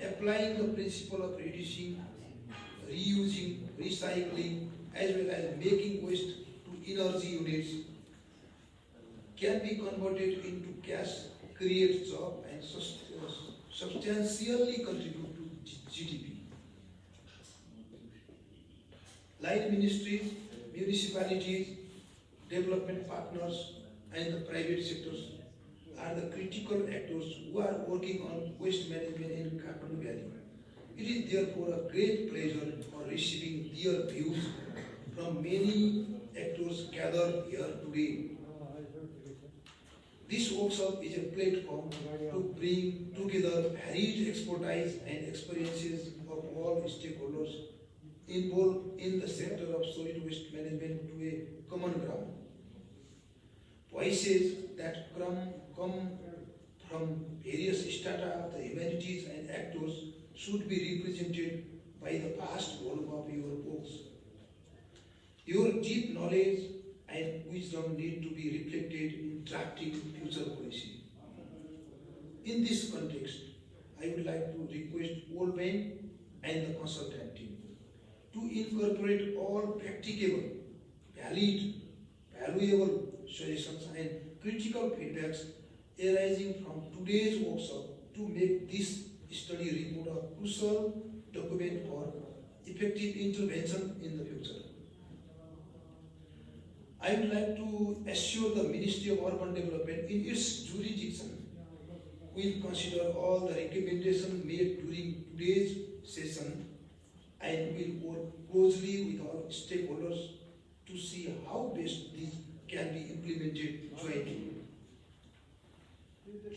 applying the principle of reducing, reusing, recycling, as well as making waste to energy units can be converted into cash, create jobs, and substantially contribute to GDP. Like ministries, municipalities, development partners, and the private sectors are the critical actors who are working on waste management in Kathmandu Valley. It is therefore a great pleasure for receiving their views from many actors gathered here today. This workshop is a platform to bring together varied expertise and experiences of all stakeholders involved in the sector of solid waste management to a common ground. Voices that come from various strata of the humanities and actors should be represented by the vast volume of your books. Your deep knowledge and wisdom need to be reflected in drafting future policy. In this context, I would like to request World Bank and the consultant team to incorporate all practicable, valid, valuable suggestions and critical feedbacks arising from today's workshop to make this study report a crucial document for effective intervention in the future. I would like to assure the Ministry of Urban Development in its jurisdiction will consider all the recommendations made during today's session and will work closely with our stakeholders to see how best these can be implemented jointly.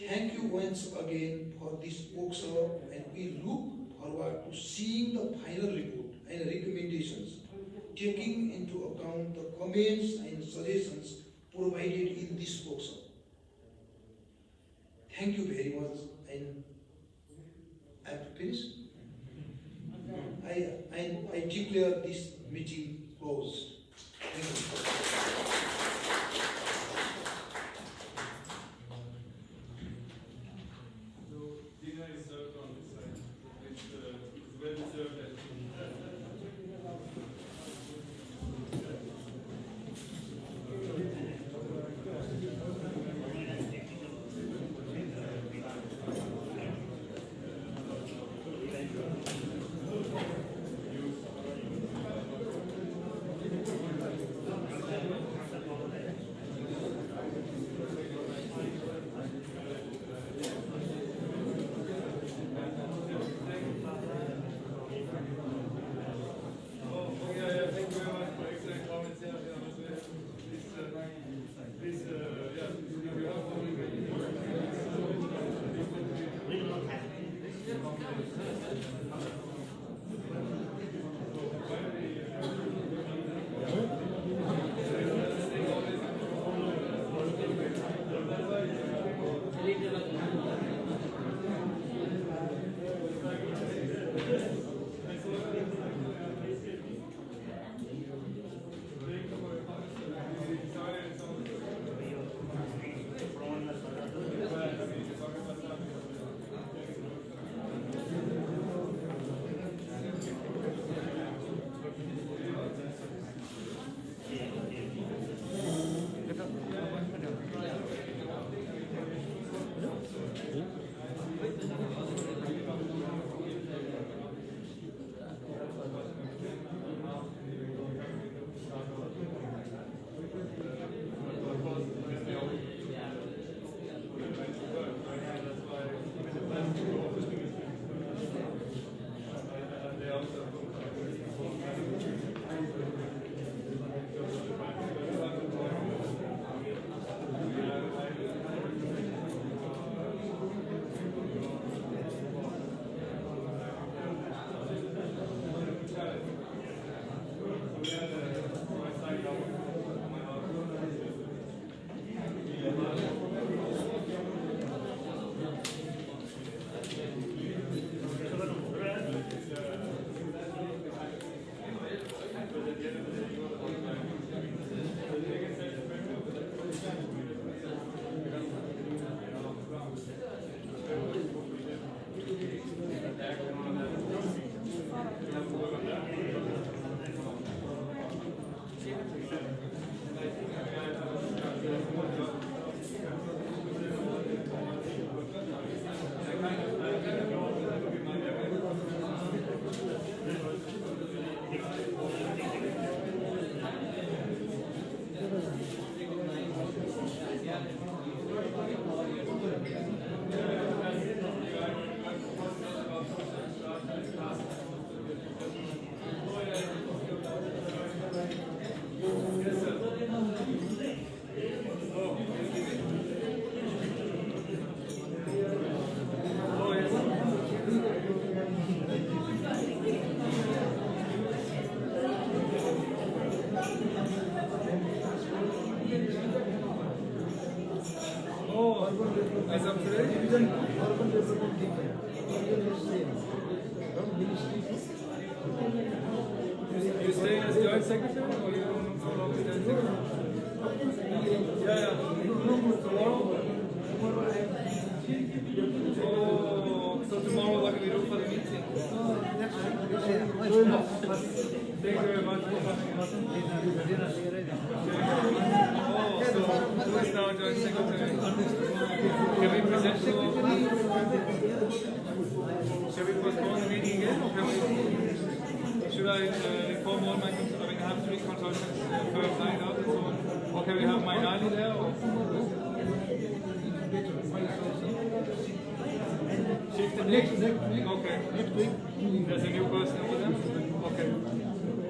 Thank you once again for this workshop, and we look forward to seeing the final report and recommendations taking into account the comments and suggestions provided in this workshop. Thank you very much, and I have finished. I declare this meeting closed. Thank you. Dinner is served on this side. It's well deserved. As of today, even urban development team, from ministry. You stay as joint secretary or you don't no longer joint secretary? Yeah. Tomorrow? Oh, so tomorrow what do we do for the meeting? Thank you very much for coming. So who is now joint secretary? Can we present secretary? Shall we postpone the meeting again, or can we? Should I inform all my? I mean, I have 3 consultants first lined up and so on. Or can we have my Nani there? Or? Shift the next week. Okay. Next week. There's a new person over there. Okay.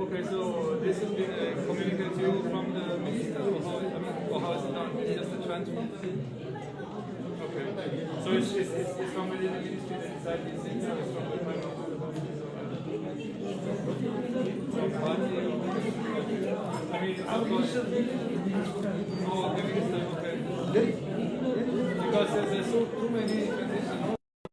Okay. So this has been communicated to you from the minister, or how is it done? It's just a transfer. Okay. So it's from within the ministry that decide these things, or it's from the prime minister? Oh, okay, this time, okay. Because there's so too many conditions.